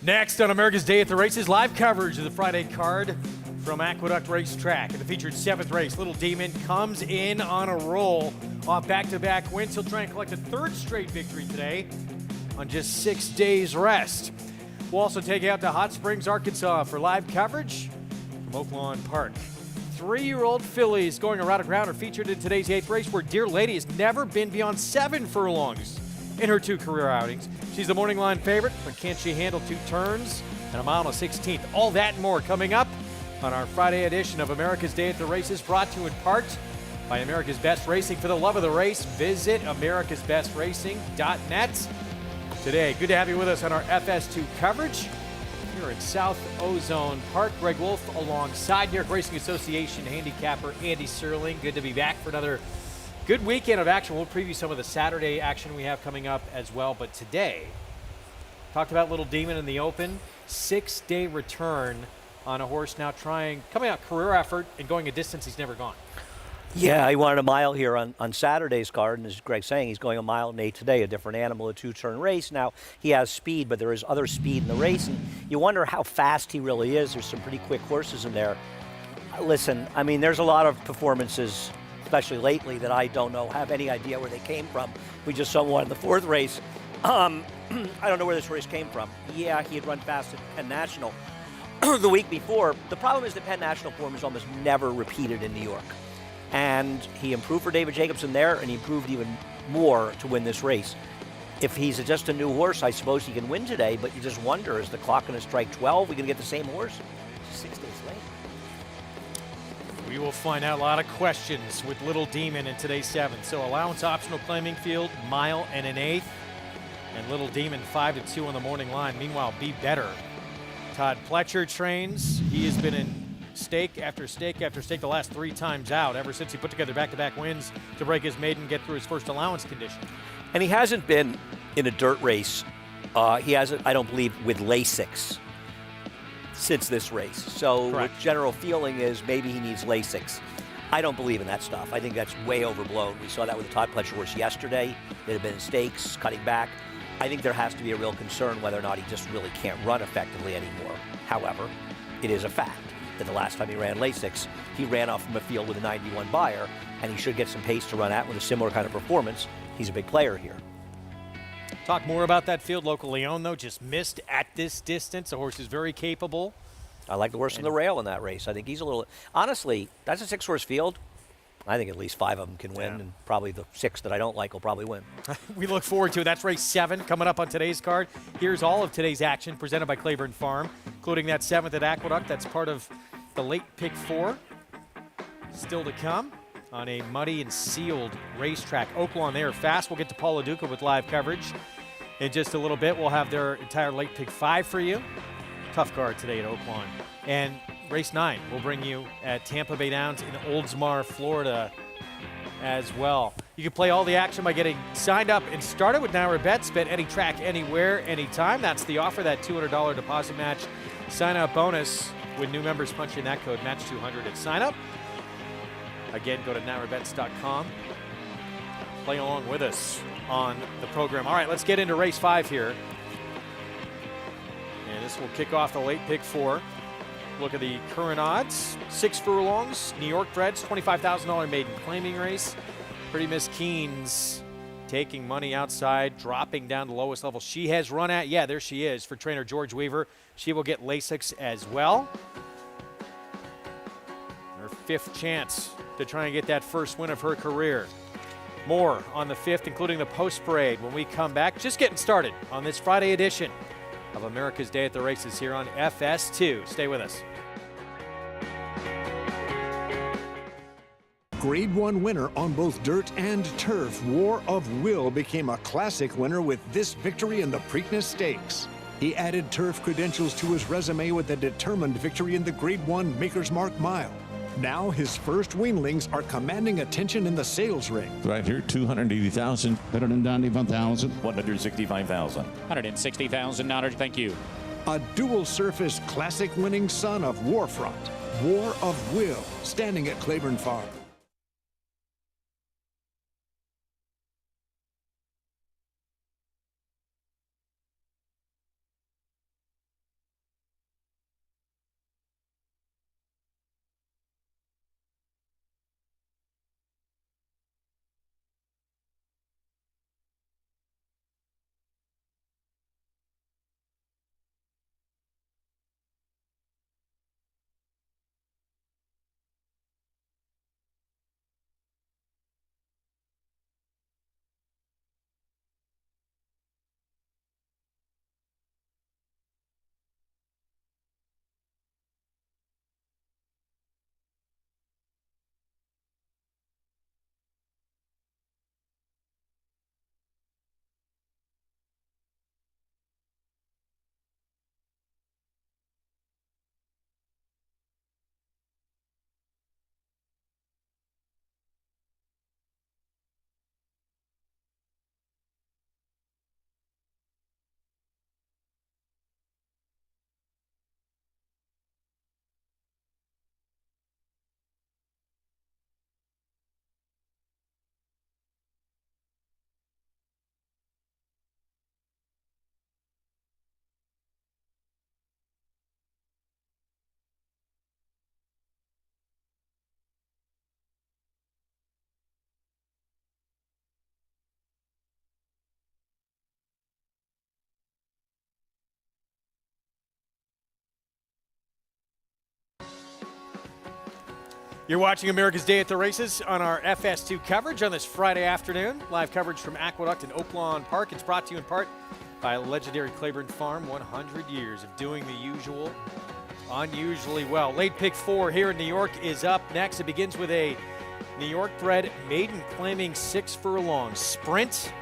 Next on America's Day at the Races, live coverage of the Friday card from Aqueduct Racetrack. In the featured 7th race, Little Demon comes in on a roll off back-to-back wins. He'll try and collect a 3rd straight victory today on just 6 days rest. We'll also take you out to Hot Springs, Arkansas for live coverage from Oaklawn Park. 3-year-old fillies going around a ground are featured in today's 8th race, where Dear Lady has never been beyond 7 furlongs in her 2 career outings. She's the morning line favorite, but can she handle 2 turns and a mile and a 16th? All that and more coming up on our Friday edition of America's Day at the Races, brought to you in part by America's Best Racing. For the love of the race, visit americasbestracing.net today. Good to have you with us on our FS2 coverage here in South Ozone Park. Greg Wolf alongside New York Racing Association handicapper Andy Serling. Good to be back for another good weekend of action. We'll preview some of the Saturday action we have coming up as well. But today, talked about Little Demon in the open. 6-day return on a horse now coming out career effort and going a distance he's never gone. Yeah, he wanted a mile here on Saturday's card, and as Greg's saying, he's going a mile and 8 today, a different animal, a 2-turn race. Now, he has speed, but there is other speed in the race, and you wonder how fast he really is. There's some pretty quick horses in there. Listen, I mean, there's a lot of performances, especially lately, that I don't have any idea where they came from. We just saw one in the 4th race. I don't know where this race came from. Yeah, he had run fast at Penn National the week before. The problem is that Penn National form is almost never repeated in New York. And he improved for David Jacobson there, and he improved even more to win this race. If he's just a new horse, I suppose he can win today, but you just wonder, is the clock going to strike 12? We going to get the same horse 6 days later? We will find out a lot of questions with Little Demon in today's 7th. So allowance optional claiming field, mile and an 1/8. And Little Demon 5-2 on the morning line. Meanwhile, Be Better. Todd Pletcher trains. He has been in stake after stake after stake the last 3 times out ever since he put together back-to-back wins to break his maiden, get through his first allowance condition. And he hasn't been in a dirt race. He hasn't, I don't believe, with Lasix since this race. So the general feeling is maybe he needs Lasix. I don't believe in that stuff. I think that's way overblown. We saw that with the Todd Pletcher horse yesterday. That had been in stakes, cutting back. I think there has to be a real concern whether or not he just really can't run effectively anymore. However, it is a fact that the last time he ran Lasix, he ran off from a field with a 91 buyer, and he should get some pace to run at with a similar kind of performance. He's a big player here. Talk more about that field. Local Leon, though, just missed at this distance. The horse is very capable. I like the horse in the rail in that race. I think he's a little, honestly, that's a 6-horse field. I think at least 5 of them can win, and probably the 6 that I don't like will probably win. We look forward to it. That's race 7 coming up on today's card. Here's all of today's action presented by Claiborne Farm, including that 7th at Aqueduct. That's part of the late pick 4. Still to come on a muddy and sealed racetrack. Oaklawn, they are fast. We'll get to Paul LaDuca with live coverage in just a little bit. We'll have their entire late pick 5 for you. Tough card today at Oaklawn. And race 9 will bring you at Tampa Bay Downs in Oldsmar, Florida as well. You can play all the action by getting signed up and started with Now Bets. Bet any track, anywhere, anytime. That's the offer, that $200 deposit match sign-up bonus. When new members punch in that code, match 200 at sign-up. Again, go to nowbets.com. Play along with us on the program. All right, let's get into race 5 here. And this will kick off the late pick 4. Look at the current odds. 6 furlongs, New York Breds, $25,000 maiden claiming race. Pretty Miss Keen's taking money outside, dropping down to the lowest level she has run at. Yeah, there she is for trainer George Weaver. She will get Lasix as well. Her 5th chance to try and get that first win of her career. More on the 5th, including the post parade when we come back. Just getting started on this Friday edition of America's Day at the Races here on FS2. Stay with us. Grade 1 winner on both dirt and turf, War of Will became a classic winner with this victory in the Preakness Stakes. He added turf credentials to his resume with a determined victory in the Grade 1 Maker's Mark Mile. Now his first weanlings are commanding attention in the sales ring. Right here, 280,000. 191,000. 165,000. 160,000. Thank you. A dual surface classic winning son of Warfront, War of Will, standing at Claiborne Farm. You're watching America's Day at the Races on our FS2 coverage on this Friday afternoon. Live coverage from Aqueduct and Oaklawn Park. It's brought to you in part by legendary Claiborne Farm. 100 years of doing the usual unusually well. Late pick 4 here in New York is up next. It begins with a New York-bred maiden claiming 6 furlongs sprint.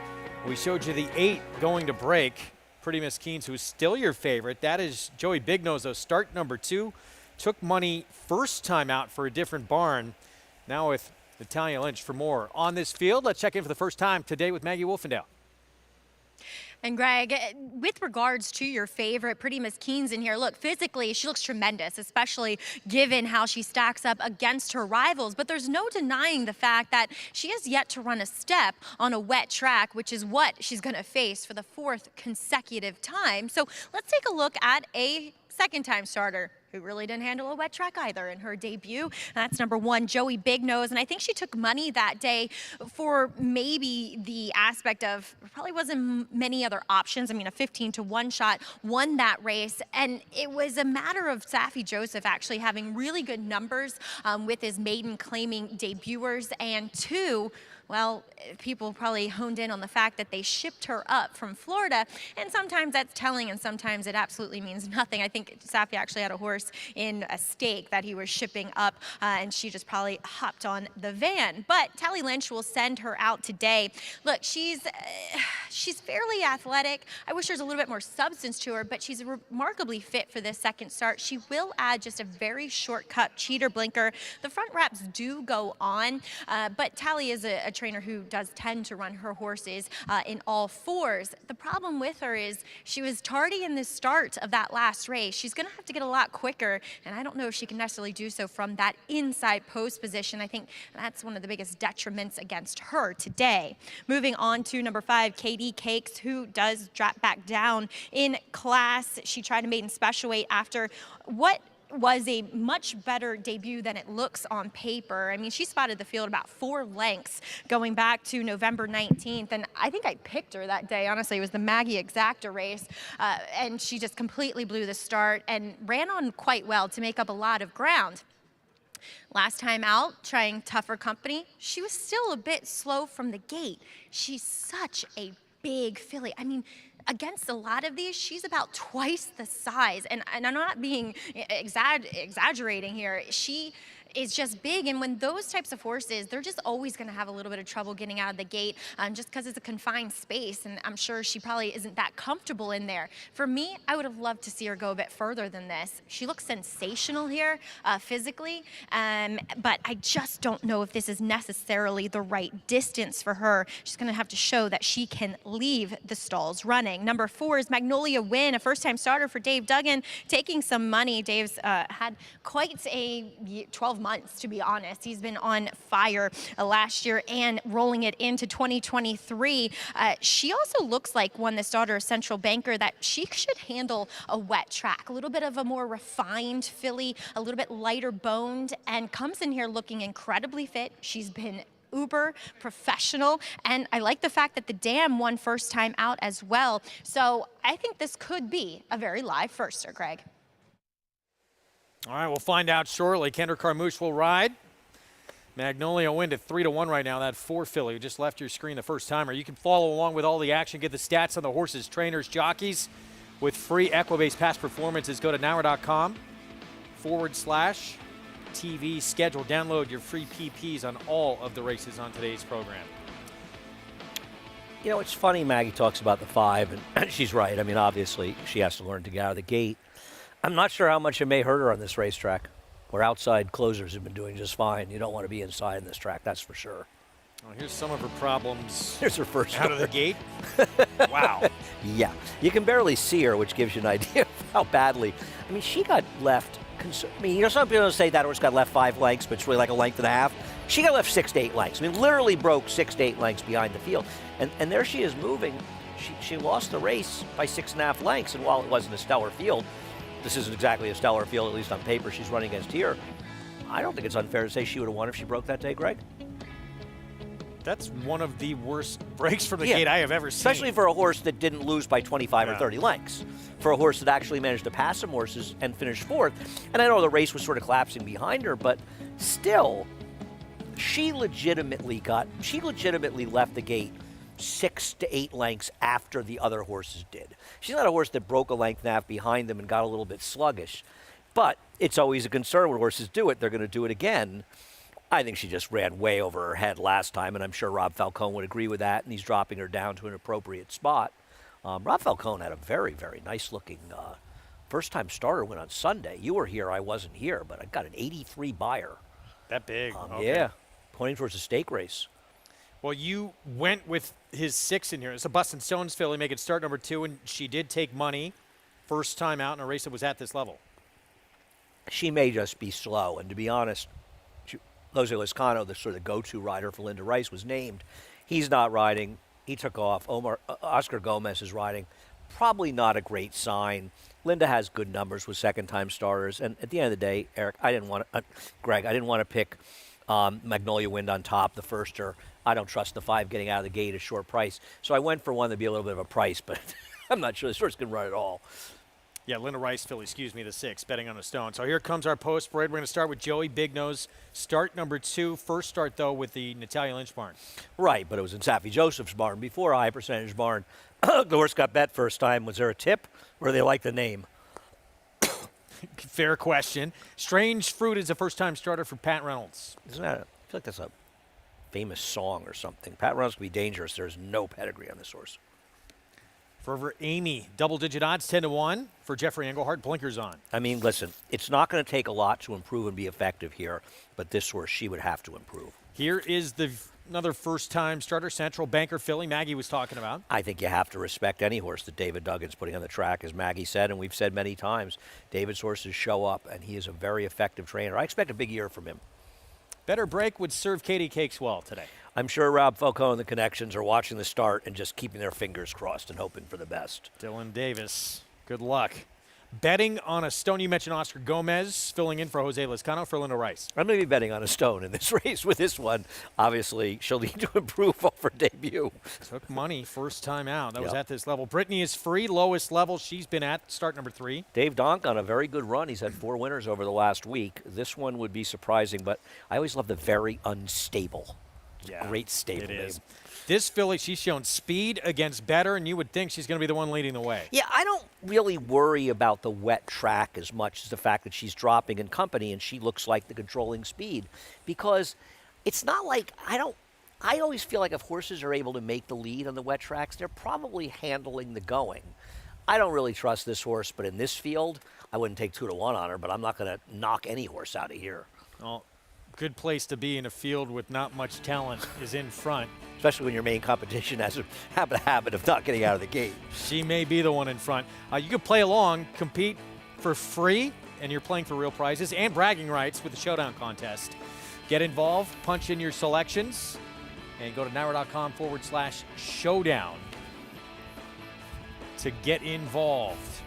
We showed you the 8 going to break. Pretty Miss Keynes, who's still your favorite. That is Joey Big Nose, though. Start number 2. Took money first time out for a different barn. Now with Natalia Lynch for more on this field. Let's check in for the first time today with Maggie Wolfendale. And Greg, with regards to your favorite Pretty Miss Keynes in here, look, physically she looks tremendous, especially given how she stacks up against her rivals. But there's no denying the fact that she has yet to run a step on a wet track, which is what she's going to face for the 4th consecutive time. So let's take a look at a second-time starter who really didn't handle a wet track either in her debut. That's number 1, Joey Big Nose. And I think she took money that day for maybe the aspect of there probably wasn't many other options. I mean, a 15-to-1 shot won that race. And it was a matter of Saffie Joseph actually having really good numbers with his maiden claiming debuters. And 2, well, people probably honed in on the fact that they shipped her up from Florida, and sometimes that's telling and sometimes it absolutely means nothing. I think Saffie actually had a horse in a stake that he was shipping up, and she just probably hopped on the van. But Tally Lynch will send her out today. Look, she's fairly athletic. I wish there's a little bit more substance to her, but she's remarkably fit for this second start. She will add just a very shortcut cheater blinker. The front wraps do go on, but Tally is a trainer who does tend to run her horses in all 4s. The problem with her is she was tardy in the start of that last race. She's going to have to get a lot quicker, and I don't know if she can necessarily do so from that inside post position. I think that's one of the biggest detriments against her today. Moving on to number 5, KD Cakes, who does drop back down in class. She tried a maiden special weight after what was a much better debut than it looks on paper. I mean, she spotted the field about 4 lengths going back to November 19th, and I think I picked her that day. Honestly, it was the Maggie Exacta race, and she just completely blew the start and ran on quite well to make up a lot of ground. Last time out, trying tougher company, she was still a bit slow from the gate. She's such a big filly. I mean, against a lot of these, she's about twice the size. And I'm not being exaggerating here. She is just big, and when those types of horses, they're just always going to have a little bit of trouble getting out of the gate just because it's a confined space, and I'm sure she probably isn't that comfortable in there. For me, I would have loved to see her go a bit further than this. She looks sensational here physically, but I just don't know if this is necessarily the right distance for her. She's going to have to show that she can leave the stalls running. Number 4 is Magnolia Win, a first-time starter for Dave Duggan, taking some money. Dave's had quite a 12 months, to be honest. He's been on fire last year and rolling it into 2023. She also looks like one, this daughter of Central Banker, that she should handle a wet track. A little bit of a more refined filly, a little bit lighter boned, and comes in here looking incredibly fit. She's been uber professional, and I like the fact that the Dam won first time out as well. So I think this could be a very live firster, Greg. All right, we'll find out shortly. Kendra Carmouche will ride. Magnolia Wind at 3-1 right now. That 4 filly who just left your screen the first timer. You can follow along with all the action, get the stats on the horses, trainers, jockeys with free Equibase past performances. Go to NOWA.com/TV schedule. Download your free PPs on all of the races on today's program. You know, it's funny Maggie talks about the 5, and she's right. I mean, obviously, she has to learn to get out of the gate. I'm not sure how much it may hurt her on this racetrack, where outside closers have been doing just fine. You don't want to be inside in this track, that's for sure. Well, here's some of her problems. Here's her first out of the gate. Wow. Yeah, you can barely see her, which gives you an idea of how badly. I mean, she got left. I mean, you know, some people say that horse got left 5 lengths, but it's really like a length and a half. She got left 6 to 8 lengths. I mean, literally broke 6 to 8 lengths behind the field. And there she is moving. She lost the race by 6.5 lengths, and while it wasn't a stellar field, this isn't exactly a stellar field, at least on paper, she's running against here. I don't think it's unfair to say she would have won if she broke that day, Greg. That's one of the worst breaks from the gate I have ever seen. Especially for a horse that didn't lose by 25 or 30 lengths. For a horse that actually managed to pass some horses and finish fourth. And I know the race was sort of collapsing behind her, but still, she legitimately left the gate 6 to 8 lengths after the other horses did. She's not a horse that broke a length and a half behind them and got a little bit sluggish. But it's always a concern when horses do it. They're going to do it again. I think she just ran way over her head last time, and I'm sure Rob Falcone would agree with that, and he's dropping her down to an appropriate spot. Rob Falcone had a very, very nice-looking first-time starter win on Sunday. You were here, I wasn't here, but I got an 83 buyer. That big? Okay. Yeah, pointing towards a stake race. Well, you went with his 6 in here. It's a Bust and Stones filly making start number 2, and she did take money first time out in a race that was at this level. She may just be slow, and to be honest, Jose Lezcano, the sort of go-to rider for Linda Rice, was named. He's not riding. He took off. Oscar Gomez is riding. Probably not a great sign. Linda has good numbers with second-time starters. And at the end of the day, Eric, Greg, I didn't want to pick Magnolia Wind on top, the firster. I don't trust the 5 getting out of the gate at a short price. So I went for one that'd be a little bit of a price, but I'm not sure this horse can run at all. Yeah, Linda Rice filly, the 6, betting on a stone. So here comes our post parade. We're going to start with Joey Big Nose. Start number 2. First start, though, with the Natalia Lynch barn. Right, but it was in Safi Joseph's barn before a high-percentage barn. The horse got bet first time. Was there a tip, or do they like the name? Fair question. Strange Fruit is a first-time starter for Pat Reynolds. Isn't that? I feel like that's a famous song or something. Pat Reynolds can be dangerous. There's no pedigree on this horse. Forever Amy, double-digit odds, 10-1 for Jeffrey Engelhardt. Blinkers on. I mean, listen, it's not going to take a lot to improve and be effective here, but this horse, she would have to improve. Here is another first-time starter, Central Banker filly Maggie was talking about. I think you have to respect any horse that David Duggan's putting on the track, as Maggie said, and we've said many times. David's horses show up, and he is a very effective trainer. I expect a big year from him. Better break would serve Katie Cakes well today. I'm sure Rob Falcone and the Connections are watching the start and just keeping their fingers crossed and hoping for the best. Dylan Davis, good luck. Betting on a stone, you mentioned Oscar Gomez filling in for Jose Lezcano for Linda Rice. I'm going to be betting on a stone in this race with this one. Obviously, she'll need to improve off her debut. Took money first time out. That was at this level. Brittany is free, lowest level she's been at, start number 3. Dave Donk on a very good run. He's had 4 winners over the last week. This one would be surprising, but I always love the very unstable. Yeah, great stable it name. is. This filly, she's shown speed against better, and you would think she's going to be the one leading the way. Yeah, I don't really worry about the wet track as much as the fact that she's dropping in company and she looks like the controlling speed. Because it's not like I always feel like if horses are able to make the lead on the wet tracks, they're probably handling the going. I don't really trust this horse, but in this field, I wouldn't take 2-1 on her, but I'm not going to knock any horse out of here. Well, good place to be in a field with not much talent is in front. Especially when your main competition has a habit of not getting out of the gate. She may be the one in front. You can play along, compete for free, and you're playing for real prizes and bragging rights with the Showdown contest. Get involved, punch in your selections, and go to NYRA.com/Showdown to get involved.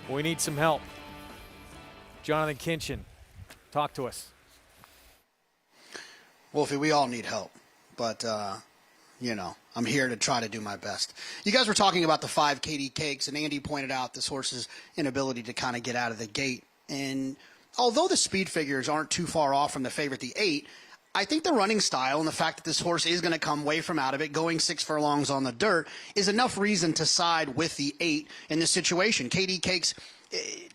We need some help. Jonathan Kinchin, talk to us. Wolfie, we all need help, but, I'm here to try to do my best. You guys were talking about the 5 Katie Cakes, and Andy pointed out this horse's inability to kind of get out of the gate. And although the speed figures aren't too far off from the favorite, the 8, I think the running style and the fact that this horse is going to come way from out of it, going 6 furlongs on the dirt, is enough reason to side with the 8 in this situation. Katie Cakes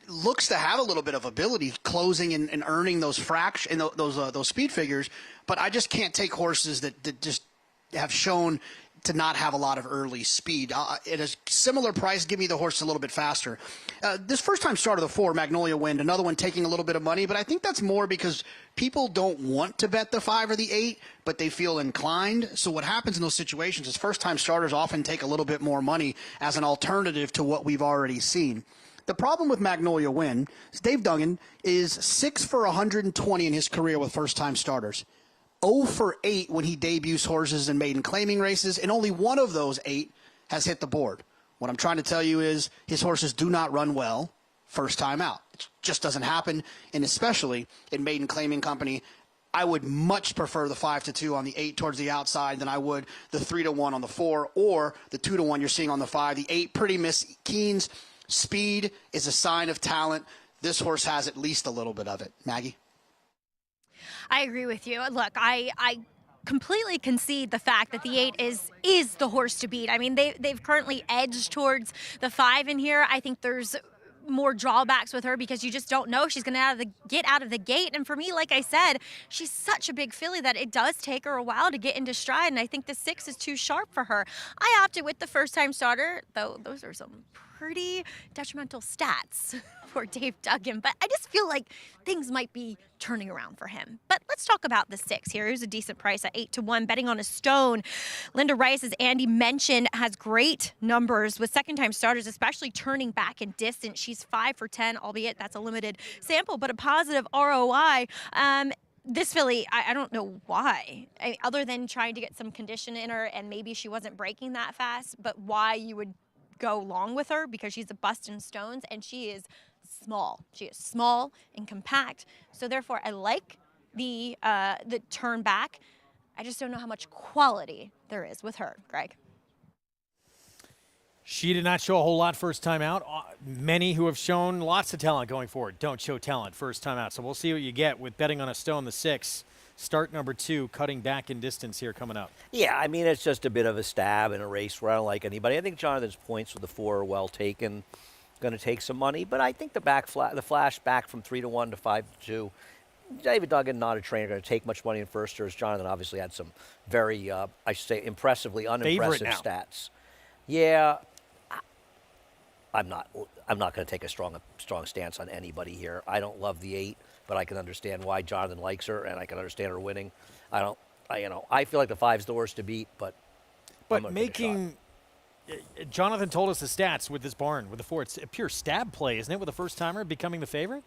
looks to have a little bit of ability closing and earning those those speed figures, but I just can't take horses that just have shown to not have a lot of early speed. At a similar price, give me the horse a little bit faster. This first-time start of the 4, Magnolia Wind, another one taking a little bit of money, but I think that's more because people don't want to bet the 5 or the 8, but they feel inclined. So what happens in those situations is first-time starters often take a little bit more money as an alternative to what we've already seen. The problem with Magnolia Wind is Dave Duggan is 6 for 120 in his career with first-time starters. 0 for 8 when he debuts horses in maiden claiming races, and only one of those 8 has hit the board. What I'm trying to tell you is his horses do not run well first time out. It just doesn't happen, and especially in maiden claiming company I would much prefer the 5-2 on the 8 towards the outside than I would the 3-1 on the 4 or the 2-1 you're seeing on the 5. The 8, Pretty Miss Keen's speed is a sign of talent. This horse has at least a little bit of it. Maggie? I agree with you. Look, I completely concede the fact that the 8 is the horse to beat. I mean, they've currently edged towards the 5 in here. I think there's more drawbacks with her because you just don't know she's going to get out of the gate. And for me, like I said, she's such a big filly that it does take her a while to get into stride. And I think the 6 is too sharp for her. I opted with the first-time starter, though those are some pretty detrimental stats for Dave Duggan. But I just feel like things might be turning around for him. But let's talk about the 6 here. Here's a decent price at 8-1, betting on a stone. Linda Rice, as Andy mentioned, has great numbers with second-time starters, especially turning back in distance. She's 5 for 10, albeit that's a limited sample, but a positive ROI. This filly, I don't know why, other than trying to get some condition in her, and maybe she wasn't breaking that fast, but why you would go long with her, because she's a bust in stones, and she is small. She is small and compact, so therefore I like the turn back. I just don't know how much quality there is with her, Greg. She did not show a whole lot first time out. Many who have shown lots of talent going forward don't show talent first time out. So we'll see what you get with betting on a stone, the 6. Start number 2, cutting back in distance here coming up. Yeah, I mean, it's just a bit of a stab in a race where I don't like anybody. I think Jonathan's points with the 4 are well taken. Going to take some money, but I think the flash back from 3-1 to 5-2. David Duggan, not a trainer, going to take much money in first. Jonathan obviously had some very, I should say, impressively unimpressive stats. Yeah, I'm not going to take a strong stance on anybody here. I don't love the 8, but I can understand why Jonathan likes her, and I can understand her winning. I feel like the 5's the horse to beat, but making. Jonathan told us the stats with this barn with the 4. It's a pure stab play, isn't it, with a first timer becoming the favorite?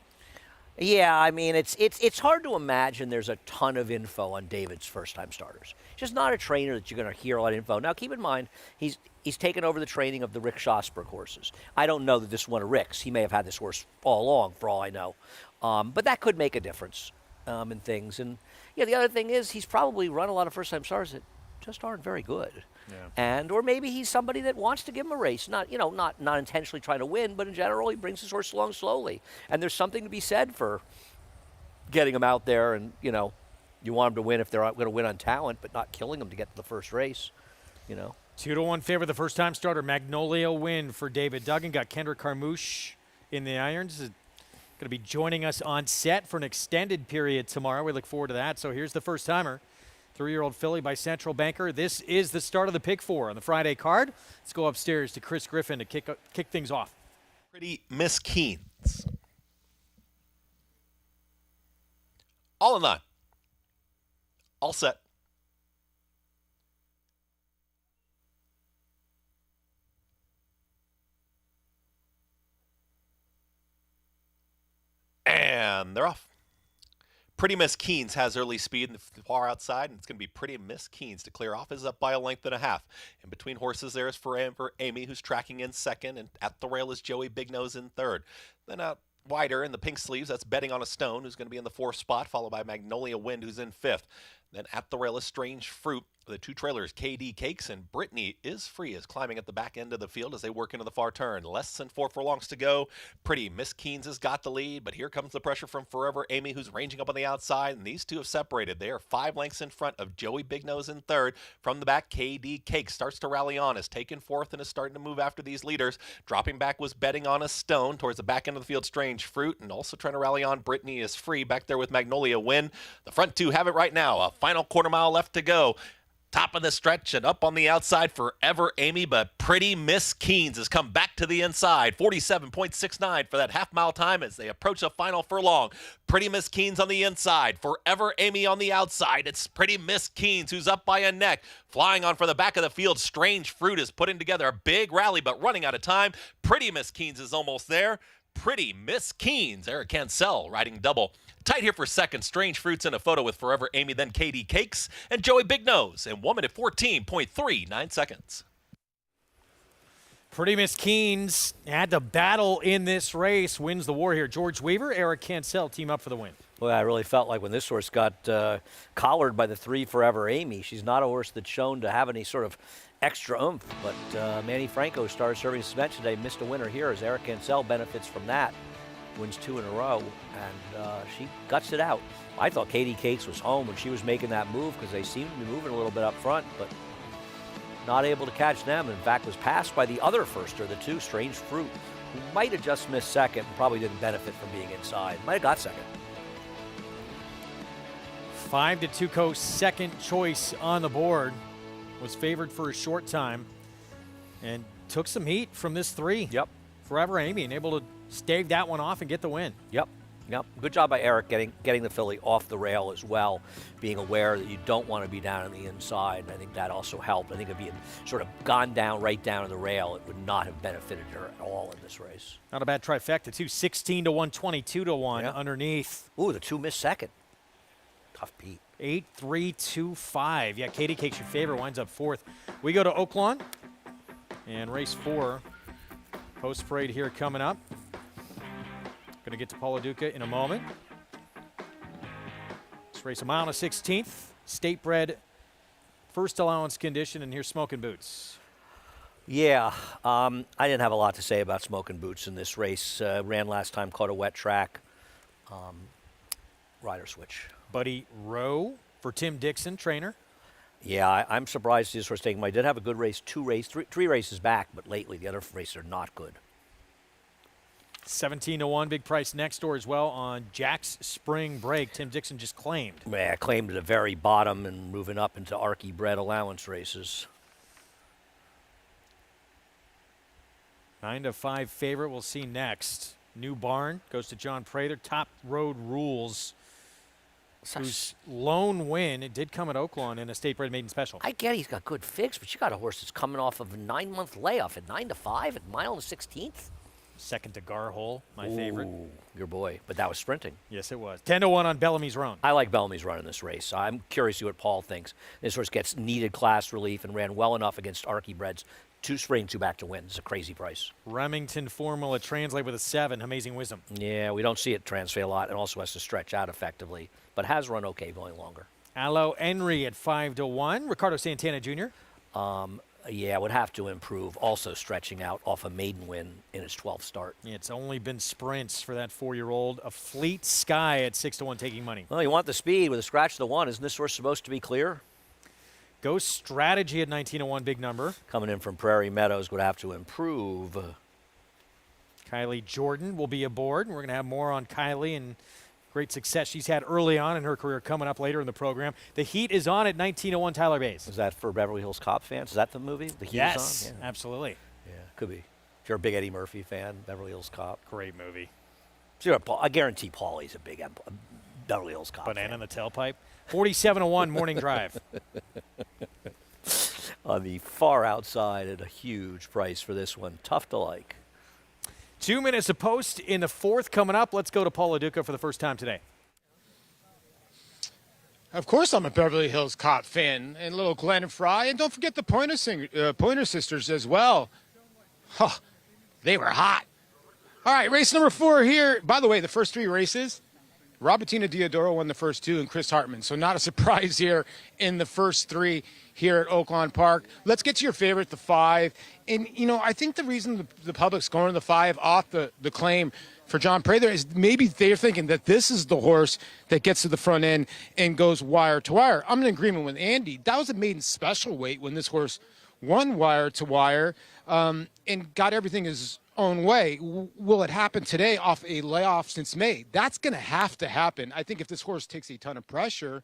Yeah, I mean, it's hard to imagine there's a ton of info on David's first-time starters. He's just not a trainer that you're going to hear a lot of info. Now, keep in mind, he's taken over the training of the Rick Schosberg horses. I don't know that this is one of Rick's. He may have had this horse all along, for all I know. But that could make a difference in things. And, yeah, the other thing is he's probably run a lot of first-time starters that just aren't very good. Yeah. Or maybe he's somebody that wants to give him a race, not intentionally trying to win, but in general he brings his horse along slowly. And there's something to be said for getting him out there, and you want him to win if they're going to win on talent, but not killing him to get to the first race. 2-1 favor, the first-time starter, Magnolia win for David Duggan. Got Kendrick Carmouche in the irons. Going to be joining us on set for an extended period tomorrow. We look forward to that. So here's the first-timer. 3-year-old filly by Central Banker. This is the start of the pick 4 on the Friday card. Let's go upstairs to Chris Griffin to kick things off. Pretty Miss Keen's. All in line. All set. And they're off. Pretty Miss Keen's has early speed in the far outside, and it's going to be Pretty Miss Keen's to clear off. Is up by a length and a half. In between horses there is Forever Amy, who's tracking in second, and at the rail is Joey Big Nose in third. Then out wider in the pink sleeves, that's Betting on a Stone, who's going to be in the 4th spot, followed by Magnolia Wind, who's in 5th. Then at the rail is Strange Fruit. The 2 trailers, KD Cakes and Brittany is Free, is climbing at the back end of the field as they work into the far turn. Less than 4 furlongs to go. Pretty Miss Keen's has got the lead, but here comes the pressure from Forever Amy, who's ranging up on the outside, and these two have separated. They are 5 lengths in front of Joey Big Nose in 3rd. From the back, KD Cakes starts to rally on, is taken 4th and is starting to move after these leaders. Dropping back was Betting on a Stone towards the back end of the field, Strange Fruit, and also trying to rally on. Brittany is Free back there with Magnolia Win. The front 2 have it right now. A final quarter mile left to go. Top of the stretch and up on the outside, Forever Amy, but Pretty Miss Keen's has come back to the inside. 47.69 for that half-mile time as they approach the final furlong. Pretty Miss Keen's on the inside. Forever Amy on the outside. It's Pretty Miss Keen's who's up by a neck. Flying on for the back of the field, Strange Fruit is putting together a big rally, but running out of time. Pretty Miss Keen's is almost there. Pretty Miss Keen's. Eric Cancel riding double. Tight here for second. Strange Fruits in a photo with Forever Amy, then KD Cakes and Joey Big Nose in 1 minute 14.39 seconds. Pretty Miss Keen's had to battle in this race. Wins the war here. George Weaver, Eric Cancel team up for the win. Boy, I really felt like when this horse got collared by the 3 Forever Amy, she's not a horse that's shown to have any sort of extra oomph. But Manny Franco started serving suspension today, missed a winner here as Eric Cancel benefits from that. Wins 2 in a row, and she guts it out. I thought Katie Cakes was home when she was making that move because they seemed to be moving a little bit up front, but not able to catch them. In fact, was passed by the other firster, the 2 Strange Fruit, who might have just missed second and probably didn't benefit from being inside. Might have got second. 5-2 Coast, second choice on the board, was favored for a short time and took some heat from this 3. Yep. Forever Amy, and able to stave that one off and get the win. Yep. Good job by Eric getting the filly off the rail as well, being aware that you don't want to be down on the inside. And I think that also helped. I think if he had sort of gone down right down to the rail, it would not have benefited her at all in this race. Not a bad trifecta, too. 16-1, 22-1 Yeah. underneath. Ooh, the 2 missed second. Tough beat. 8-3-2-5. Yeah, Katie Cakes, your favorite, winds up 4th. We go to Oaklawn and race 4. Post parade here coming up. Going to get to Paula Duca in a moment. This race a mile and a 16th. State bred, first allowance condition, and here's Smoking Boots. Yeah, I didn't have a lot to say about Smoking Boots in this race. Ran last time, caught a wet track. Rider switch. Buddy Rowe for Tim Dixon, trainer. Yeah, I'm surprised this horse taking him. I did have a good race, 3 races back, but lately the other races are not good. 17-1, big price next door as well on Jack's Spring Break. Tim Dixon just claimed. Yeah, claimed at the very bottom and moving up into Archie bred allowance races. 9-5 favorite, we'll see next. New barn goes to John Prather. Top Road Rules, whose lone win, it did come at Oaklawn in a state bred maiden special. I get he's got good fix, but you got a horse that's coming off of a 9-month layoff at 9-5 at mile and 16th. Second to Garhole, my favorite. Your boy, but that was sprinting. Yes, it was. 10-1 on Bellamy's Run. I like Bellamy's Run in this race. I'm curious to see what Paul thinks. This horse gets needed class relief and ran well enough against Archie breds. 2 spring, 2 back to win. It's a crazy price. Remington Formula translate with a 7. Amazing Wisdom. Yeah, we don't see it transfer a lot and also has to stretch out effectively, but has run okay going longer. Aloe Henry at 5-1. Ricardo Santana Jr. Yeah, would have to improve. Also stretching out off a maiden win in his 12th start. Yeah, it's only been sprints for that 4-year-old. A Fleet Sky at 6-1 taking money. Well, you want the speed with a scratch of the 1. Isn't this horse supposed to be clear? Ghost Strategy at 19-1, big number. Coming in from Prairie Meadows would have to improve. Kylie Jordan will be aboard. We're going to have more on Kylie and great success she's had early on in her career coming up later in the program. The Heat is on at 19-1, Tyler Bays. Is that for Beverly Hills Cop fans? Is that the movie? The Heat yes, is on? Yeah. absolutely. Yeah, could be. If you're a big Eddie Murphy fan, Beverly Hills Cop. Great movie. Sure, I guarantee Paulie's a big Beverly Hills Cop Banana fan. in the tailpipe. 47-1, Morning Drive. On the far outside at a huge price for this one. Tough to like. 2 minutes a post in the 4th coming up. Let's go to Paula Duca for the first time today. Of course I'm a Beverly Hills Cop fan, and little Glenn Fry, and don't forget the Pointer Sisters as well. Huh, they were hot. All right, race number 4 here. By the way, the first 3 races, Robertina Diodoro won the first 2 and Chris Hartman, so not a surprise here in the first 3 here at Oaklawn Park. Let's get to your favorite, the 5. And, you know, I think the reason the public's going to the 5 off the claim for John Prather is maybe they're thinking that this is the horse that gets to the front end and goes wire to wire. I'm in agreement with Andy. That was a maiden special weight when this horse won wire to wire and got everything his own way. Will it happen today off a layoff since May? That's going to have to happen. I think if this horse takes a ton of pressure,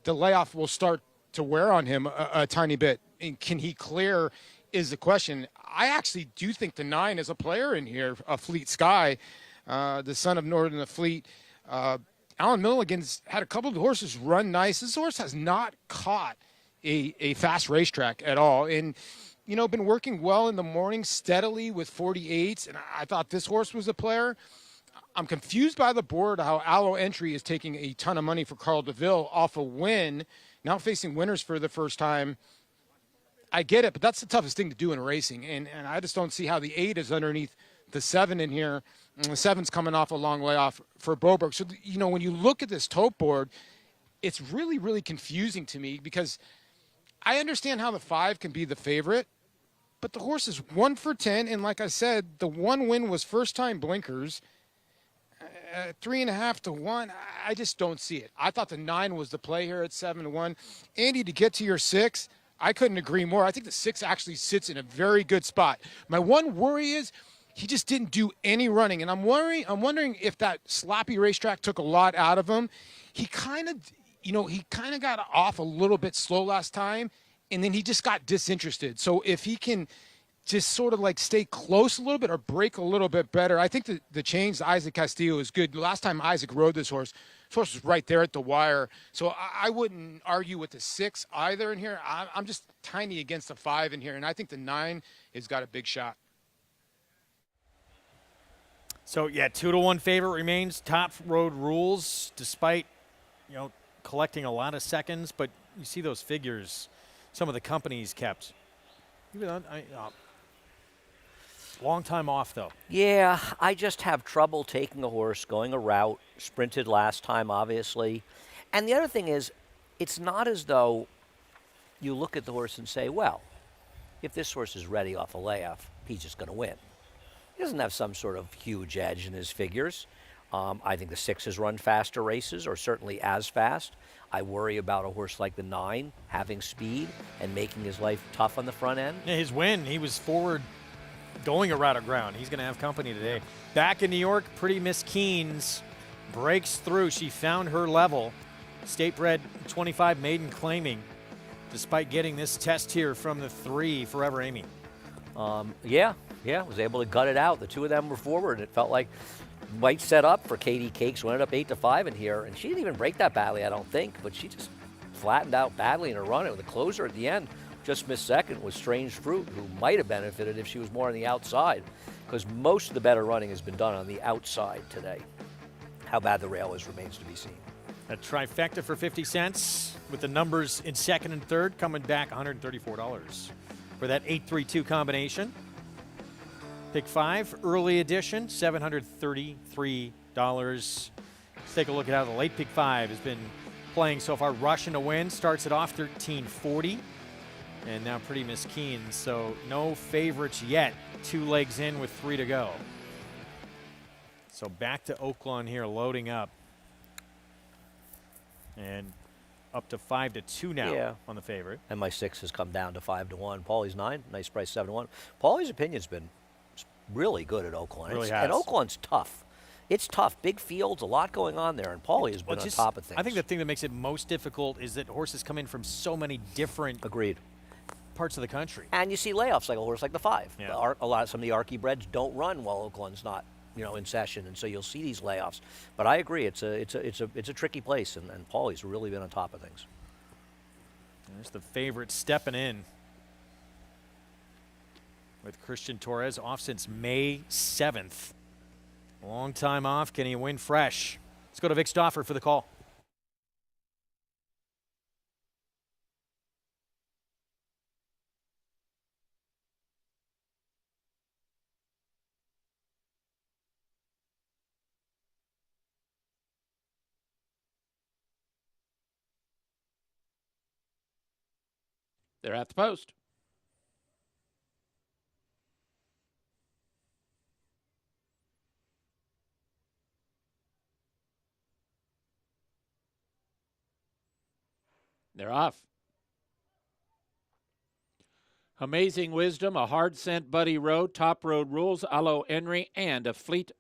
the layoff will start to wear on him a tiny bit. And can he clear is the question. I actually do think the 9 is a player in here, a Fleet Sky, the son of Northern the Fleet. Alan Milligan's had a couple of horses run nice. This horse has not caught a fast racetrack at all. And, you know, been working well in the morning steadily with 48s. And I thought this horse was a player. I'm confused by the board how Aloe Entry is taking a ton of money for Carl DeVille off a win, now facing winners for the first time. I get it, but that's the toughest thing to do in racing. And I just don't see how the 8 is underneath the 7 in here. And the 7's coming off a long layoff for Boberg. So, when you look at this tote board, it's really, really confusing to me because I understand how the 5 can be the favorite, but the horse is 1 for 10. And like I said, the one win was first-time blinkers. 3.5 to 1, I just don't see it. I thought the 9 was the play here at 7 to 1. Andy, to get to your 6, I couldn't agree more. I think the 6 actually sits in a very good spot. My one worry is he just didn't do any running, and I'm wondering if that sloppy racetrack took a lot out of him. He kind of got off a little bit slow last time, and then he just got disinterested. So if he can just sort of like stay close a little bit or break a little bit better. I think the change to Isaac Castillo is good. Last time Isaac rode this horse was right there at the wire. So I wouldn't argue with the 6 either in here. I'm just tiny against the 5 in here, and I think the 9 has got a big shot. So, 2-1 favorite remains. Top Road Rules, despite, collecting a lot of seconds. But you see those figures some of the companies kept. Long time off, though. Yeah, I just have trouble taking a horse, going a route, sprinted last time, obviously. And the other thing is, it's not as though you look at the horse and say, well, if this horse is ready off a layoff, he's just going to win. He doesn't have some sort of huge edge in his figures. I think the 6 has run faster races, or certainly as fast. I worry about a horse like the 9 having speed and making his life tough on the front end. Yeah, his win, he was forward going a route of ground. He's going to have company today. Back in New York, Pretty Miss Keynes breaks through. She found her level. State bred 25 maiden claiming, despite getting this test here from the 3, Forever Amy. Yeah, was able to gut it out. The 2 of them were forward. It felt like White set up for Katie Cakes, went up 8 to 5 in here, and she didn't even break that badly, I don't think, but she just flattened out badly in her run. And the closer at the end just missed second was Strange Fruit, who might have benefited if she was more on the outside, because most of the better running has been done on the outside today. How bad the rail is remains to be seen. A trifecta for 50 cents with the numbers in second and third coming back $134 for that 8-3-2 combination. Pick 5, early edition, $733. Let's take a look at how the late pick 5 has been playing so far. Rushing to win, starts it off $13.40. And now Pretty Miss Keynes, so no favorites yet. 2 legs in with 3 to go. So back to Oaklawn here, loading up. And up to 5 to 2 now on the favorite. And my 6 has come down to 5 to 1. Paulie's 9, nice price, 7 to 1. Paulie's opinion's been really good at Oaklawn. Really has. And Oaklawn's tough. It's tough. Big fields, a lot going on there, and Paulie has been on top of things. I think the thing that makes it most difficult is that horses come in from so many different parts of the country. And you see layoffs like a horse like the 5. Yeah. Some of the Archie breds don't run while Oaklawn's not, in session, and so you'll see these layoffs. But I agree, it's a tricky place, and Paulie's really been on top of things. There's the favorite stepping in. With Christian Torres off since May 7th. Long time off. Can he win fresh? Let's go to Vic Stauffer for the call. They're at the post. They're off. Amazing Wisdom, a hard scent Buddy Road, Top Road Rules, Alo Henry, and a Fleet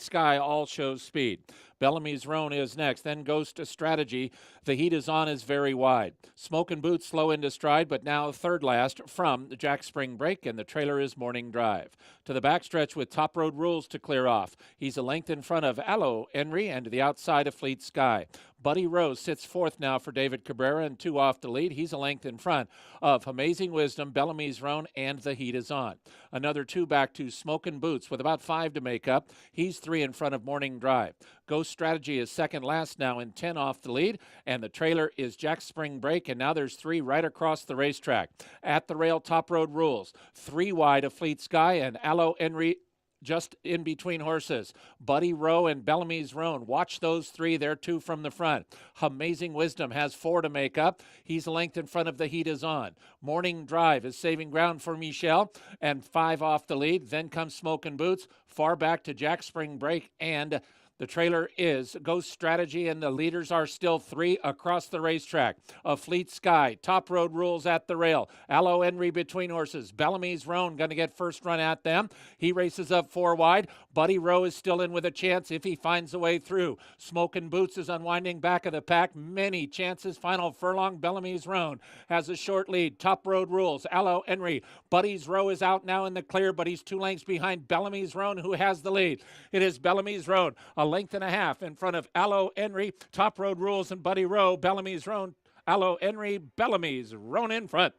Sky all shows speed. Bellamy's Roan is next, then Ghost Strategy. The heat is on is very wide. Smokin' Boots slow into stride, but now third last from the Jack Spring Break, and the trailer is Morning Drive. To the backstretch with Top Road Rules to clear off. He's a length in front of Alo Henry and to the outside of Fleet Sky. Buddy Rose sits fourth now for David Cabrera and 2 off to lead. He's a length in front of Amazing Wisdom, Bellamy's Roan, and The Heat is On. Another 2 back to Smokin' Boots with about 5 to make up. He's 3 in front of Morning Drive. Ghost Strategy is second last now in 10 off the lead, and the trailer is Jack Spring Break, and now there's 3 right across the racetrack. At the rail, Top Road Rules. 3 wide of Fleet Sky, and Alo Henry just in between horses. Buddy Rowe and Bellamy's Roan. Watch those three. They're 2 from the front. Amazing Wisdom has 4 to make up. He's a length in front of The Heat Is On. Morning Drive is saving ground for Michelle and 5 off the lead. Then comes Smokin' Boots. Far back to Jack Spring Break, and the trailer is Ghost Strategy, and the leaders are still 3 across the racetrack. A Fleet Sky, Top Road Rules at the rail. Aloe Henry between horses. Bellamy's Roan going to get first run at them. He races up 4 wide. Buddy Rowe is still in with a chance if he finds a way through. Smokin' Boots is unwinding back of the pack. Many chances. Final furlong, Bellamy's Roan has a short lead. Top Road Rules, Aloe Henry. Buddy's Rowe is out now in the clear, but he's 2 lengths behind Bellamy's Roan, who has the lead. It is Bellamy's Roan, a length and a half in front of Aloe Henry. Top Road Rules and Buddy Rowe. Bellamy's Roan, Aloe Henry, Bellamy's Roan in front.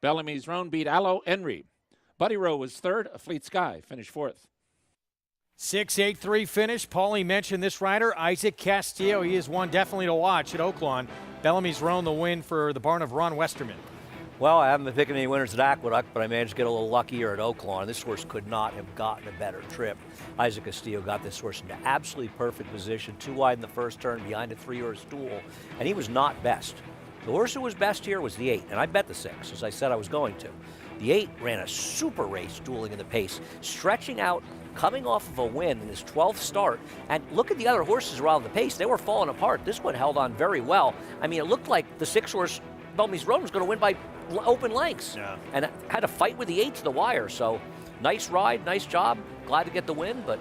Bellamy's Roan beat Aloe Henry. Buddy Rowe was 3rd. A Fleet Sky finished 4th. 6-8-3 finish. Paulie mentioned this rider, Isaac Castillo. He is one definitely to watch at Oaklawn. Bellamy's Roan the win for the barn of Ron Westerman. Well, I haven't been picking any winners at Aqueduct, but I managed to get a little luckier at Oaklawn. This horse could not have gotten a better trip. Isaac Castillo got this horse into absolutely perfect position, 2 wide in the first turn behind a 3-horse duel, and he was not best. The horse who was best here was the 8, and I bet the 6, as I said I was going to. The 8 ran a super race dueling in the pace, stretching out, coming off of a win in his 12th start. And look at the other horses around the pace. They were falling apart. This one held on very well. I mean, it looked like the 6-horse Bellamy's Roan was going to win by open lengths. Yeah. And had to fight with the 8 to the wire. So nice ride, nice job. Glad to get the win, but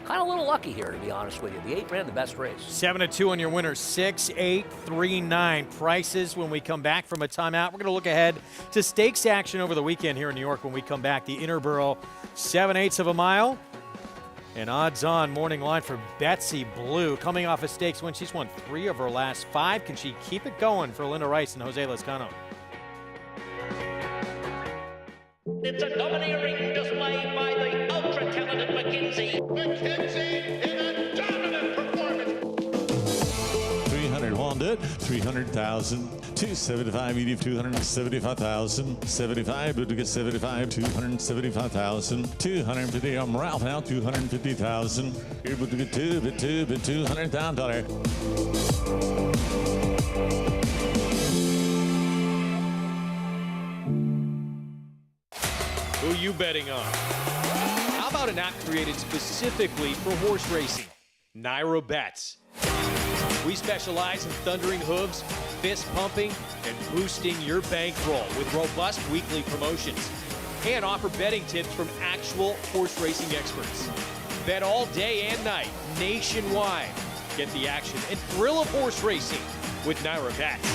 kind of a little lucky here, to be honest with you. The 8 ran the best race. 7-2 on your winner, 6-8-3-9 prices when we come back from a timeout. We're going to look ahead to stakes action over the weekend here in New York when we come back. The Interborough 7/8 of a mile. And odds-on morning line for Betsy Blue, coming off a stakes win. She's won 3 of her last 5. Can she keep it going for Linda Rice and Jose Lescano? It's a domineering display by the ultra-talented McKenzie. McKenzie in a dominant performance. 300 Wanda, 300,000. 275, ED 275,000. 75, but to get 75, 275,000. 250, Ralph now, 250,000. Here, but to get 2, but $200,000. Who are you betting on? How about an app created specifically for horse racing? Naira Bets. We specialize in thundering hooves, fist pumping, and boosting your bankroll with robust weekly promotions. And offer betting tips from actual horse racing experts. Bet all day and night, nationwide. Get the action and thrill of horse racing with Naira Bets.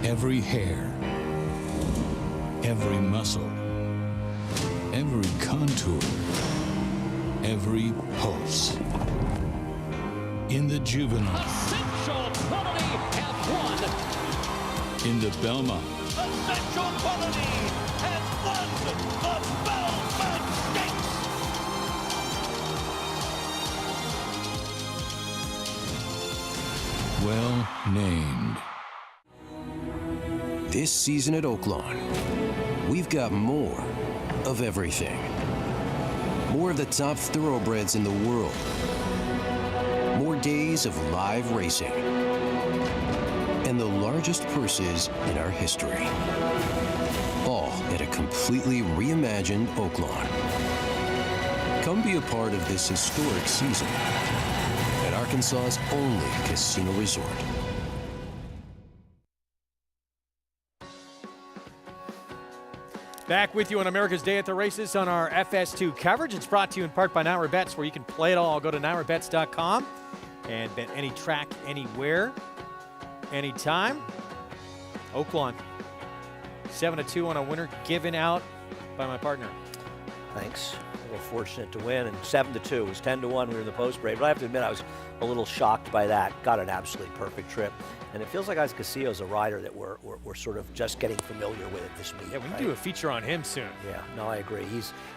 Every hair, every muscle, every contour, every pulse. In the juvenile. Essential quality have won. In the Belmont. Essential quality has won the Belmont Stakes. Well named. This season at Oaklawn, we've got more of everything. More of the top thoroughbreds in the world. More days of live racing. And the largest purses in our history. All at a completely reimagined Oaklawn. Come be a part of this historic season at Arkansas's only casino resort. Back with you on America's Day at the Races on our FS2 coverage. It's brought to you in part by Naira Bets, where you can play it all. Go to nairabets.com and bet any track, anywhere, anytime. Oaklawn, 7-2 on a winner given out by my partner. Thanks. A little fortunate to win, and 7-2. It was 10-1. We were in the post break, but I have to admit I was a little shocked by that. Got an absolutely perfect trip. And it feels like Isaac Castillo's a rider that we're sort of just getting familiar with at this meet. Yeah, we can do a feature on him soon. Yeah, no, I agree.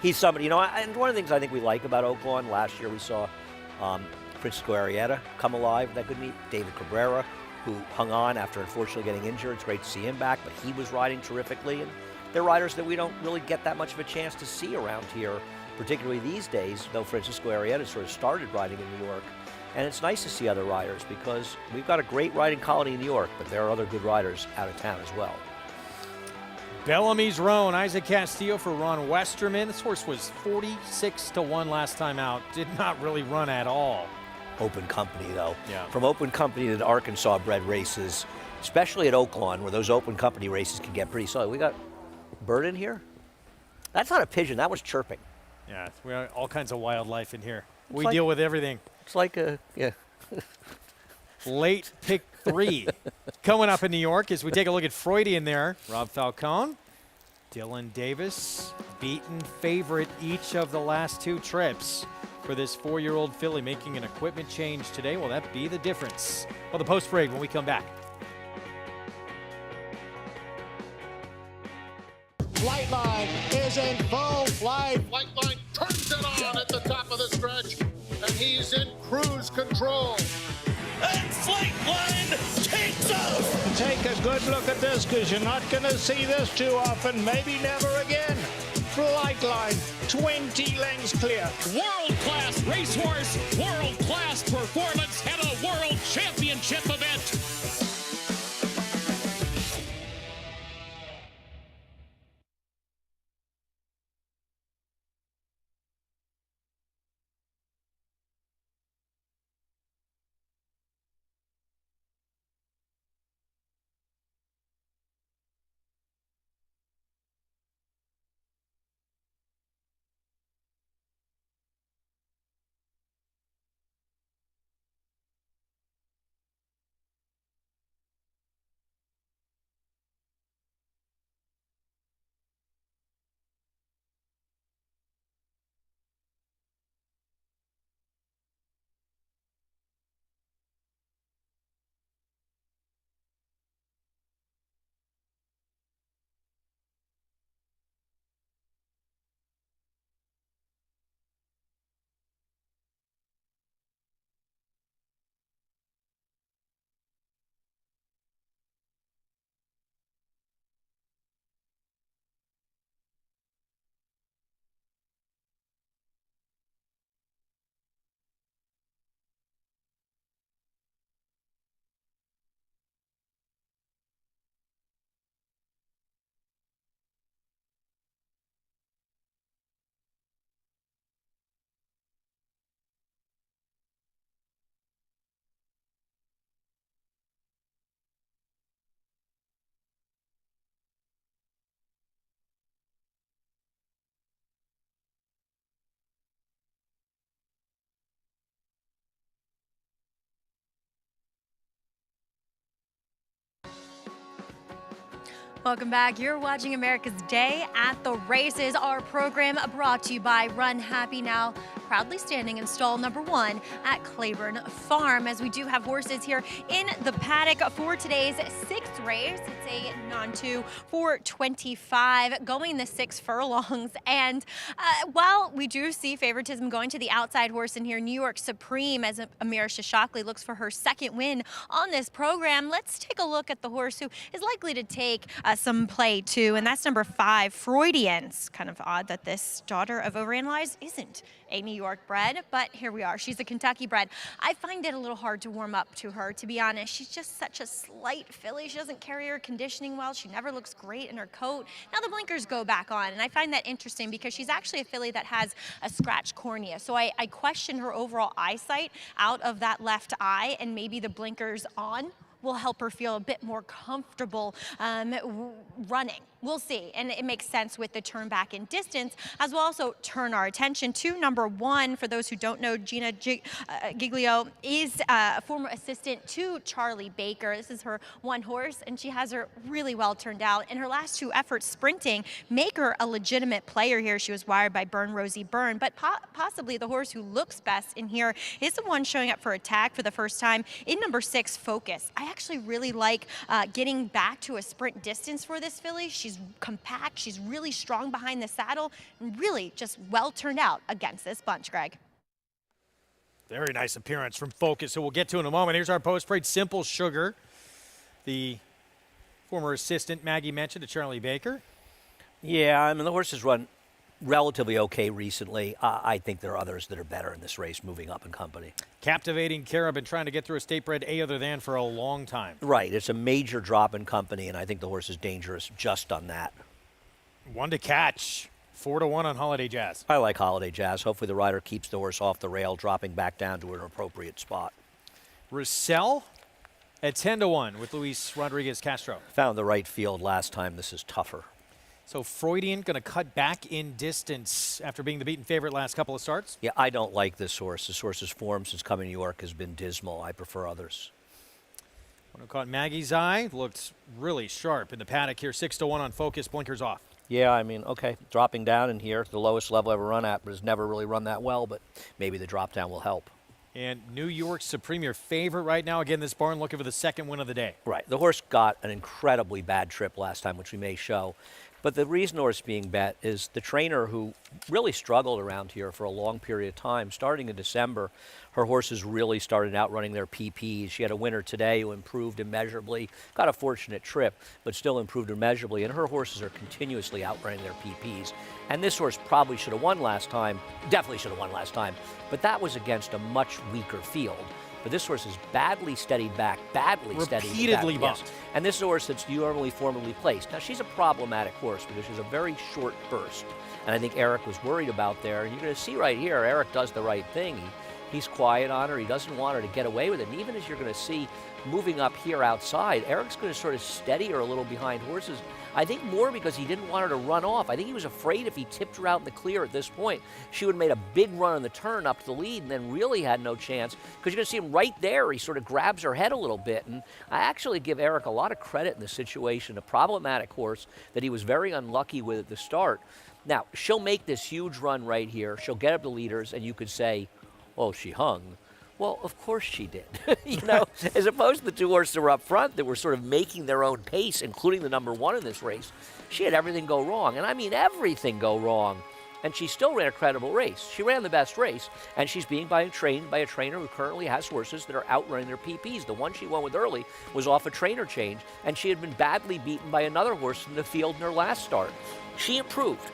He's somebody, and one of the things I think we like about Oaklawn, last year we saw Francisco Arrieta come alive in that good meet, David Cabrera, who hung on after unfortunately getting injured. It's great to see him back, but he was riding terrifically. And they're riders that we don't really get that much of a chance to see around here, particularly these days, though Francisco Arrieta sort of started riding in New York. And it's nice to see other riders because we've got a great riding colony in New York, but there are other good riders out of town as well. Bellamy's Roan, Isaac Castillo for Ron Westerman. This horse was 46-1 last time out. Did not really run at all. Open company, though. Yeah. From open company to the Arkansas bred races, especially at Oaklawn, where those open company races can get pretty solid. We got a bird in here? That's not a pigeon. That was chirping. Yeah, we have all kinds of wildlife in here. We like- deal with everything. It's like a, yeah. Late pick 3 coming up in New York as we take a look at Freudian there. Rob Falcone, Dylan Davis, beaten favorite each of the last 2 trips for this 4-year-old filly making an equipment change today. Will that be the difference? Well, the post-parade when we come back. Flightline is in full flight. Flightline turns it on at the top of the stretch, and he's in cruise control. And Flightline takes off. Take a good look at this, because you're not going to see this too often, maybe never again. Flightline, 20 lengths clear. World-class racehorse, world-class performance at a world championship event. Welcome back. You're watching America's Day at the Races. Our program brought to you by Runhappy, now proudly standing in stall number 1 at Claiborne Farm, as we do have horses here in the paddock for today's 6th race. It's a non-2 for 25, going the 6 furlongs. And while we do see favoritism going to the outside horse in here, New York Supreme, as Amira Shashakli looks for her 2nd win on this program, let's take a look at the horse who is likely to take some play too, and that's number 5, Freudian. It's kind of odd that this daughter of Overanalyze isn't a New York bred, but here we are. She's a Kentucky bred. I find it a little hard to warm up to her, to be honest. She's just such a slight filly. She doesn't carry her conditioning well. She never looks great in her coat. Now the blinkers go back on, and I find that interesting because she's actually a filly that has a scratched cornea. So I question her overall eyesight out of that left eye, and maybe the blinkers on will help her feel a bit more comfortable running. We'll see, and it makes sense with the turn back in distance, as we'll also turn our attention to number 1. For those who don't know, Gina Giglio is a former assistant to Charlie Baker. This is her 1 horse, and she has her really well turned out. And her last 2 efforts sprinting make her a legitimate player here. She was wired by Rosie Byrne, but possibly the horse who looks best in here is the one showing up for attack for the first time in number 6, Focus. I actually really like getting back to a sprint distance for this filly. She's compact, she's really strong behind the saddle, and really just well turned out against this bunch, Greg. Very nice appearance from Focus, who we'll get to in a moment. Here's our post-parade Simple Sugar. the former assistant Maggie mentioned to Charlie Baker. Yeah, I mean, the horse has run relatively okay recently. I think there are others that are better in this race moving up in company. Captivating Cara, been trying to get through a state bred A other than for a long time. Right, it's a major drop in company, and I think the horse is dangerous just on that. One to catch. 4-1 on Holiday Jazz. I like Holiday Jazz. Hopefully the rider keeps the horse off the rail, dropping back down to an appropriate spot. Roussel at 10-1 with Luis Rodriguez Castro. Found the right field last time. This is tougher. So Freudian going to cut back in distance after being the beaten favorite last couple of starts? Yeah, I don't like this horse. This horse's form since coming to New York has been dismal. I prefer others. One who caught Maggie's eye, looked really sharp in the paddock here. 6-1 on Focus, blinkers off. Yeah, I mean, okay, dropping down in here, the lowest level I've ever run at, but has never really run that well, but maybe the drop down will help. And New York Supreme, your favorite right now. Again, this barn looking for the second win of the day. Right. The horse got an incredibly bad trip last time, which we may show. But the reason the horse being bet is the trainer who really struggled around here for a long period of time. Starting in December, her horses really started outrunning their PPs. She had a winner today who improved immeasurably, got a fortunate trip, but still improved immeasurably. And her horses are continuously outrunning their PPs. And this horse probably should have won last time, definitely should have won last time, but that was against a much weaker field. But this horse is badly steadied back, repeatedly bumped. Yes. And this is a horse that's normally formally placed. Now, she's a problematic horse because she's a very short burst. And I think Eric was worried about there. And you're going to see right here, Eric does the right thing. He's quiet on her. He doesn't want her to get away with it. And even as you're going to see moving up here outside, Eric's going to sort of steady her a little behind horses. I think more because he didn't want her to run off. I think he was afraid if he tipped her out in the clear at this point, she would have made a big run on the turn up to the lead and then really had no chance. Because you're going to see him right there. He sort of grabs her head a little bit. And I actually give Eric a lot of credit in this situation. A problematic horse that he was very unlucky with at the start. Now, she'll make this huge run right here. She'll get up the leaders, and you could say, oh, she hung. Well, of course she did. You know, as opposed to the two horses that were up front that were sort of making their own pace, including the number one in this race, she had everything go wrong. And I mean everything go wrong. And she still ran a credible race. She ran the best race, and she's being trained by a trainer who currently has horses that are outrunning their PPs. The one she won with early was off a trainer change, and she had been badly beaten by another horse in the field in her last start. She improved.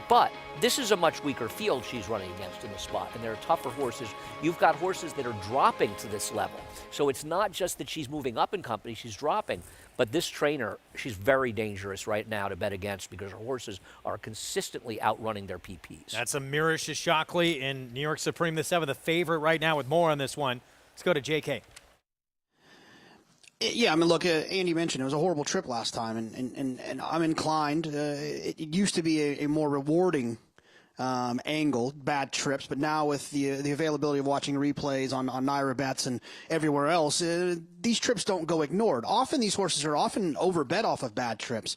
But this is a much weaker field she's running against in the spot, and there are tougher horses. You've got horses that are dropping to this level. So it's not just that she's moving up in company, she's dropping. But this trainer, she's very dangerous right now to bet against because her horses are consistently outrunning their PPs. That's Amira Shishakli in New York Supreme, the 7th, the favorite right now with more on this one. Let's go to JK. Yeah, I mean, look, Andy mentioned it was a horrible trip last time, and I'm inclined. It used to be a more rewarding angle, bad trips, but now with the availability of watching replays on Naira bets and everywhere else, these trips don't go ignored. Often these horses are often overbet off of bad trips.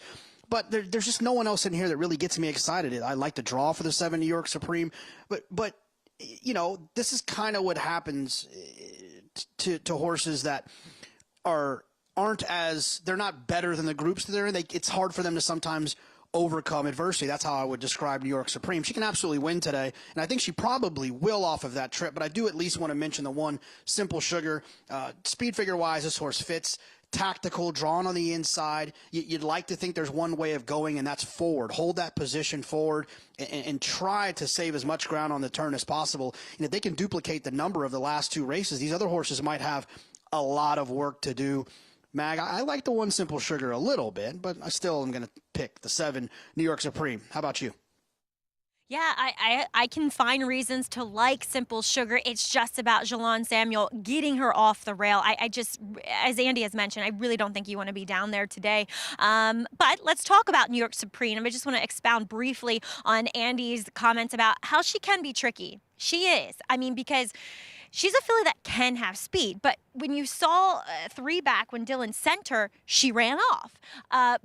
But there's just no one else in here that really gets me excited. I like the draw for the 7 New York Supreme, but you know, this is kind of what happens to horses that aren't as, they're not better than the groups that they're in. It's hard for them to sometimes overcome adversity. That's how I would describe New York Supreme. She can absolutely win today, and I think she probably will off of that trip, but I do at least want to mention the one, Simple Sugar. Speed figure-wise, this horse fits. Tactical, drawn on the inside. You'd like to think there's one way of going, and that's forward. Hold that position forward and try to save as much ground on the turn as possible. And if they can duplicate the number of the last two races, these other horses might have a lot of work to do. Mag, I like the one Simple Sugar a little bit, but I still am going to pick the 7 New York Supreme. How about you? Yeah, I can find reasons to like Simple Sugar. It's just about Jalon Samuel getting her off the rail. I just, as Andy has mentioned, I really don't think you want to be down there today. But let's talk about New York Supreme. I just want to expound briefly on Andy's comments about how she can be tricky. She is. I mean, because she's a filly that can have speed, but when you saw 3 back when Dylan sent her, she ran off.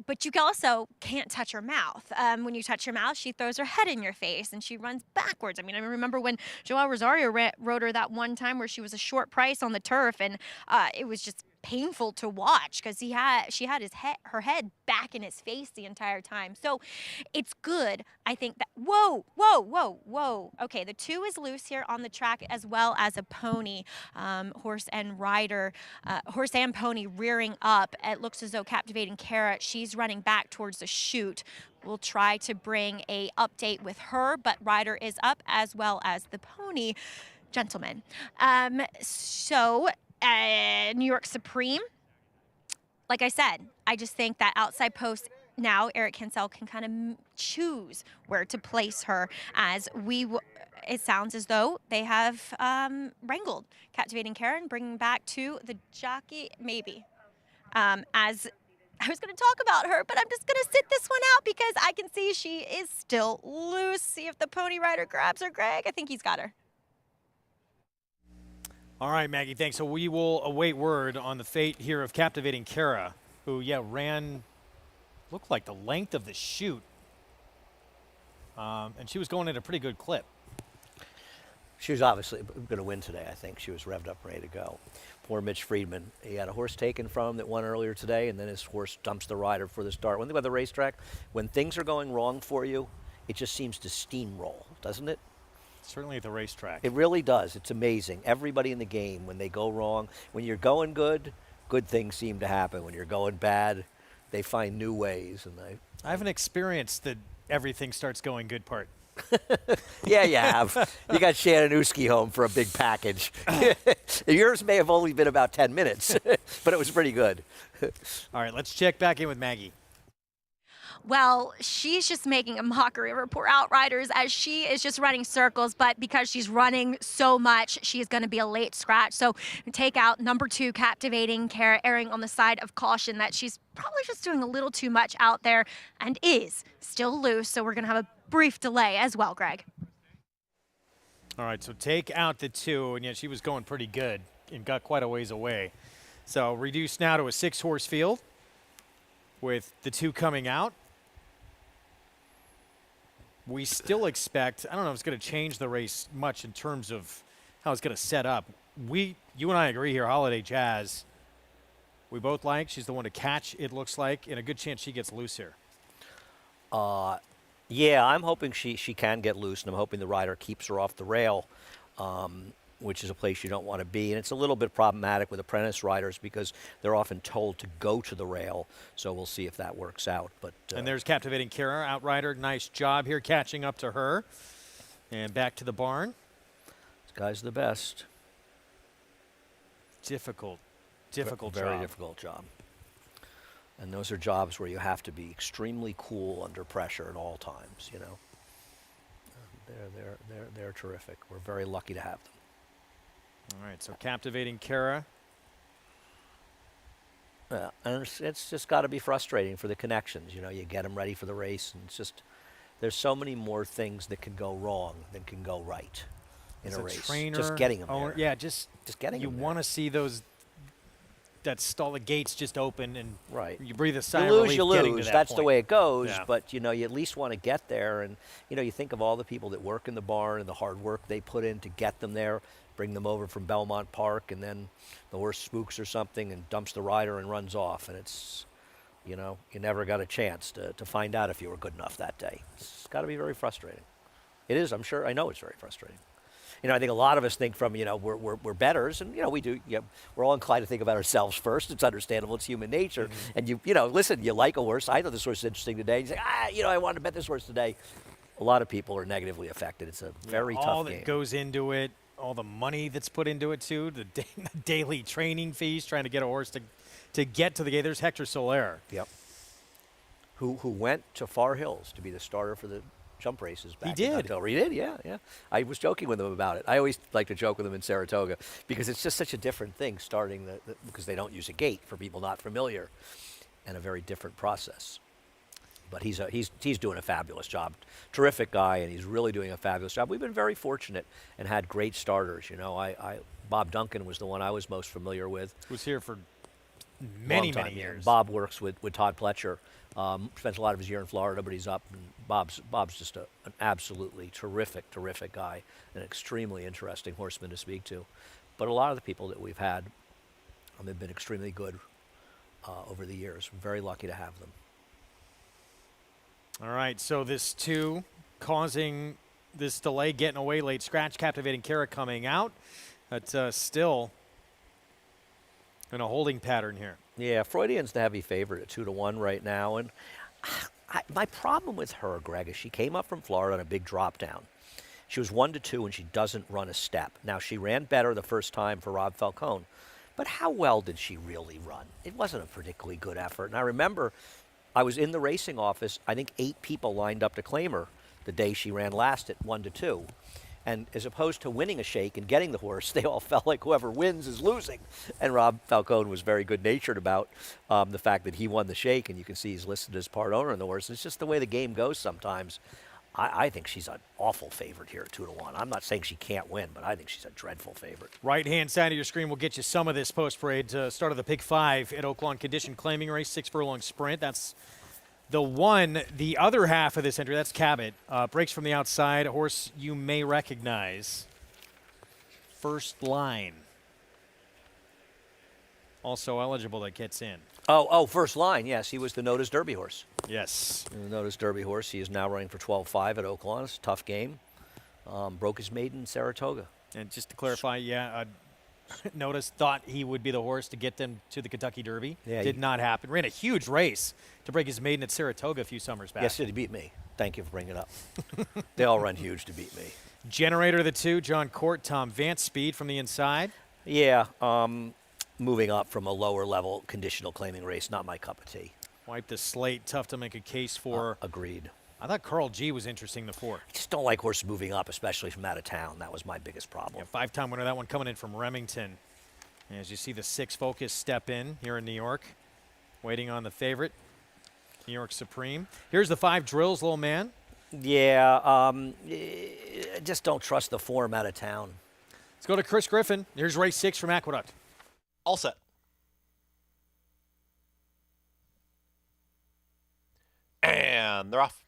But you also can't touch her mouth. When you touch her mouth, she throws her head in your face and she runs backwards. I mean, I remember when Joel Rosario rode her that one time where she was a short price on the turf, and it was just painful to watch because she had her head back in his face the entire time. So it's good. I think that whoa. Okay, the 2 is loose here on the track as well as a pony, horse and pony rearing up. It looks as though Captivating Cara, she's running back towards the chute. We'll try to bring a update with her, but rider is up as well as the pony gentleman. New York Supreme, like I said, I just think that outside post now, Eric Hansel can kind of choose where to place her as it sounds as though they have wrangled Captivating Karen, bringing back to the jockey, maybe. As I was going to talk about her, but I'm just going to sit this one out because I can see she is still loose. See if the pony rider grabs her, Greg. I think he's got her. All right, Maggie, thanks. So we will await word on the fate here of Captivating Cara, who, looked like the length of the chute. And she was going at a pretty good clip. She was obviously going to win today, I think. She was revved up, ready to go. Poor Mitch Friedman. He had a horse taken from him that won earlier today, and then his horse dumps the rider for the start. One thing about the racetrack, when things are going wrong for you, it just seems to steamroll, doesn't it? Certainly at the racetrack. It really does. It's amazing. Everybody in the game, when they go wrong, when you're going good, good things seem to happen. When you're going bad, they find new ways. And I haven't experienced the everything starts going good part. Yeah, you have. You got Shannonewski home for a big package. Yours may have only been about 10 minutes, but it was pretty good. All right, let's check back in with Maggie. Well, she's just making a mockery of her poor outriders as she is just running circles, but because she's running so much, she is going to be a late scratch. So take out number 2, Captivating Cara, erring on the side of caution that she's probably just doing a little too much out there and is still loose. So we're going to have a brief delay as well, Greg. All right, so take out the 2, and yet she was going pretty good and got quite a ways away. So reduced now to a 6-horse field with the 2 coming out. We still expect, I don't know if it's going to change the race much in terms of how it's going to set up. You and I agree here, Holiday Jazz, we both like. She's the one to catch, it looks like, and a good chance she gets loose here. Yeah, I'm hoping she can get loose, and I'm hoping the rider keeps her off the rail, which is a place you don't want to be. And it's a little bit problematic with apprentice riders because they're often told to go to the rail. So we'll see if that works out. But and there's Captivating Cara, outrider. Nice job here catching up to her. And back to the barn. This guy's the best. Difficult job. Very difficult job. And those are jobs where you have to be extremely cool under pressure at all times, you know. They're terrific. We're very lucky to have them. All right, so Captivating Cara. And it's just got to be frustrating for the connections. You know, you get them ready for the race, and it's just, there's so many more things that can go wrong than can go right in a race. Trainer, just getting them there. Yeah, just getting them there. You want to see those, that stall, the gates just open, and right. You breathe a sigh You of lose, relief you getting lose. to that That's point. the way it goes. Yeah. But, you know, you at least want to get there. And, you know, you think of all the people that work in the barn and the hard work they put in to get them there, bring them over from Belmont Park, and then the horse spooks or something and dumps the rider and runs off. And it's, you know, you never got a chance to find out if you were good enough that day. It's got to be very frustrating. It is, I'm sure. I know it's very frustrating. You know, I think a lot of us think from, you know, we're betters, and, you know, we do. You know, we're all inclined to think about ourselves first. It's understandable. It's human nature. Mm-hmm. And, you know, listen, you like a horse. I thought this horse was interesting today. You say, you know, I wanted to bet this horse today. A lot of people are negatively affected. It's a very tough game. All that goes into it, all the money that's put into it, too, the daily training fees, trying to get a horse to get to the gate. There's Hector Soler. Yep. Who went to Far Hills to be the starter for the jump races back in October. He did, yeah. I was joking with him about it. I always like to joke with him in Saratoga because it's just such a different thing starting because they don't use a gate for people not familiar, and a very different process. But he's doing a fabulous job. Terrific guy, and he's really doing a fabulous job. We've been very fortunate and had great starters. You know, Bob Duncan was the one I was most familiar with. Was here for many years. Bob works with Todd Pletcher. Spends a lot of his year in Florida, but he's up. And Bob's just an absolutely terrific guy, an extremely interesting horseman to speak to. But a lot of the people that we've had They've been extremely good over the years. I'm very lucky to have them. All right, so this 2 causing this delay, getting away late. Scratch, Captivating Cara coming out. But still in a holding pattern here. Yeah, Freudian's the heavy favorite at 2-1 right now. And my problem with her, Greg, is she came up from Florida on a big drop down. She was 1-2, and she doesn't run a step. Now, she ran better the first time for Rob Falcone. But how well did she really run? It wasn't a particularly good effort. And I remember I was in the racing office. I think 8 people lined up to claim her the day she ran last at 1-2. And as opposed to winning a shake and getting the horse, they all felt like whoever wins is losing. And Rob Falcone was very good-natured about the fact that he won the shake, and you can see he's listed as part owner in the horse. It's just the way the game goes sometimes. I think she's an awful favorite here at 2-1. I'm not saying she can't win, but I think she's a dreadful favorite. Right-hand side of your screen will get you some of this post-parade. Start of the Pick 5 at Oaklawn Condition Claiming Race, 6-furlong sprint. That's the one. The other half of this entry, that's Cabot. Breaks from the outside, a horse you may recognize. First Line. Also eligible that gets in. Oh, First Line, yes. He was the Notice Derby horse. Yes. The Notice Derby horse. He is now running for 12-5 at Oaklawn. It's a tough game. Broke his maiden in Saratoga. And just to clarify, Notice thought he would be the horse to get them to the Kentucky Derby. Yeah, Did not happen. Ran a huge race to break his maiden at Saratoga a few summers back. Yes, he beat me. Thank you for bringing it up. They all run huge to beat me. Generator of the 2, John Court, Tom Vance, speed from the inside. Yeah, moving up from a lower level conditional claiming race, not my cup of tea. Wipe the slate, tough to make a case for. Agreed. I thought Carl G was interesting, the 4. I just don't like horses moving up, especially from out of town. That was my biggest problem. Yeah, 5-time winner, that one coming in from Remington. As you see the 6 Focus step in here in New York, waiting on the favorite, New York Supreme. Here's the 5 Drills, little man. Yeah, just don't trust the form out of town. Let's go to Chris Griffin. Here's race 6 from Aqueduct. All set. And they're off.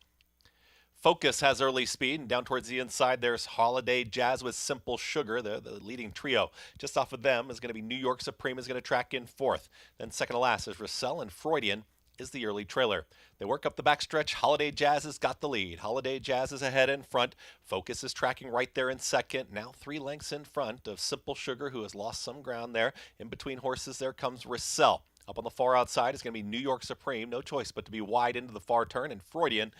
Focus has early speed, and down towards the inside, there's Holiday Jazz with Simple Sugar, the leading trio. Just off of them is going to be New York Supreme is going to track in 4th. Then second to last is Russell, and Freudian is the early trailer. They work up the backstretch. Holiday Jazz has got the lead. Holiday Jazz is ahead in front. Focus is tracking right there in second. Now 3 lengths in front of Simple Sugar, who has lost some ground there. In between horses, there comes Russell. Up on the far outside is going to be New York Supreme. No choice but to be wide into the far turn, and Freudian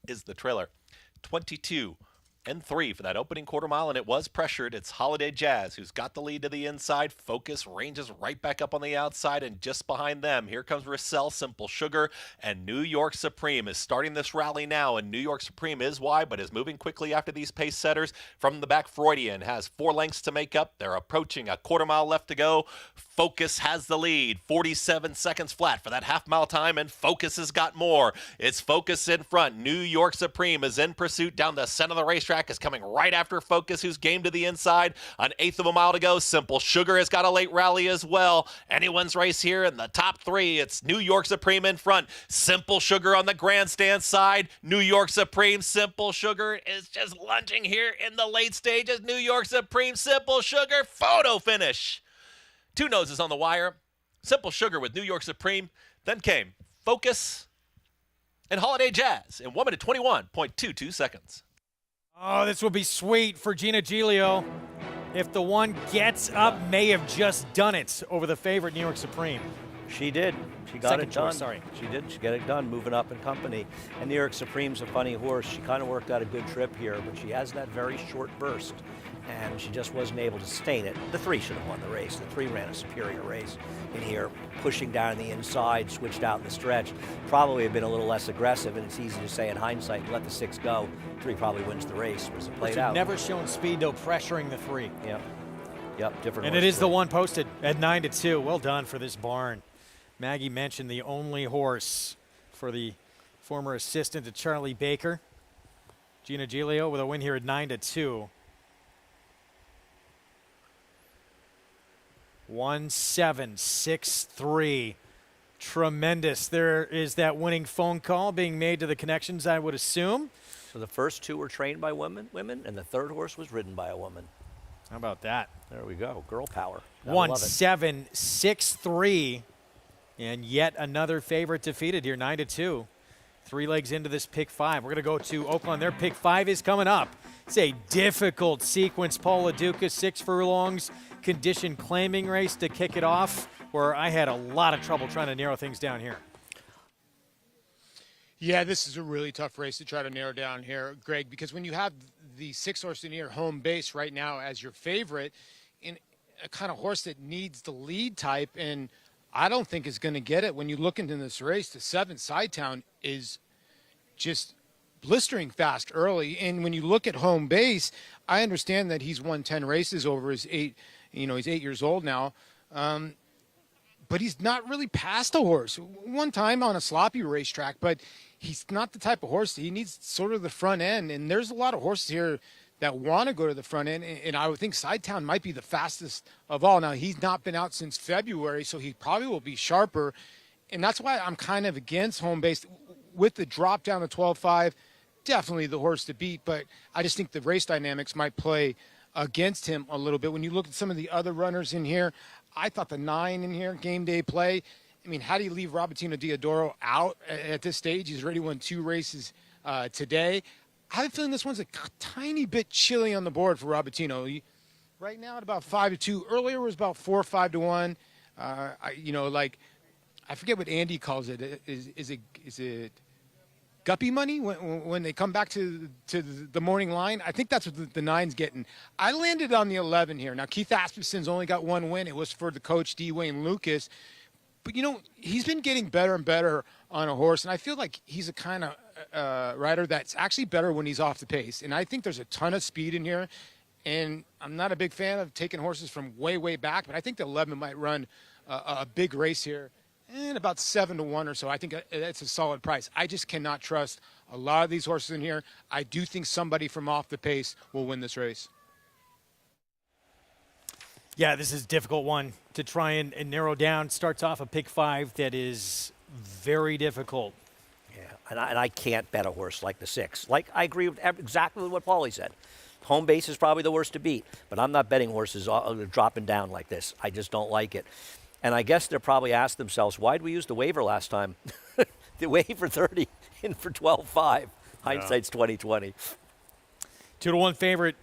is the trailer. 22 and 3 for that opening quarter mile, and it was pressured. It's Holiday Jazz who's got the lead to the inside. Focus ranges right back up on the outside, and just behind them, here comes Russell, Simple Sugar, and New York Supreme is starting this rally now, and New York Supreme is wide, but is moving quickly after these pace setters. From the back, Freudian has 4 lengths to make up. They're approaching a quarter mile left to go. Focus has the lead, 47 seconds flat for that half-mile time, and Focus has got more. It's Focus in front. New York Supreme is in pursuit down the center of the racetrack, is coming right after Focus, who's game to the inside. An 1/8 of a mile to go. Simple Sugar has got a late rally as well. Anyone's race here in the top 3. It's New York Supreme in front. Simple Sugar on the grandstand side. New York Supreme. Simple Sugar is just lunging here in the late stages. New York Supreme. Simple Sugar. Photo finish. 2 noses on the wire. Simple Sugar with New York Supreme. Then came Focus and Holiday Jazz in 1 minute 21.22 seconds. Oh, this will be sweet for Gina Giglio. If the 1 gets up, may have just done it over the favorite New York Supreme. She did. She got Second it done. choice, sorry. She did. She got it done, moving up in company. And New York Supreme's a funny horse. She kind of worked out a good trip here, but she has that very short burst, and she just wasn't able to sustain it. The 3 should have won the race. The 3 ran a superior race in here, pushing down the inside, switched out in the stretch. Probably have been a little less aggressive, and it's easy to say in hindsight, let the 6 go. 3 probably wins the race, was it played out. Never shown speed, though, pressuring the 3. Yep, different. And it is the 1 posted at 9-2. Well done for this barn. Maggie mentioned the only horse for the former assistant to Charlie Baker. Gina Giglio with a win here at 9-2. 1-7-6-3. Tremendous. There is that winning phone call being made to the connections, I would assume. So the first 2 were trained by women, and the 3rd horse was ridden by a woman. How about that? There we go. Girl power. Gotta love it. 1-7, 6-3. And yet another favorite defeated here, 9-2. 3 legs into this pick 5. We're going to go to Oaklawn. Their pick 5 is coming up. It's a difficult sequence. Paul LaDuca, 6 furlongs, condition claiming race to kick it off, where I had a lot of trouble trying to narrow things down here. Yeah, this is a really tough race to try to narrow down here, Greg, because when you have the 6-horse in here, home base right now as your favorite, in a kind of horse that needs the lead type, and I don't think is going to get it. When you look into this race, the 7 Sidetown is just blistering fast early. And when you look at home base, I understand that he's won 10 races over his 8, he's 8 years old now. But he's not really passed a horse. One time on a sloppy racetrack, but he's not the type of horse. He needs sort of the front end. And there's a lot of horses here that want to go to the front end, and I would think Sidetown might be the fastest of all. Now, he's not been out since February, so he probably will be sharper, and that's why I'm kind of against home base. With the drop down to 12.5, definitely the horse to beat, but I just think the race dynamics might play against him a little bit. When you look at some of the other runners in here, I thought the 9 in here, game day play, I mean, how do you leave Robertino Diodoro out at this stage? He's already won 2 races today. I have a feeling this one's a tiny bit chilly on the board for Robertino. Right now at about 5-2. Earlier was about 4 or 5-1. I forget what Andy calls it. Is it guppy money when they come back to the morning line? I think that's what the 9's getting. I landed on the 11 here. Now Keith Aspenson's only got 1 win. It was for the coach D. Wayne Lucas. But, he's been getting better and better on a horse, and I feel like he's a kind of rider that's actually better when he's off the pace. And I think there's a ton of speed in here, and I'm not a big fan of taking horses from way, way back, but I think the 11 might run a big race here, and about 7-1 or so. I think that's a solid price. I just cannot trust a lot of these horses in here. I do think somebody from off the pace will win this race. Yeah, this is a difficult one to try and narrow down. Starts off a pick 5 that is very difficult. Yeah, and I can't bet a horse like the 6. Like, I agree with exactly what Paulie said. Home base is probably the worst to beat, but I'm not betting horses dropping down like this. I just don't like it. And I guess they're probably asked themselves, why did we use the waiver last time? The waiver 30 in for 12.5. Hindsight's 20/20. 2-1 favorite.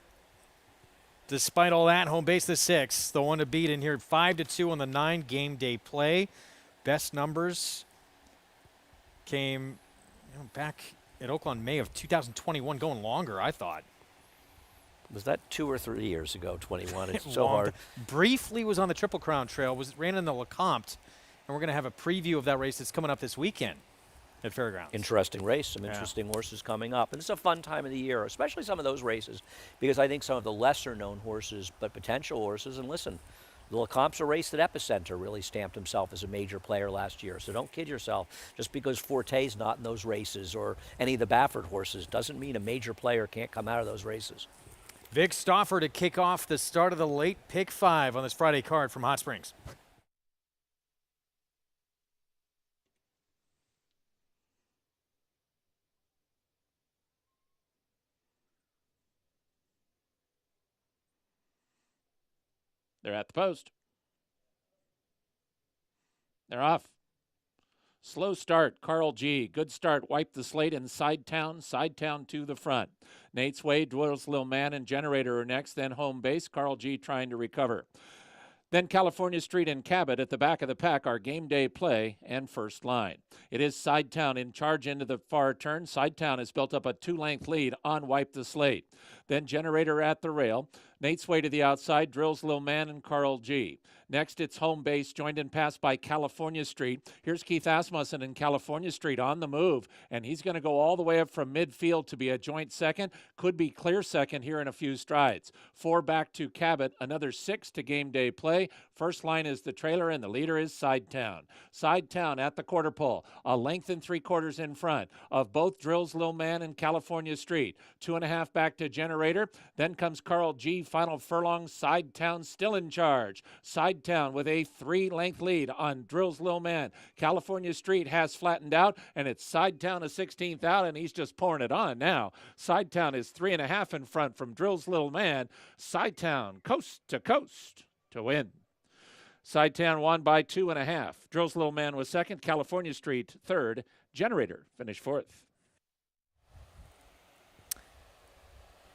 Despite all that, home base the 6, the one to beat in here. 5-2 on the 9 game day play. Best numbers came back at Oaklawn May of 2021, going longer, I thought. Was that 2 or 3 years ago, 21? It's so hard. Briefly was on the Triple Crown Trail, ran in the Lecomte, and we're going to have a preview of that race that's coming up this weekend at Fairgrounds. Interesting race, some interesting horses coming up. And it's a fun time of the year, especially some of those races, because I think some of the lesser-known horses, but potential horses, and listen, the Lecomte's a race that Epicenter really stamped himself as a major player last year. So don't kid yourself. Just because Forte's not in those races or any of the Baffert horses doesn't mean a major player can't come out of those races. Vic Stauffer to kick off the start of the late pick 5 on this Friday card from Hot Springs. They're at the post. They're off. Slow start, Carl G. Good start, wipe the slate in Sidetown to the front. Nate's Way, Dwell's Little Man, and Generator are next, then home base. Carl G trying to recover. Then California Street and Cabot at the back of the pack are game day play and first line. It is Sidetown in charge into the far turn. Sidetown has built up a 2-length lead on Wipe the Slate. Then Generator at the rail. Nate's Way to the outside, Drill's Little Man and Carl G. Next, it's home base, joined and passed by California Street. Here's Keith Asmussen in California Street on the move, and he's going to go all the way up from midfield to be a joint second. Could be clear second here in a few strides. 4 back to Cabot, another 6 to game day play. First line is the trailer, and the leader is Sidetown. Sidetown at the quarter pole, a length and 3/4 in front of both Drill's Little Man and California Street. 2.5 back to Generator. Generator. Then comes Carl G. Final Furlong. Sidetown still in charge. Sidetown with a 3-length lead on Drill's Lil Man. California Street has flattened out, and it's Sidetown a 16th out, and he's just pouring it on now. Sidetown is 3.5 in front from Drill's Lil Man. Sidetown coast to coast to win. Sidetown won by 2.5. Drill's Little Man was second. California Street third. Generator finished fourth.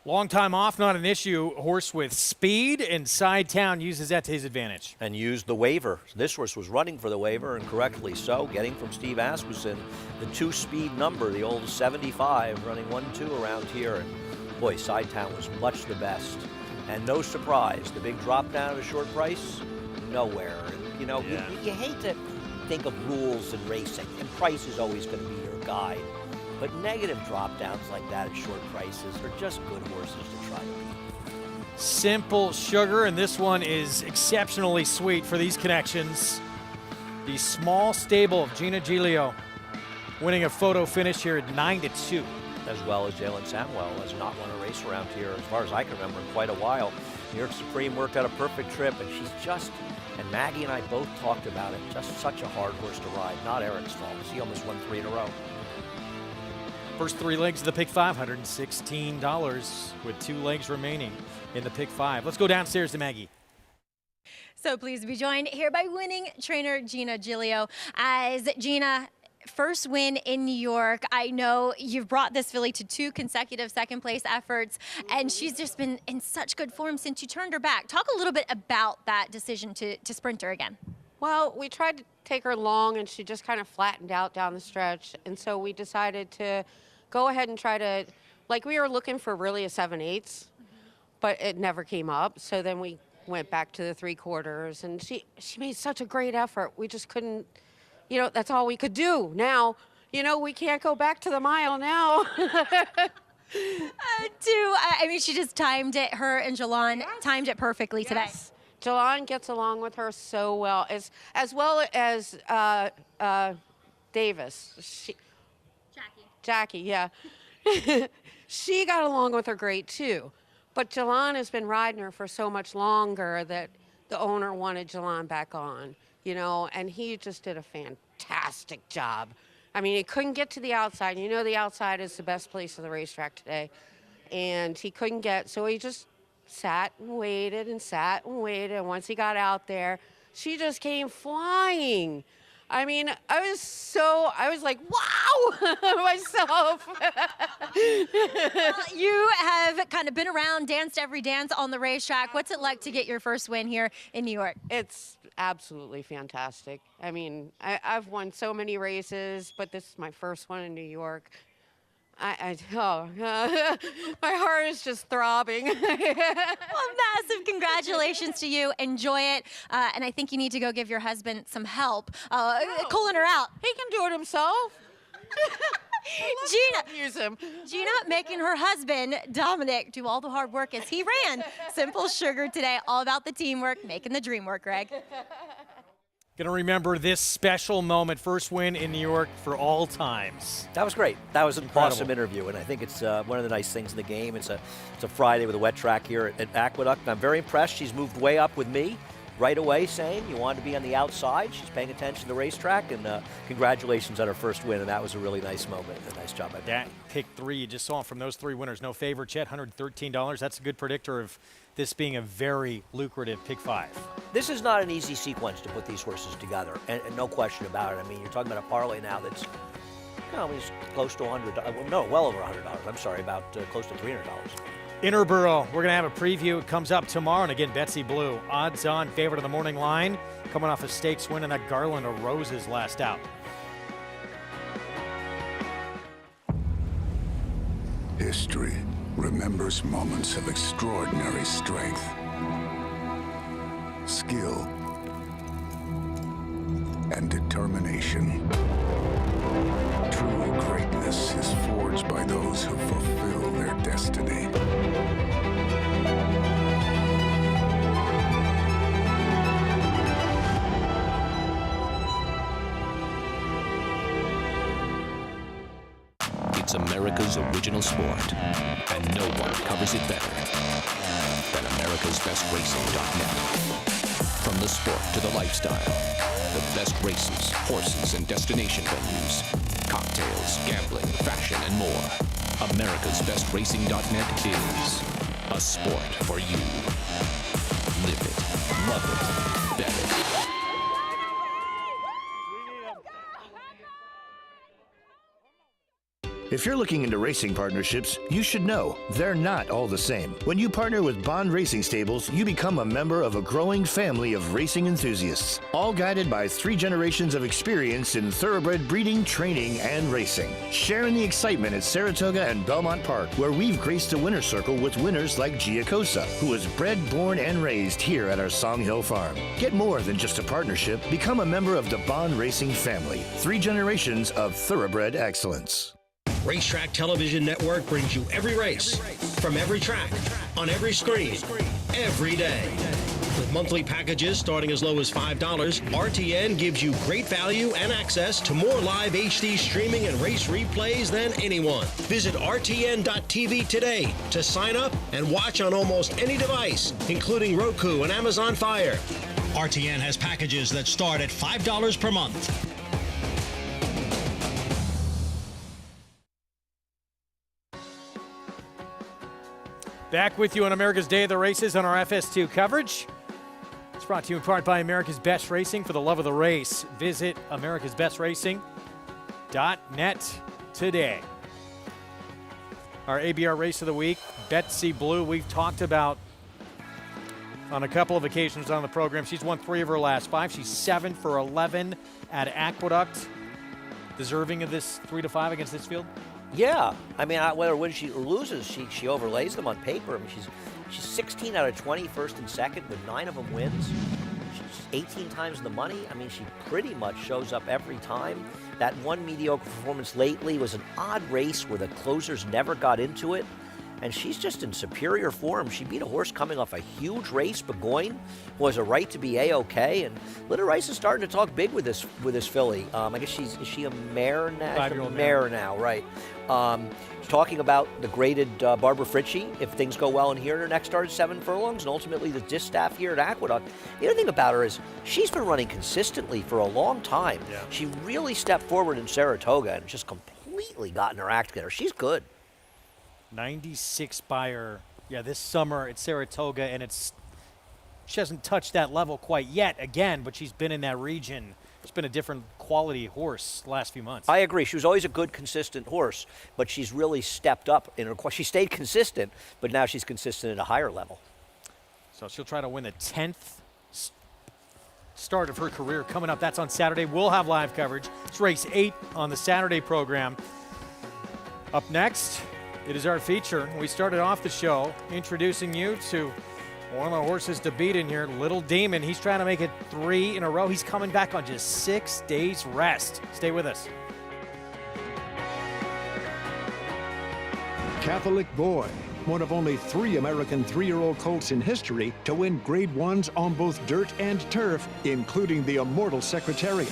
Long time off, not an issue. Horse with speed, and Sidetown uses that to his advantage. And used the waiver. This horse was running for the waiver, and correctly so, getting from Steve Asmussen the 2-speed number, the old 75, running 1-2 around here. And boy, Sidetown was much the best. And no surprise, the big drop down at a short price, nowhere. And, you know, you hate to think of rules in racing, and price is always going to be your guide. But negative drop downs like that at short prices are just good horses to try to beat. Simple Sugar, and this one is exceptionally sweet for these connections. The small stable of Gina Giglio winning a photo finish here at 9-2. As well as Jalen Samuel has not won a race around here, as far as I can remember, in quite a while. New York Supreme worked out a perfect trip, and she's just, and Maggie and I both talked about it, just such a hard horse to ride. Not Eric's fault. He almost won 3 in a row. First 3 legs of the pick 5, $116 with 2 legs remaining in the pick 5. Let's go downstairs to Maggie. So pleased to be joined here by winning trainer Gina Giglio. As Gina, first win in New York. I know you've brought this filly to 2 consecutive second-place efforts, and she's just been in such good form since you turned her back. Talk a little bit about that decision to sprint her again. Well, we tried to take her long, and she just kind of flattened out down the stretch, and so we decided to go ahead and try to, like, we were looking for really a 7/8, but it never came up, so then we went back to the 3/4, and she made such a great effort. We just couldn't, you know, that's all we could do. Now, you know, we can't go back to the mile now. I mean, she just timed it, her and Jalon timed it perfectly today. Jalon gets along with her so well, as well as Davis. Jackie, yeah. She got along with her great, too. But Jalon has been riding her for so much longer that the owner wanted Jalon back on, you know, and he just did a fantastic job. I mean, he couldn't get to the outside. You know the outside is the best place of the racetrack today. And he couldn't get, so he just sat and waited and sat and waited. And once he got out there, she just came flying. I mean, I was like, wow, myself. Well, you have kind of been around, danced every dance on the racetrack. What's it like to get your first win here in New York? It's absolutely fantastic. I mean, I've won so many races, but this is my first one in New York. My heart is just throbbing. Well, massive congratulations to you. Enjoy it. And I think you need to go give your husband some help, calling her out. He can do it himself. Gina making her husband, Dominic, do all the hard work as he ran Simple Sugar today. All about the teamwork, making the dream work, Greg. Gonna remember this special moment, first win in New York for all times. That was great. That was an Incredible. awesome interview, and I think it's one of the nice things in the game. It's a Friday with a wet track here at Aqueduct, and I'm very impressed. She's moved way up with me right away, saying you wanted to be on the outside. She's paying attention to the racetrack, and congratulations on her first win, and that was a really nice moment. A nice job by That pick 3, you just saw from those 3 winners. No favorite, Chet, $113. That's a good predictor of this being a very lucrative pick 5. This is not an easy sequence to put these horses together, and no question about it. I mean, you're talking about a parlay now that's, you know, it's close to $100. Well, no, well over $100. I'm sorry, about close to $300. Interborough, we're going to have a preview. It comes up tomorrow. And again, Betsy Blue, odds-on favorite of the morning line, coming off a stakes win in that Garland of Roses last out. History remembers moments of extraordinary strength, skill, and determination. True greatness is forged by those who fulfill their destiny. It's America's original sport, and no one covers it better than America'sBestRacing.net. From the sport to the lifestyle, the best races, horses, and destination venues, cocktails, gambling, fashion, and more. America'sBestRacing.net is a sport for you. Live it, love it, bet it. If you're looking into racing partnerships, you should know they're not all the same. When you partner with Bond Racing Stables, you become a member of a growing family of racing enthusiasts, all guided by 3 generations of experience in thoroughbred breeding, training, and racing. Share in the excitement at Saratoga and Belmont Park, where we've graced the winner's circle with winners like Giacosa, who was bred, born, and raised here at our Song Hill farm. Get more than just a partnership. Become a member of the Bond Racing family. 3 generations of thoroughbred excellence. Racetrack Television Network brings you every race, from every track, on every screen, every day. With monthly packages starting as low as $5, RTN gives you great value and access to more live HD streaming and race replays than anyone. Visit RTN.tv today to sign up and watch on almost any device, including Roku and Amazon Fire. RTN has packages that start at $5 per month. Back with you on America's Day of the Races on our FS2 coverage. It's brought to you in part by America's Best Racing. For the love of the race, visit americasbestracing.net today. Our ABR Race of the Week, Betsy Blue, we've talked about on a couple of occasions on the program. She's won 3 of her last 5. She's 7 for 11 at Aqueduct. Deserving of this 3-5 against this field? Yeah, I mean, whether wins she or loses, she overlays them on paper. I mean, she's 16 out of 20, first and second, with 9 of them wins. She's 18 times the money. I mean, she pretty much shows up every time. That one mediocre performance lately was an odd race where the closers never got into it, and she's just in superior form. She beat a horse coming off a huge race. Burgoyne was a right to be A-OK, and Linda Rice is starting to talk big with this filly. I guess is she a mare now? 5-year-old mare now, right? Talking about the graded Barbara Fritchie, if things go well in here in her next start at 7 furlongs, and ultimately the distaff here at Aqueduct. The other thing about her is she's been running consistently for a long time. Yeah. She really stepped forward in Saratoga and just completely gotten her act together. She's good. 96 buyer, this summer at Saratoga, and she hasn't touched that level quite yet again, but she's been in that region. It's been a different quality horse the last few months. I agree. She was always a good, consistent horse, but she's really stepped up in her. She stayed consistent, but now she's consistent at a higher level. So she'll try to win the 10th start of her career coming up. That's on Saturday. We'll have live coverage. It's race 8 on the Saturday program. Up next, it is our feature. We started off the show introducing you to one of the horses to beat in here, Little Demon. He's trying to make it 3 in a row. He's coming back on just 6 days rest. Stay with us. Catholic Boy, one of only 3 American 3-year-old colts in history to win Grade 1s on both dirt and turf, including the immortal Secretariat.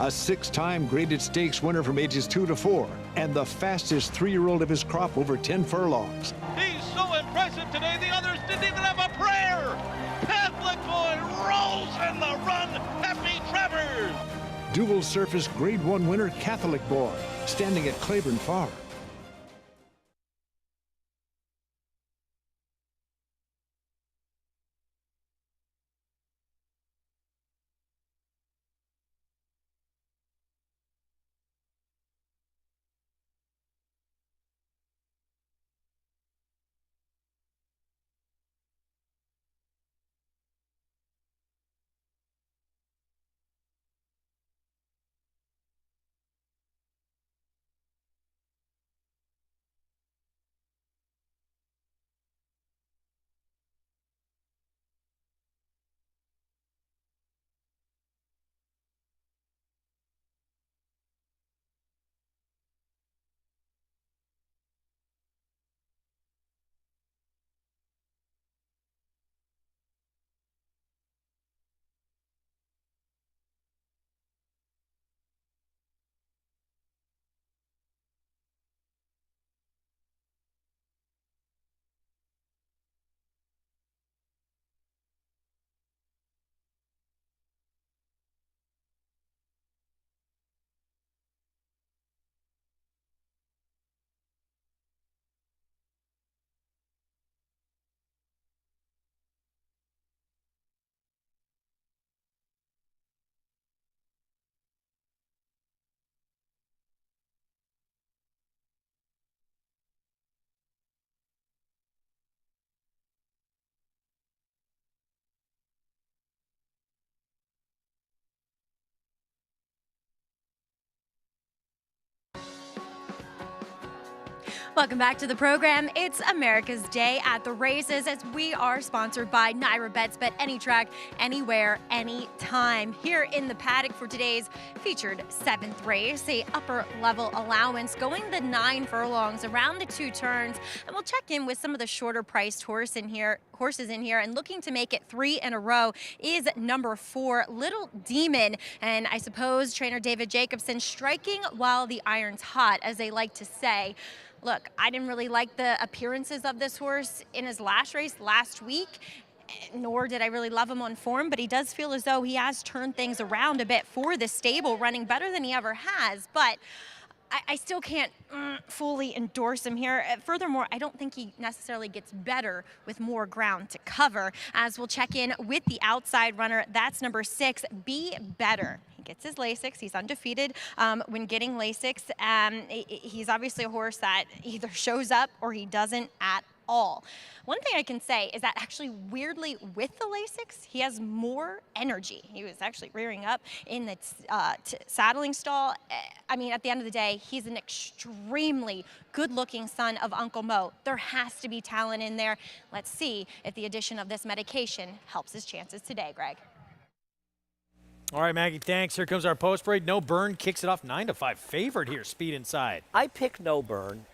A 6-time graded stakes winner from ages 2 to 4, and the fastest 3-year-old of his crop over 10 furlongs. He's so impressive today, the others didn't even have a prayer. Catholic Boy rolls in the run. Happy Travers. Dual surface Grade 1 winner Catholic Boy, standing at Claiborne Farm. Welcome back to the program. It's America's Day at the Races, as we are sponsored by Naira Bets. Bet any track, anywhere, anytime. Here in the paddock for today's featured 7th race, a upper level allowance going the 9 furlongs around the 2 turns. And we'll check in with some of the shorter priced horses in here, and looking to make it 3 in a row is number 4, Little Demon. And I suppose trainer David Jacobson striking while the iron's hot, as they like to say. Look, I didn't really like the appearances of this horse in his last race last week, nor did I really love him on form, but he does feel as though he has turned things around a bit for the stable, running better than he ever has. But I still can't fully endorse him here. Furthermore, I don't think he necessarily gets better with more ground to cover, as we'll check in with the outside runner. That's number 6, Be Better. He gets his Lasix. He's undefeated when getting Lasix. He's obviously a horse that either shows up or he doesn't at all. One thing I can say is that actually, weirdly, with the Lasix, he has more energy. He was actually rearing up in the saddling stall. I mean, at the end of the day, he's an extremely good-looking son of Uncle Mo. There has to be talent in there. Let's see if the addition of this medication helps his chances today, Greg. All right, Maggie, thanks. Here comes our post break. No Burn kicks it off 9-5 favorite here. Speed inside. I picked No Burn,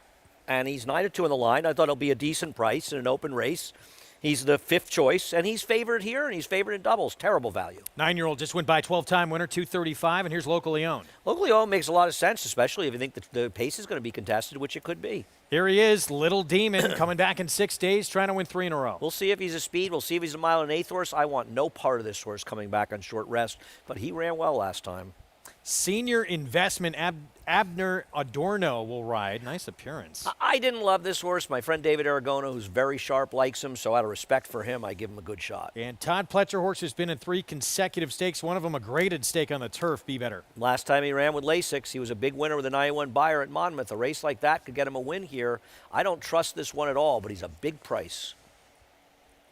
and he's 9-2 in the line. I thought it'll be a decent price in an open race. He's the 5th choice, and he's favored here, and he's favored in doubles. Terrible value. 9-year-old just went by 12-time winner, 235, and here's locally owned. Locally owned makes a lot of sense, especially if you think that the pace is going to be contested, which it could be. Here he is, Little Demon, coming back in 6 days, trying to win 3 in a row. We'll see if he's a speed. We'll see if he's a 1.125 horse. I want no part of this horse coming back on short rest, but he ran well last time. Senior investment, Abner Adorno will ride. Nice appearance. I didn't love this horse. My friend David Aragona, who's very sharp, likes him, so out of respect for him, I give him a good shot. And Todd Pletcher horse has been in 3 consecutive stakes, one of them a graded stake on the turf. Be Better. Last time he ran with Lasix, he was a big winner with a 9-1 buyer at Monmouth. A race like that could get him a win here. I don't trust this one at all, but he's a big price.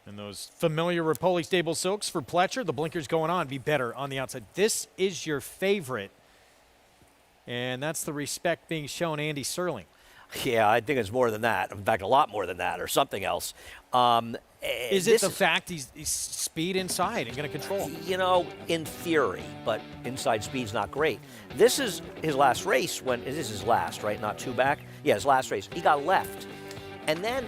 And those familiar Rapoli stable silks for Pletcher. The blinkers going on. Be Better on the outside. This is your favorite. And that's the respect being shown Andy Serling. Yeah, I think it's more than that. In fact, a lot more than that, or something else. Is it the fact he's speed inside and going to control? You know, in theory, but inside speed's not great. This is his last race when, this is his last, right? Not 2 back? Yeah, his last race. He got left. And then,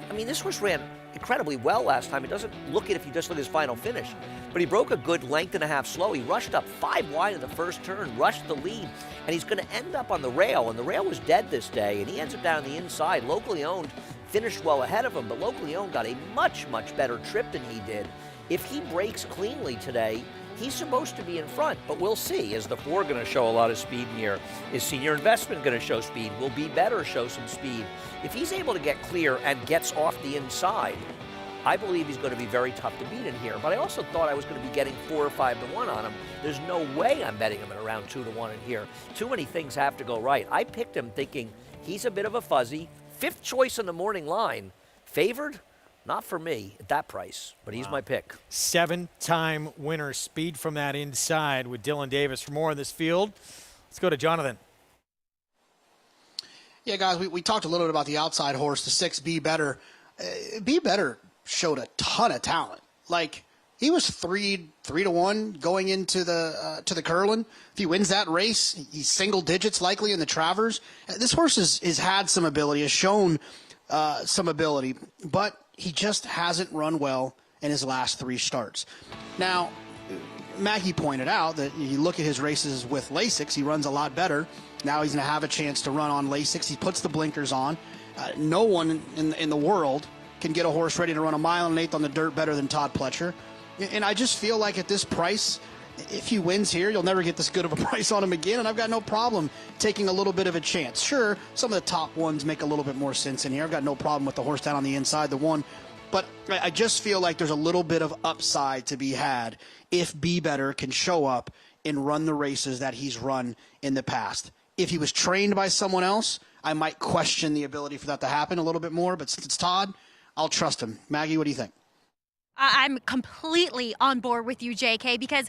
I mean, this horse ran incredibly well last time. It doesn't look it if you just look at his final finish. But he broke a good length and a half slow. He rushed up 5 wide in the first turn, rushed the lead, and he's going to end up on the rail. And the rail was dead this day, and he ends up down the inside. Locally owned finished well ahead of him, but locally owned got a much, much better trip than he did. If he breaks cleanly today, he's supposed to be in front, but we'll see. Is the 4 going to show a lot of speed in here? Is Senior Investment going to show speed? Will Be Better show some speed? If he's able to get clear and gets off the inside, I believe he's going to be very tough to beat in here. But I also thought I was going to be getting 4 or 5 to 1 on him. There's no way I'm betting him at around 2 to 1 in here. Too many things have to go right. I picked him thinking he's a bit of a fuzzy. 5th choice in the morning line. Favored? Not for me at that price, but he's my pick. 7-time winner. Speed from that inside with Dylan Davis. For more on this field, let's go to Jonathan. Yeah, guys, we talked a little bit about the outside horse, the 6, Be Better. Be Better showed a ton of talent. Like, he was 3 to 1 going into the Curlin. If he wins that race, he's single digits likely in the Travers. This horse has had some ability, has shown some ability, but he just hasn't run well in his last 3 starts. Now, Maggie pointed out that you look at his races with Lasix, he runs a lot better. Now he's going to have a chance to run on Lasix. He puts the blinkers on. No one in the world can get a horse ready to run a 1.125 on the dirt better than Todd Pletcher. And I just feel like at this price, if he wins here, you'll never get this good of a price on him again, and I've got no problem taking a little bit of a chance. Sure, some of the top ones make a little bit more sense in here. I've got no problem with the horse down on the inside, the 1. But I just feel like there's a little bit of upside to be had if Be Better can show up and run the races that he's run in the past. If he was trained by someone else, I might question the ability for that to happen a little bit more, but since it's Todd, I'll trust him. Maggie, what do you think? I'm completely on board with you, JK, because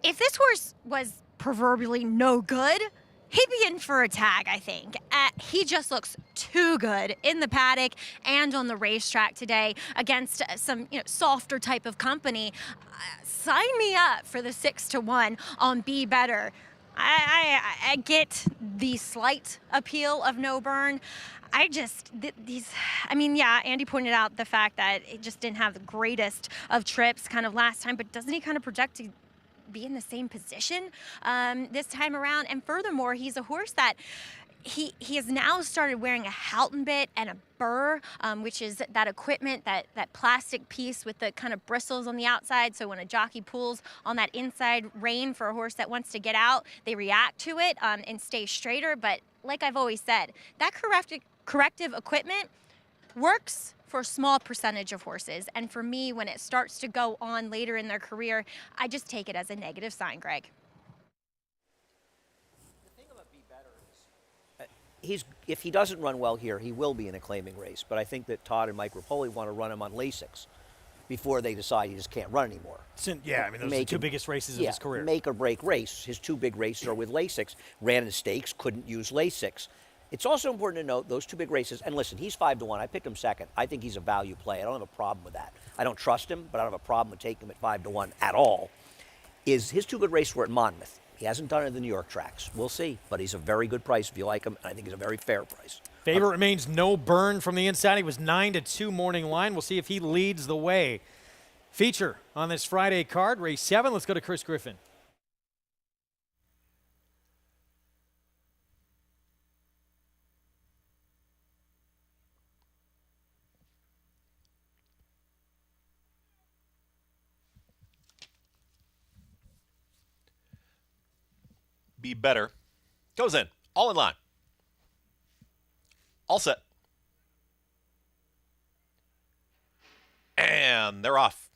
if this horse was proverbially no good, he'd be in for a tag, I think. He just looks too good in the paddock and on the racetrack today against some softer type of company. Sign me up for the 6-1 on Be Better. I get the slight appeal of No Burn. Andy pointed out the fact that it just didn't have the greatest of trips kind of last time, but doesn't he kind of project to be in the same position this time around? And furthermore, he's a horse that he has now started wearing a Houghton bit and a burr, which is that equipment, that plastic piece with the kind of bristles on the outside. So when a jockey pulls on that inside rein for a horse that wants to get out, they react to it and stay straighter. But like I've always said, that corrective equipment works for a small percentage of horses. And for me, when it starts to go on later in their career, I just take it as a negative sign, Greg. If he doesn't run well here, he will be in a claiming race. But I think that Todd and Mike Rapoli want to run him on Lasix before they decide he just can't run anymore. Those are the two biggest races of his career. Make or break race. His two big races are with Lasix. Ran in stakes, couldn't use Lasix. It's also important to note those two big races. And listen, he's 5-1. I picked him second. I think he's a value play. I don't have a problem with that. I don't trust him, but I don't have a problem with taking him at 5-1 at all. His two good races were at Monmouth. He hasn't done it in the New York tracks. We'll see. But he's a very good price if you like him. And I think he's a very fair price. Favorite remains No Burn from the inside. He was 9-2 morning line. We'll see if he leads the way. Feature on this Friday card, race 7. Let's go to Chris Griffin. Be Better goes in, all in line, all set, and they're off.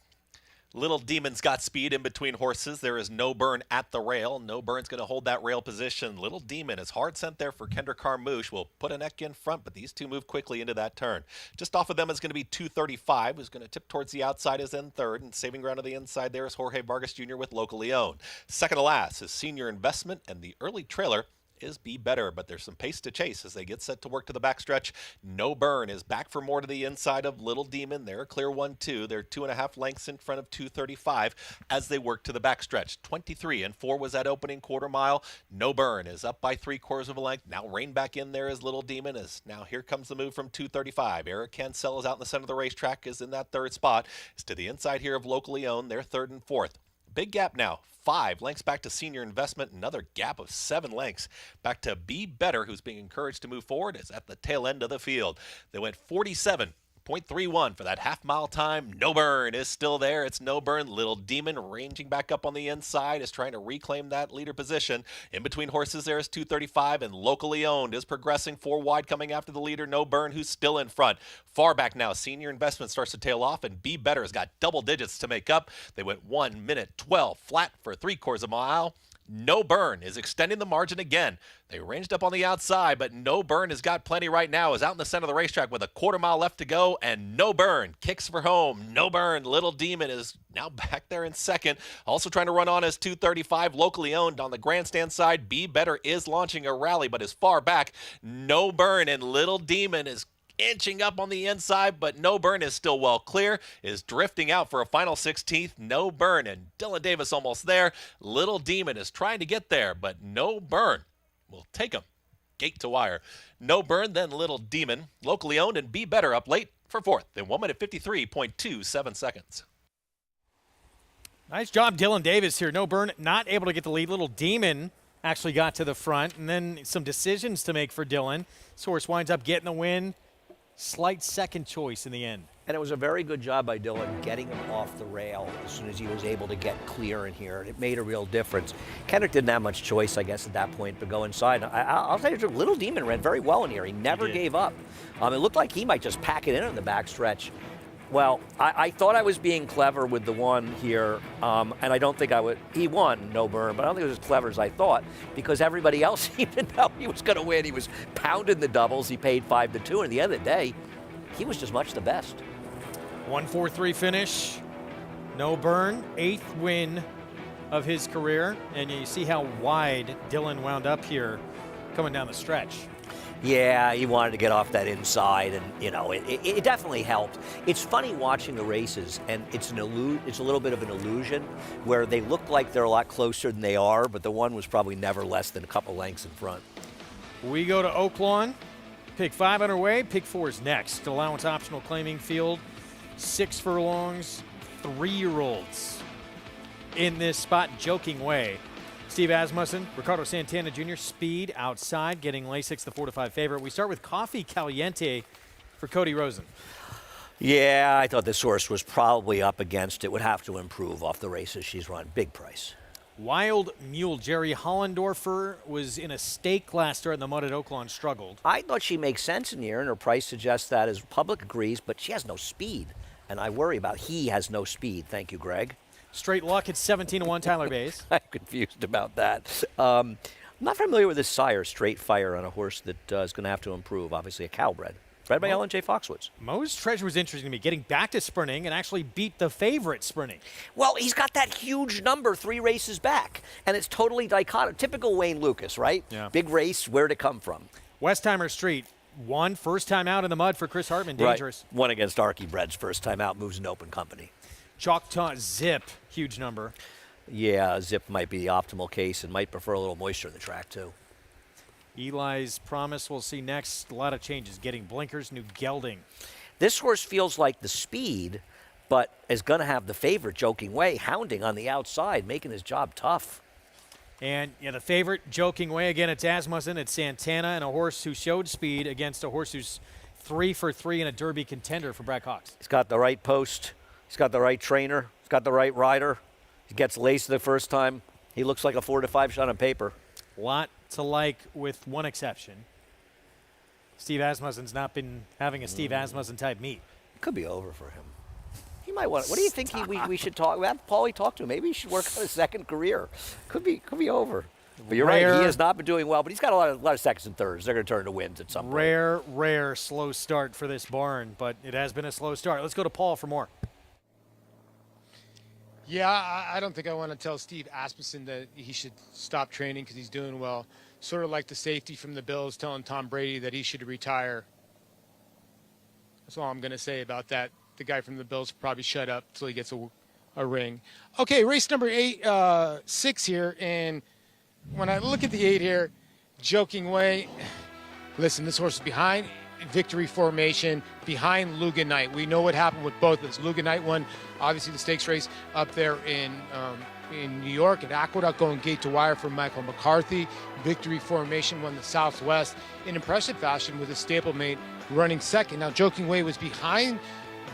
Little Demon's got speed in between horses. There is No Burn at the rail. No Burn's going to hold that rail position. Little Demon is hard sent there for Kendrick Carmouche. Will put a neck in front, but these two move quickly into that turn. Just off of them is going to be 235, who's going to tip towards the outside is in third, and saving ground on the inside there is Jorge Vargas Jr. with Locally Owned. Second to last is Senior Investment, and the early trailer is Be Better, but there's some pace to chase as they get set to work to the backstretch. No Burn is back for more to the inside of Little Demon. They're a clear 1-2. They're 2.5 lengths in front of 235 as they work to the backstretch. 23-4 was that opening quarter mile. No Burn is up by 3/4 of a length. Now rein back in there is Little Demon. As now here comes the move from 235. Eric Cancel is out in the center of the racetrack, is in that third spot. It's to the inside here of Locally Owned. They're third and fourth. Big gap now. 5 lengths back to Senior Investment. Another gap of 7 lengths back to Be Better, who's being encouraged to move forward. Is at the tail end of the field. They went 47.31 for that half-mile time. No Burn is still there. It's No Burn. Little Demon ranging back up on the inside is trying to reclaim that leader position. In between horses there is 235, and Locally Owned is progressing 4 wide coming after the leader, No Burn, who's still in front. Far back now, Senior Investment starts to tail off, and Be Better has got double digits to make up. They went 1:12 flat for 3/4 of a mile. No Burn is extending the margin again. They ranged up on the outside, but No Burn has got plenty right now. Is out in the center of the racetrack with a 1/4 mile left to go, and No Burn kicks for home. No Burn, Little Demon is now back there in second. Also trying to run on as 235, Locally Owned on the grandstand side. Be Better is launching a rally, but is far back. No Burn and Little Demon is inching up on the inside, but No Burn is still well clear, is drifting out for a final 16th. No Burn and Dylan Davis almost there. Little Demon is trying to get there, but No Burn will take him gate to wire. No Burn, then Little Demon. Locally Owned and Be Better up late for fourth in 1:53.27 seconds. Nice job, Dylan Davis here. No Burn not able to get the lead. Little Demon actually got to the front, and then some decisions to make for Dylan. This horse winds up getting the win. Slight second choice in the end. And it was a very good job by Dylan getting him off the rail as soon as he was able to get clear in here. And it made a real difference. Kendrick didn't have much choice, I guess, at that point, but go inside. I'll tell you, Little Demon ran very well in here. He never gave up. It looked like he might just pack it in on the backstretch. Well, I thought I was being clever with the one here, and I don't think I would. He won, No Burn, but I don't think it was as clever as I thought, because everybody else seemed to know he was going to win. He was pounding the doubles. He paid 5-2, and at the end of the day, he was just much the best. 1-4-3 finish. No Burn, 8th win of his career, and you see how wide Dylan wound up here coming down the stretch. Yeah, he wanted to get off that inside, and it definitely helped. It's funny watching the races, and it's a little bit of an illusion where they look like they're a lot closer than they are, but the one was probably never less than a couple lengths in front. We go to Oaklawn. Pick 5 underway. Pick 4 is next. Allowance optional claiming field. 6 furlongs, 3-year-olds in this spot, Joking Way. Steve Asmussen, Ricardo Santana Jr., speed outside, getting Lasix, the 4-5 favorite. We start with Coffee Caliente for Cody Rosen. Yeah, I thought this horse was probably up against it. Would have to improve off the races she's run. Big price. Wild Mule, Jerry Hollendorfer was in a stake last start in the mud at Oaklawn, struggled. I thought she makes sense in here, and her price suggests that as public agrees, but she has no speed. And I worry about he has no speed. Thank you, Greg. Straight Luck at 17-1, Tyler Bays. I'm confused about that. I'm not familiar with this sire, Straight Fire, on a horse that is going to have to improve. Obviously a cowbred. Bred by Ellen J. Foxwoods. Mo's Treasure was interesting to me, getting back to sprinting and actually beat the favorite sprinting. Well, he's got that huge number 3 races back, and it's totally dichotomous. Typical Wayne Lucas, right? Yeah. Big race, where'd it come from? Westheimer Street, won, first time out in the mud for Chris Hartman, dangerous. Right. Won against Archie Bread's first time out, moves in open company. Choctaw Zip, huge number. Yeah, Zip might be the optimal case and might prefer a little moisture in the track, too. Eli's Promise, we'll see next. A lot of changes, getting blinkers, new gelding. This horse feels like the speed, but is going to have the favorite, Joking Way, hounding on the outside, making his job tough. And the favorite, Joking Way, again, it's Asmussen, it's Santana, and a horse who showed speed against a horse who's 3 for 3 and a Derby contender for Brad Cox. He's got the right post. He's got the right trainer. He's got the right rider. He gets laced the first time. He looks like a 4-5 shot on paper. Lot to like with one exception. Steve Asmussen's not been having a Steve Asmussen type meet. Could be over for him. He might want. What do you think we should talk? We have Paulie talk to him. Maybe he should work on his second career. Could be over. But you're right. He has not been doing well. But he's got a lot of seconds and thirds. They're going to turn into wins at some point. Rare slow start for this barn, but it has been a slow start. Let's go to Paul for more. Yeah, I don't think I want to tell Steve Asmussen that he should stop training because he's doing well. Sort of like the safety from the Bills telling Tom Brady that he should retire. That's all I'm going to say about that. The guy from the Bills probably shut up until he gets a ring. Okay, race number 6 here. And when I look at the 8 here, Joking Way, listen, this horse is behind Victory Formation, behind Luga Knight. We know what happened with both of us. Luga Knight won, obviously, the stakes race up there in New York at Aqueduct, going gate to wire for Michael McCarthy. Victory Formation won the Southwest in impressive fashion with a stablemate running second. Now, Joking Way was behind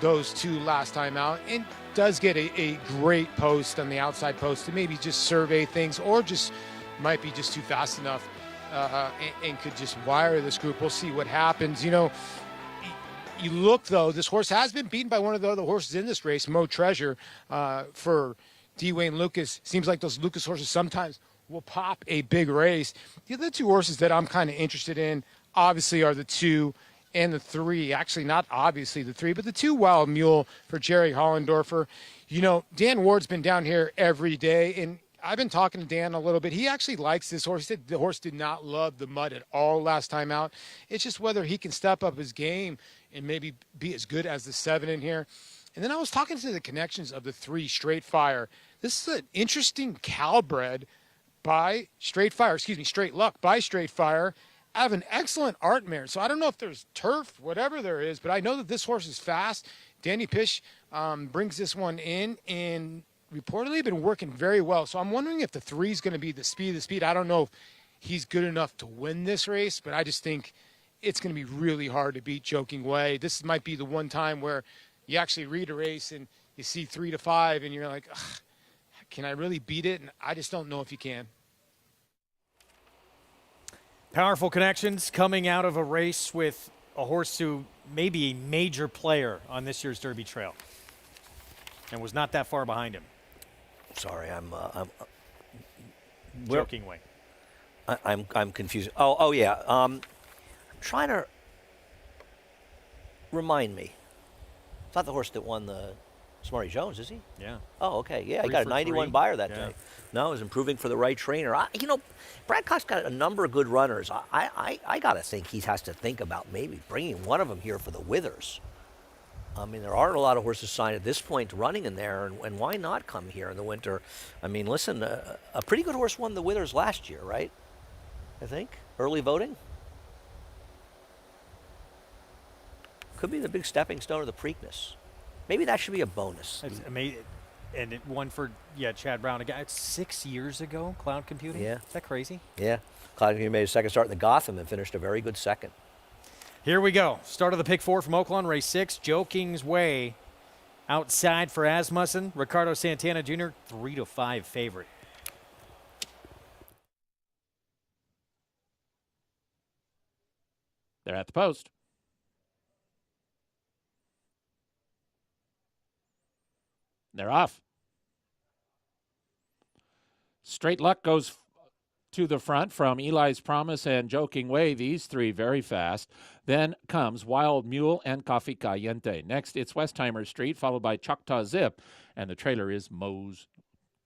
those two last time out and does get a great post on the outside post to maybe just survey things or just might be just too fast enough and could just wire this group. We'll see what happens. You look, though, this horse has been beaten by one of the other horses in this race, Mo Treasure, for D. Wayne Lucas. Seems like those Lucas horses sometimes will pop a big race. The other 2 horses that I'm kind of interested in, obviously, are the 2 and the 3. Actually, not obviously the 3, but the 2 Wild Mule for Jerry Hollendorfer. Dan Ward's been down here every day, and I've been talking to Dan a little bit. He actually likes this horse. He said the horse did not love the mud at all last time out. It's just whether he can step up his game and maybe be as good as the 7 in here. And then I was talking to the connections of the 3, Straight Fire. This is an interesting Calbred by Straight Luck by Straight Fire. I have an excellent art mare. So I don't know if there's turf, whatever there is, but I know that this horse is fast. Danny Pish brings this one in and reportedly been working very well. So I'm wondering if the 3 is going to be the speed. I don't know if he's good enough to win this race, but I just think it's going to be really hard to beat Joking Way. This might be the one time where you actually read a race and you see 3 to 5 and you're like, can I really beat it? And I just don't know if you can. Powerful connections coming out of a race with a horse who may be a major player on this year's Derby Trail and was not that far behind him. Sorry, I'm Joking Way. I'm confused. Oh yeah. I'm trying to remind me. It's not the horse that won the Smarty Jones, is he? Yeah. Oh, okay. Yeah, he 3 got a for 91 3. buyer that Yeah. day. No, it was improving for the right trainer. You know, Brad Cox's got a number of good runners. I got to think he has to think about maybe bringing one of them here for the Withers. I mean, there aren't a lot of horses signed at this point running in there, and why not come here in the winter? I mean, listen, a pretty good horse won the Withers last year, right? I think. Early voting? Could be the big stepping stone of the Preakness. Maybe that should be a bonus. It's amazing. And it won for, Chad Brown. Again, it's 6 years ago, Cloud Computing. Yeah. Is that crazy? Yeah. Cloud Computing made a second start in the Gotham and finished a very good second. Here we go. Start of the pick 4 from Oaklawn Race 6. Joking's Way outside for Asmussen. Ricardo Santana Jr., 3-5 favorite. They're at the post. They're off. Straight Luck goes to the front from Eli's Promise and Joking Way. These three very fast. Then comes Wild Mule and Coffee Caliente. Next, it's Westheimer Street, followed by Choctaw Zip, and the trailer is Moe's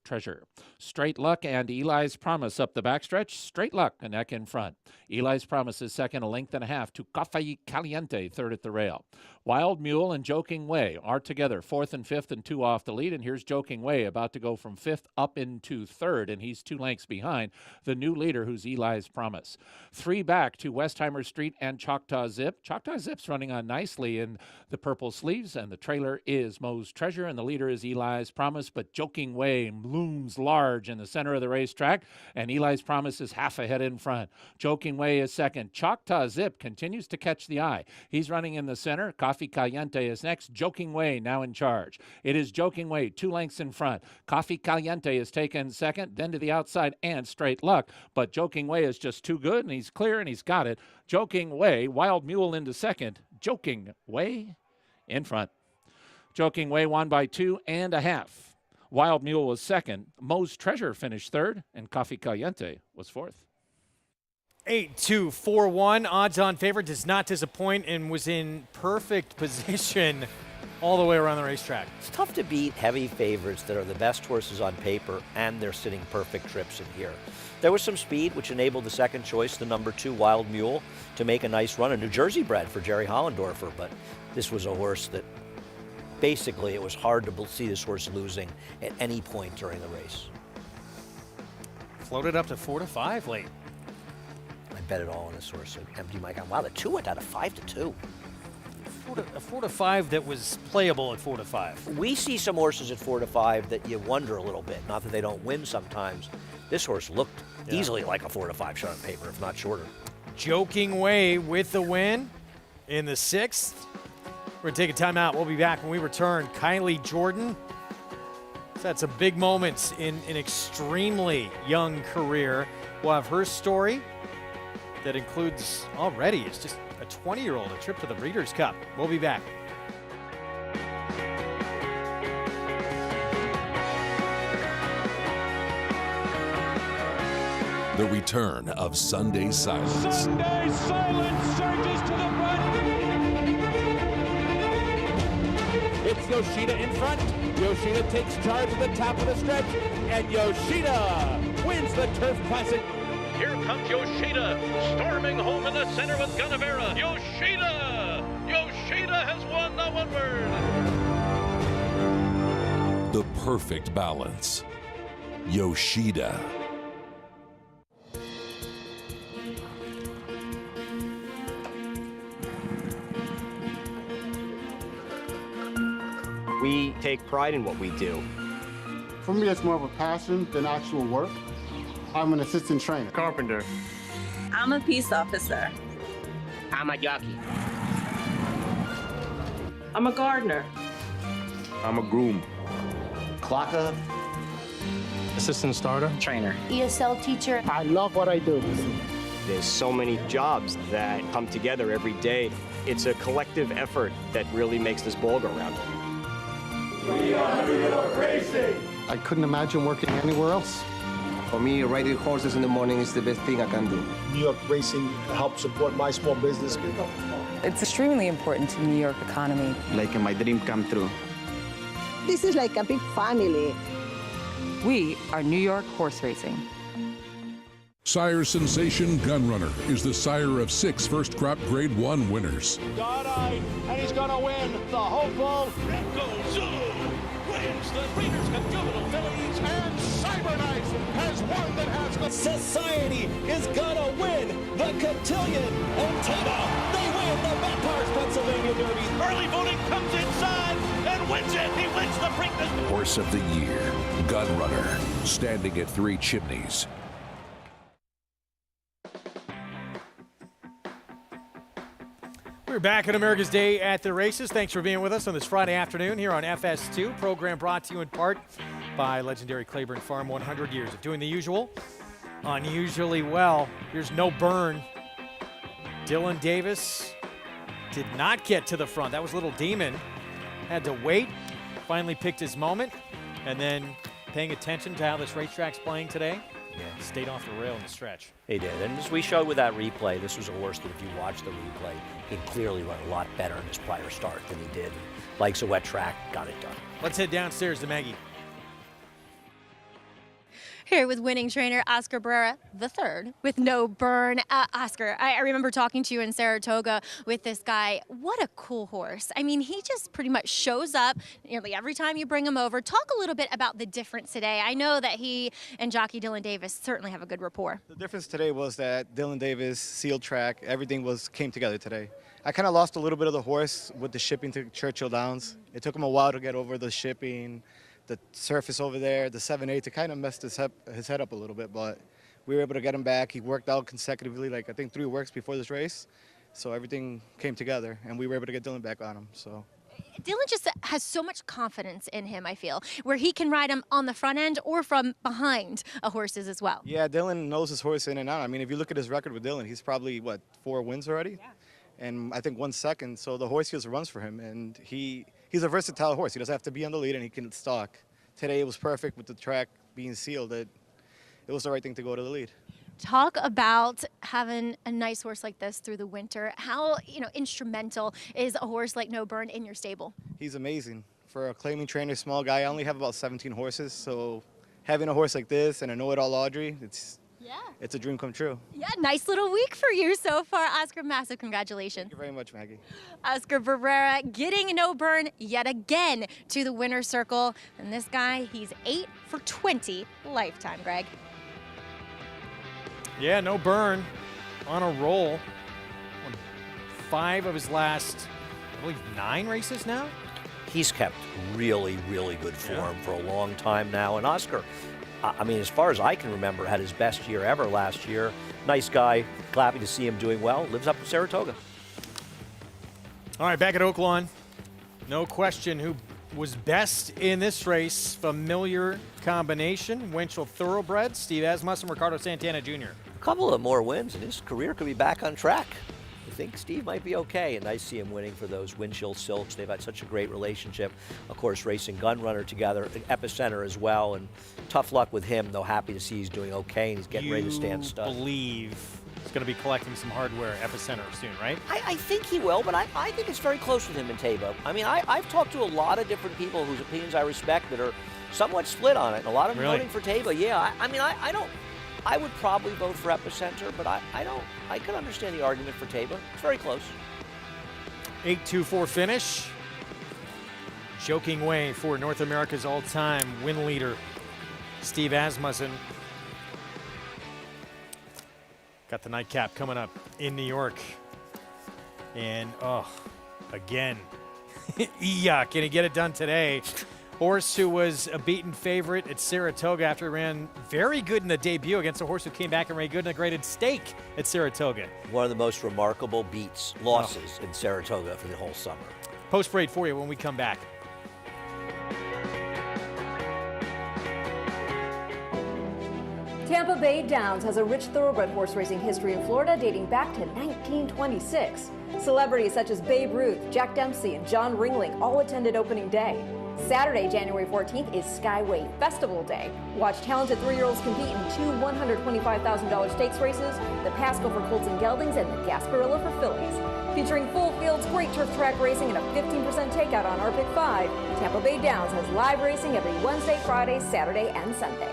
Treasure. Straight Luck and Eli's Promise up the backstretch. Straight Luck, a neck in front. Eli's Promise is second, a length and a half to Coffee Caliente, third at the rail. Wild Mule and Joking Way are together, fourth and fifth and 2 off the lead. And here's Joking Way about to go from fifth up into third, and he's 2 lengths behind the new leader, who's Eli's Promise. 3 back to Westheimer Street and Choctaw Zip. Choctaw Zip's running on nicely in the purple sleeves, and the trailer is Moe's Treasure, and the leader is Eli's Promise. But Joking Way looms large in the center of the racetrack, and Eli's Promise is half ahead in front. Joking Way is second. Choctaw Zip continues to catch the eye. He's running in the center. Coffee Caliente is next. Joking Way now in charge. It is Joking Way 2 lengths in front. Coffee Caliente is taken second, then to the outside and Straight Luck. But Joking Way is just too good, and he's clear, and he's got it. Joking Way, Wild Mule into second. Joking Way in front. Joking Way won by 2.5. Wild Mule was second. Moe's Treasure finished third, and Coffee Caliente was fourth. 8-2-4-1. Odds-on favorite does not disappoint and was in perfect position all the way around the racetrack. It's tough to beat heavy favorites that are the best horses on paper, and they're sitting perfect trips in here. There was some speed, which enabled the second choice, the number 2 Wild Mule, to make a nice run. A New Jersey bred for Jerry Hollendorfer, but this was a horse that basically it was hard to see this horse losing at any point during the race. Floated up to 4-5 late. I bet it all on this horse. Empty my account. Wow, the 2 went out of 5-2. A 4-5 that was playable at 4-5. We see some horses at 4-5 that you wonder a little bit. Not that they don't win sometimes. This horse looked easily like a 4-5 shot on paper, if not shorter. Joking Way with the win in the 6th. We're going to take a timeout. We'll be back when we return. Kylie Jordan has had some big moments in an extremely young career. We'll have her story that includes already, it's just a 20-year-old, a trip to the Breeders' Cup. We'll be back. The return of Sunday Silence. Sunday Silence surges to the front. It's Yoshida in front. Yoshida takes charge at the top of the stretch, and Yoshida wins the Turf Classic. Here comes Yoshida, storming home in the center with Gunnevera. Yoshida! Yoshida has won the one-word. The perfect balance. Yoshida. We take pride in what we do. For me, it's more of a passion than actual work. I'm an assistant trainer. Carpenter. I'm a peace officer. I'm a jockey. I'm a gardener. I'm a groom. Clocker. Assistant starter. Trainer. ESL teacher. I love what I do. There's so many jobs that come together every day. It's a collective effort that really makes this ball go round. We are New York Racing. I couldn't imagine working anywhere else. For me, riding horses in the morning is the best thing I can do. New York Racing helps support my small business. It's extremely important to the New York economy. Like my dream come true. This is like a big family. We are New York Horse Racing. Sire Sensation Gunrunner is the sire of 6 first crop Grade 1 winners. God-eyed, and he's going to win the hopeful Ringo Zulu wins the Breeders' Cup Juvenile Fillies, and Cyberknife has one that has the Society is going to win the Cotillion, and Tampa, they win the Vampires Pennsylvania Derby. early voting comes inside and wins it. He wins the Preakness. Horse of the Year, Gunrunner, standing at 3 chimneys. We're back at America's Day at the Races. Thanks for being with us on this Friday afternoon here on FS2. Program brought to you in part by legendary Claiborne Farm. 100 years of doing the usual, unusually well. Here's No Burn. Dylan Davis did not get to the front. That was Little Demon. Had to wait. Finally picked his moment. And then paying attention to how this racetrack's playing today. Yeah, stayed off the rail in the stretch. He did, and as we showed with that replay, this was a horse that if you watch the replay, he'd clearly run a lot better in his prior start than he did. Likes a wet track, got it done. Let's head downstairs to Maggie. Here with winning trainer Oscar Barrera III with No Burn. Oscar, I remember talking to you in Saratoga with this guy. What a cool horse. I mean, he just pretty much shows up nearly every time you bring him over. Talk a little bit about the difference today. I know that he and jockey Dylan Davis certainly have a good rapport. The difference today was that Dylan Davis, sealed track, everything came together today. I kind of lost a little bit of the horse with the shipping to Churchill Downs. It took him a while to get over the shipping, the surface over there, the 7-8, to kind of messed his head up a little bit, but we were able to get him back. He worked out consecutively, like I think 3 works before this race, so everything came together, and we were able to get Dylan back on him. So Dylan just has so much confidence in him, I feel, where he can ride him on the front end or from behind a horse's as well. yeah, Dylan knows his horse in and out. I mean, if you look at his record with Dylan, he's probably, 4 wins already? Yeah. And I think 1 second, so the horse just runs for him, and he's a versatile horse. He doesn't have to be on the lead, and he can stalk. Today it was perfect with the track being sealed. It was the right thing to go to the lead. Talk about having a nice horse like this through the winter. How instrumental is a horse like No Burn in your stable? He's amazing. For a claiming trainer, small guy, I only have about 17 horses, so having a horse like this and a know-it-all Audrey, it's a dream come true. Yeah, nice little week for you so far, Oscar. Massive congratulations. Thank you very much, Maggie. Oscar Barrera getting No Burn yet again to the winner's circle. And this guy, he's 8 for 20 lifetime, Greg. Yeah, No Burn on a roll. Won 5 of his last, I believe, 9 races now. He's kept really, really good form for a long time now. And Oscar, I mean, as far as I can remember, had his best year ever last year. Nice guy. Happy to see him doing well. Lives up in Saratoga. All right, back at Oaklawn. No question who was best in this race. Familiar combination. Winchell Thoroughbred, Steve Asmussen, Ricardo Santana Jr. A couple of more wins, and his career could be back on track. I think Steve might be okay, and I see him winning for those Winchell Silks. They've had such a great relationship. Of course, racing Gunrunner together, Epicenter as well, and tough luck with him, though happy to see he's doing okay, and he's getting ready to stand stud. You believe he's going to be collecting some hardware at Epicenter soon, right? I think he will, but I think it's very close with him and Tabo. I mean, I've talked to a lot of different people whose opinions I respect that are somewhat split on it, and a lot of them voting for Tabo. Yeah, I would probably vote for Epicenter, but I could understand the argument for Taba. It's very close. 8-2-4 finish. Joking way for North America's all-time win leader, Steve Asmussen. Got the nightcap coming up in New York. And, again, can he get it done today? Horse who was a beaten favorite at Saratoga after he ran very good in the debut against a horse who came back and ran good in a graded stake at Saratoga. One of the most remarkable losses in Saratoga for the whole summer. Post-parade for you when we come back. Tampa Bay Downs has a rich thoroughbred horse racing history in Florida dating back to 1926. Celebrities such as Babe Ruth, Jack Dempsey, and John Ringling all attended opening day. Saturday, January 14th is Skyway Festival Day. Watch talented 3-year-olds compete in 2 $125,000 stakes races, the Pasco for Colts and Geldings and the Gasparilla for Fillies. Featuring full fields, great turf track racing, and a 15% takeout on RPIC 5, Tampa Bay Downs has live racing every Wednesday, Friday, Saturday, and Sunday.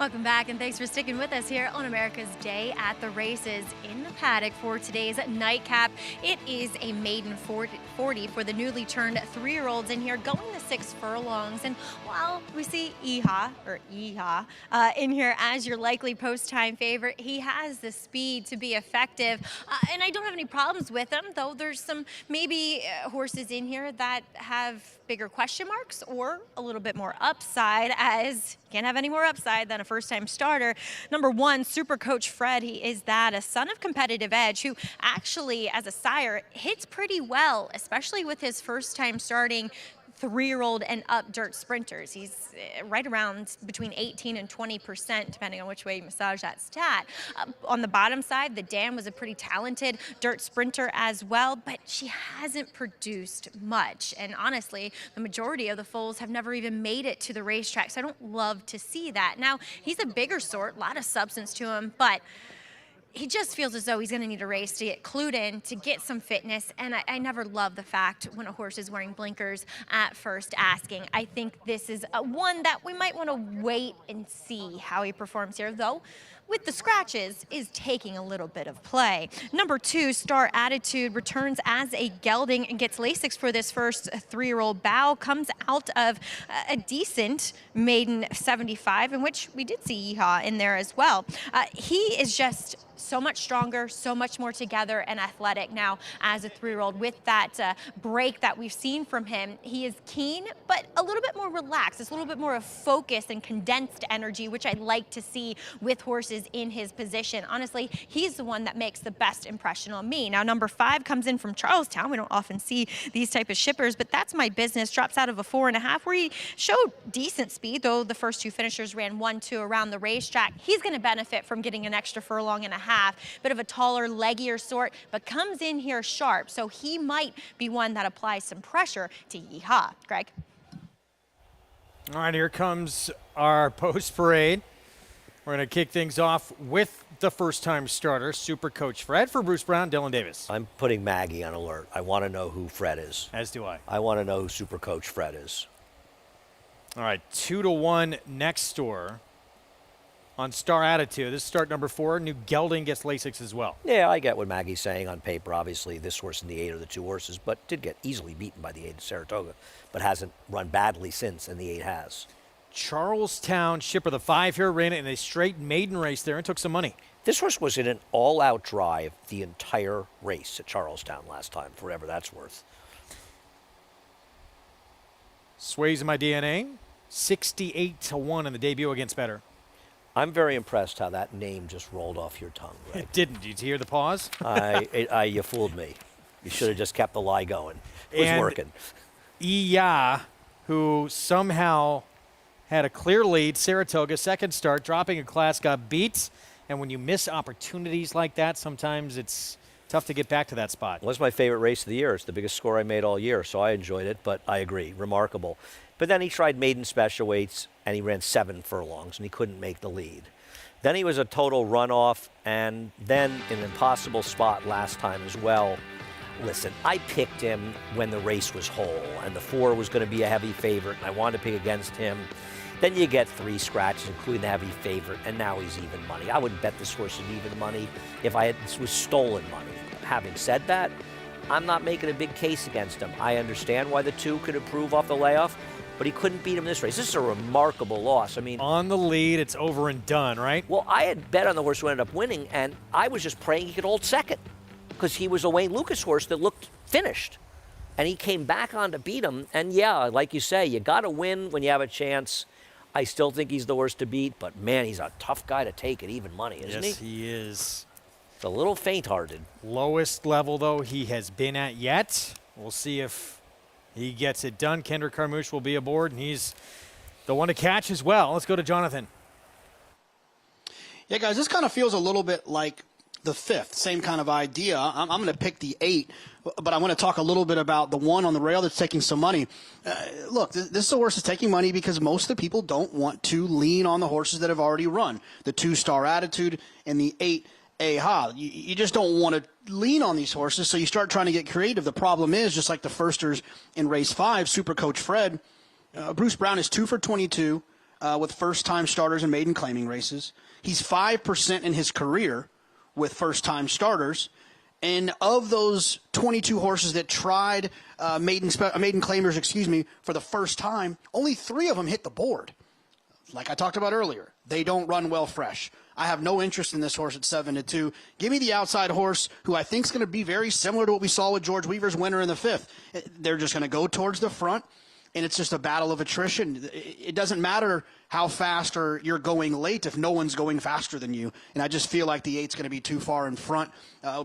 Welcome back, and thanks for sticking with us here on America's Day at the Races in the Paddock for today's nightcap. It is a maiden 40 for the newly turned 3-year-olds in here, going the 6 furlongs. And while we see Yeehaw in here as your likely post-time favorite, he has the speed to be effective. And I don't have any problems with him, though there's some maybe horses in here that have bigger question marks or a little bit more upside, as you can't have any more upside than a first-time starter. Number 1, Super Coach Fred. He is that, a son of competitive edge who actually, as a sire, hits pretty well, especially with his first-time starting 3-year-old and up dirt sprinters. He's right around between 18 and 20%, depending on which way you massage that stat. On the bottom side, the dam was a pretty talented dirt sprinter as well, but she hasn't produced much. And honestly, the majority of the foals have never even made it to the racetrack, so I don't love to see that. Now, he's a bigger sort, a lot of substance to him, but he just feels as though he's going to need a race to get clued in, to get some fitness, and I never love the fact when a horse is wearing blinkers at first asking. I think this is one that we might want to wait and see how he performs here, though with the scratches is taking a little bit of play. Number 2, Star Attitude, returns as a gelding and gets Lasix for this first 3-year-old bow. Comes out of a decent maiden 75, in which we did see Yeehaw in there as well. He is just so much stronger, so much more together and athletic now as a 3-year-old. With that break that we've seen from him, he is keen, but a little bit more relaxed. It's a little bit more of focus and condensed energy, which I like to see with horses in his position. Honestly, he's the one that makes the best impression on me. Now, number 5 comes in from Charlestown. We don't often see these type of shippers, but That's My Business drops out of a 4.5, where he showed decent speed, though the first 2 finishers ran 1-2 around the racetrack. He's going to benefit from getting an extra furlong and a half, bit of a taller, leggier sort, but comes in here sharp, so he might be one that applies some pressure to Yeehaw. Greg? All right, here comes our post parade. We're going to kick things off with the first-time starter, Super Coach Fred. For Bruce Brown, Dylan Davis. I'm putting Maggie on alert. I want to know who Fred is. As do I. I want to know who Super Coach Fred is. All right, 2-1 next door on Star Attitude. This is start number 4. New gelding gets Lasix as well. Yeah, I get what Maggie's saying on paper. Obviously, this horse and the 8 are the 2 horses, but did get easily beaten by the 8 at Saratoga, but hasn't run badly since, and the 8 has. Charlestown shipper, the 5 here, ran it in a straight maiden race there and took some money. This horse was in an all-out drive the entire race at Charlestown last time, for whatever that's worth. Sways in My DNA. 68-1 in the debut against Better. I'm very impressed how that name just rolled off your tongue, Greg. It didn't. Did you hear the pause? You fooled me. You should have just kept the lie going. It was working. Iya, who somehow had a clear lead, Saratoga, second start, dropping a class, got beat. And when you miss opportunities like that, sometimes it's tough to get back to that spot. Well, it was my favorite race of the year. It's the biggest score I made all year, so I enjoyed it, but I agree, remarkable. But then he tried maiden special weights, and he ran 7 furlongs, and he couldn't make the lead. Then he was a total runoff, and then an impossible spot last time as well. Listen, I picked him when the race was whole, and the 4 was going to be a heavy favorite, and I wanted to pick against him. Then you get 3 scratches, including the heavy favorite, and now he's even money. I wouldn't bet this horse at even money if this was stolen money. Having said that, I'm not making a big case against him. I understand why the 2 could improve off the layoff, but he couldn't beat him this race. This is a remarkable loss. I mean, on the lead, it's over and done, right? Well, I had bet on the horse who ended up winning, and I was just praying he could hold second because he was a Wayne Lucas horse that looked finished. And he came back on to beat him. And yeah, like you say, you got to win when you have a chance. I still think he's the horse to beat, but man, he's a tough guy to take at even money, isn't he? Yes, he is. It's a little faint-hearted. Lowest level, though, he has been at yet. We'll see if he gets it done. Kendrick Carmouche will be aboard, and he's the one to catch as well. Let's go to Jonathan. Yeah, guys, this kind of feels a little bit like the 5th. Same kind of idea. I'm going to pick the 8, but I want to talk a little bit about the 1 on the rail that's taking some money. Look, this horse is taking money because most of the people don't want to lean on the horses that have already run. The 2-Star Attitude and the 8 Aha. You just don't want to lean on these horses, so you start trying to get creative. The problem is, just like the firsters in race 5, Super Coach Fred, Bruce Brown is 2 for 22 with first-time starters and maiden claiming races. He's 5% in his career with first-time starters. And of those 22 horses that tried maiden claimers, for the first time, only 3 of them hit the board. Like I talked about earlier, they don't run well fresh. I have no interest in this horse at 7-2. Give me the outside horse, who I think is going to be very similar to what we saw with George Weaver's winner in the 5th. They're just going to go towards the front, and it's just a battle of attrition. It doesn't matter how fast or you're going late if no one's going faster than you. And I just feel like the 8's going to be too far in front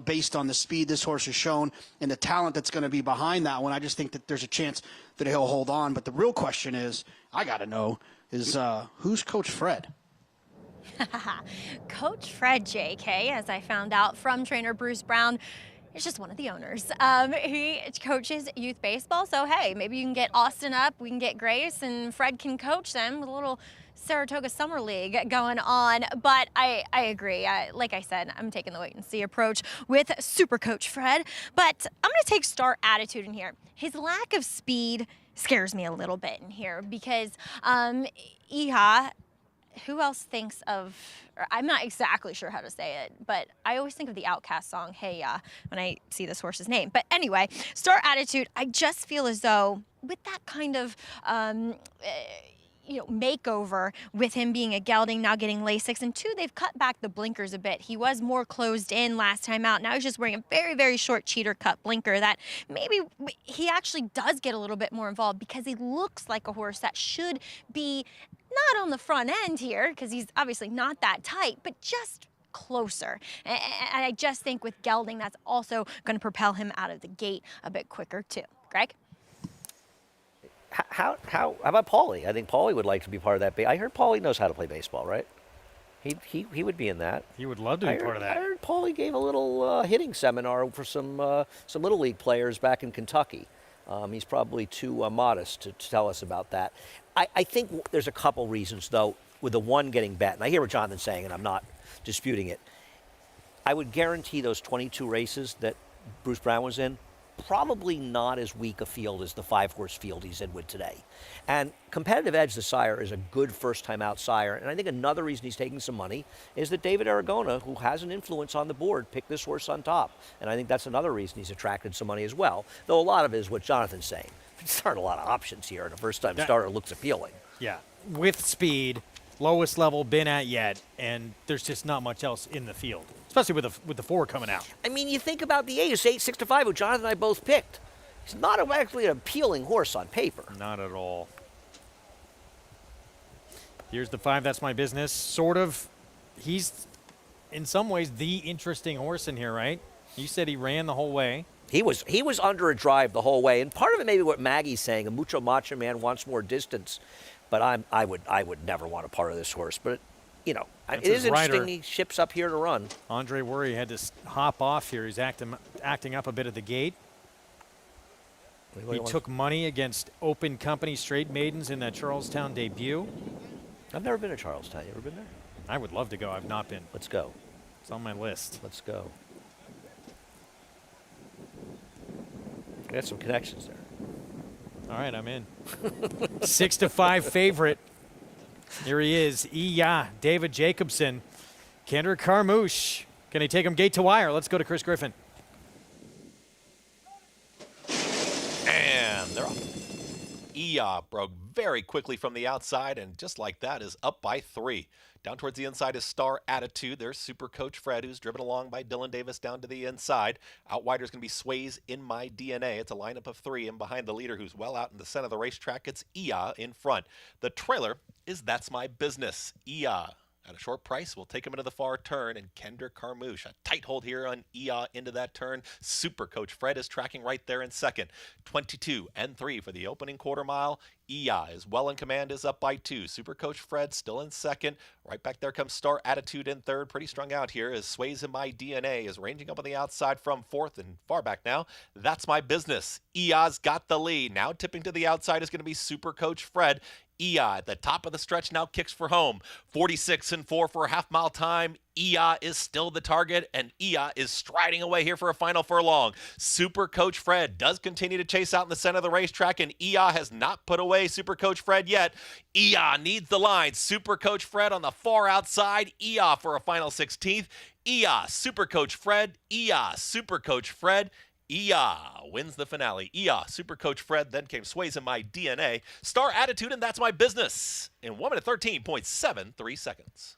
based on the speed this horse has shown and the talent that's going to be behind that one. I just think that there's a chance that he'll hold on. But the real question is, I got to know, is who's Coach Fred? Coach Fred, JK, as I found out from trainer Bruce Brown, is just one of the owners. He coaches youth baseball, so hey, maybe you can get Austin up, we can get Grace, and Fred can coach them with a little Saratoga Summer League going on. But I agree. Like I said, I'm taking the wait-and-see approach with Super Coach Fred. But I'm going to take Star Attitude in here. His lack of speed scares me a little bit in here because Iha, who else thinks of, I'm not exactly sure how to say it, but I always think of the Outkast song, Hey Ya, when I see this horse's name. But anyway, Star Attitude, I just feel as though with that kind of, makeover with him being a gelding, now getting Lasix, and 2, they've cut back the blinkers a bit. He was more closed in last time out. Now he's just wearing a very, very short cheater cut blinker that maybe he actually does get a little bit more involved because he looks like a horse that should be not on the front end here because he's obviously not that tight, but just closer. And I just think with gelding, that's also going to propel him out of the gate a bit quicker too. Greg? How about Paulie? I think Paulie would like to be part of that. I heard Paulie knows how to play baseball, right? He would be in that. He would love to be part of that. I heard Paulie gave a little hitting seminar for some Little League players back in Kentucky. He's probably too modest to tell us about that. I think there's a couple reasons, though, with the 1 getting bet. And I hear what Jonathan's saying, and I'm not disputing it. I would guarantee those 22 races that Bruce Brown was in, probably not as weak a field as the 5-horse field he's in with today. And Competitive Edge, the sire, is a good first-time out sire. And I think another reason he's taking some money is that David Aragona, who has an influence on the board, picked this horse on top. And I think that's another reason he's attracted some money as well. Though a lot of it is what Jonathan's saying. There aren't a lot of options here, and a first-time starter looks appealing. Yeah, with speed, lowest level been at yet, and there's just not much else in the field, especially with the 4 coming out. I mean, you think about the 8, it's 6-5, who Jonathan and I both picked. He's not actually an appealing horse on paper. Not at all. Here's the 5, That's My Business. Sort of, he's in some ways the interesting horse in here, right? You said he ran the whole way. He was under a drive the whole way, and part of it may be what Maggie's saying. A mucho macho man wants more distance, but I would never want a part of this horse. But you know, it is interesting. He ships up here to run. Andre Worry had to hop off here. He's acting up a bit at the gate. He took money against Open Company Straight Maidens in that Charlestown debut. I've never been to Charlestown. You ever been there? I would love to go. I've not been. Let's go. It's on my list. Let's go. I got some connections there. All right, I'm in. 6-5 favorite. Here he is, David Jacobson. Kendrick Carmouche. Can he take him gate to wire? Let's go to Chris Griffin. And they're off. Broke very quickly from the outside, and just like that is up by 3. Down towards the inside is Star Attitude. There's Super Coach Fred, who's driven along by Dylan Davis down to the inside. Outrider's going to be Sways In My DNA. It's a lineup of 3, and behind the leader, who's well out in the center of the racetrack, it's in front. The trailer is That's My Business. At a short price, we'll take him into the far turn, and Kendrick Carmouche, a tight hold here on into that turn. Super Coach Fred is tracking right there in second. 22 and 3 for the opening quarter mile. Is well in command, is up by 2. Super Coach Fred still in second. Right back there comes Star Attitude in third. Pretty strung out here as Sways In My DNA is ranging up on the outside from fourth and far back now. That's My Business. Iya's got the lead. Now tipping to the outside is going to be Super Coach Fred. At the top of the stretch now kicks for home. 46 and 4 for a half-mile time. Is still the target, and is striding away here for a final furlong. Super Coach Fred does continue to chase out in the center of the racetrack, and has not put away Super Coach Fred yet. Needs the line. Super Coach Fred on the far outside. For a final 16th. Super Coach Fred. Super Coach Fred. Wins the finale. Super Coach Fred, then came Sways In My DNA. Star Attitude, and That's My Business in 1 minute 13.73 seconds.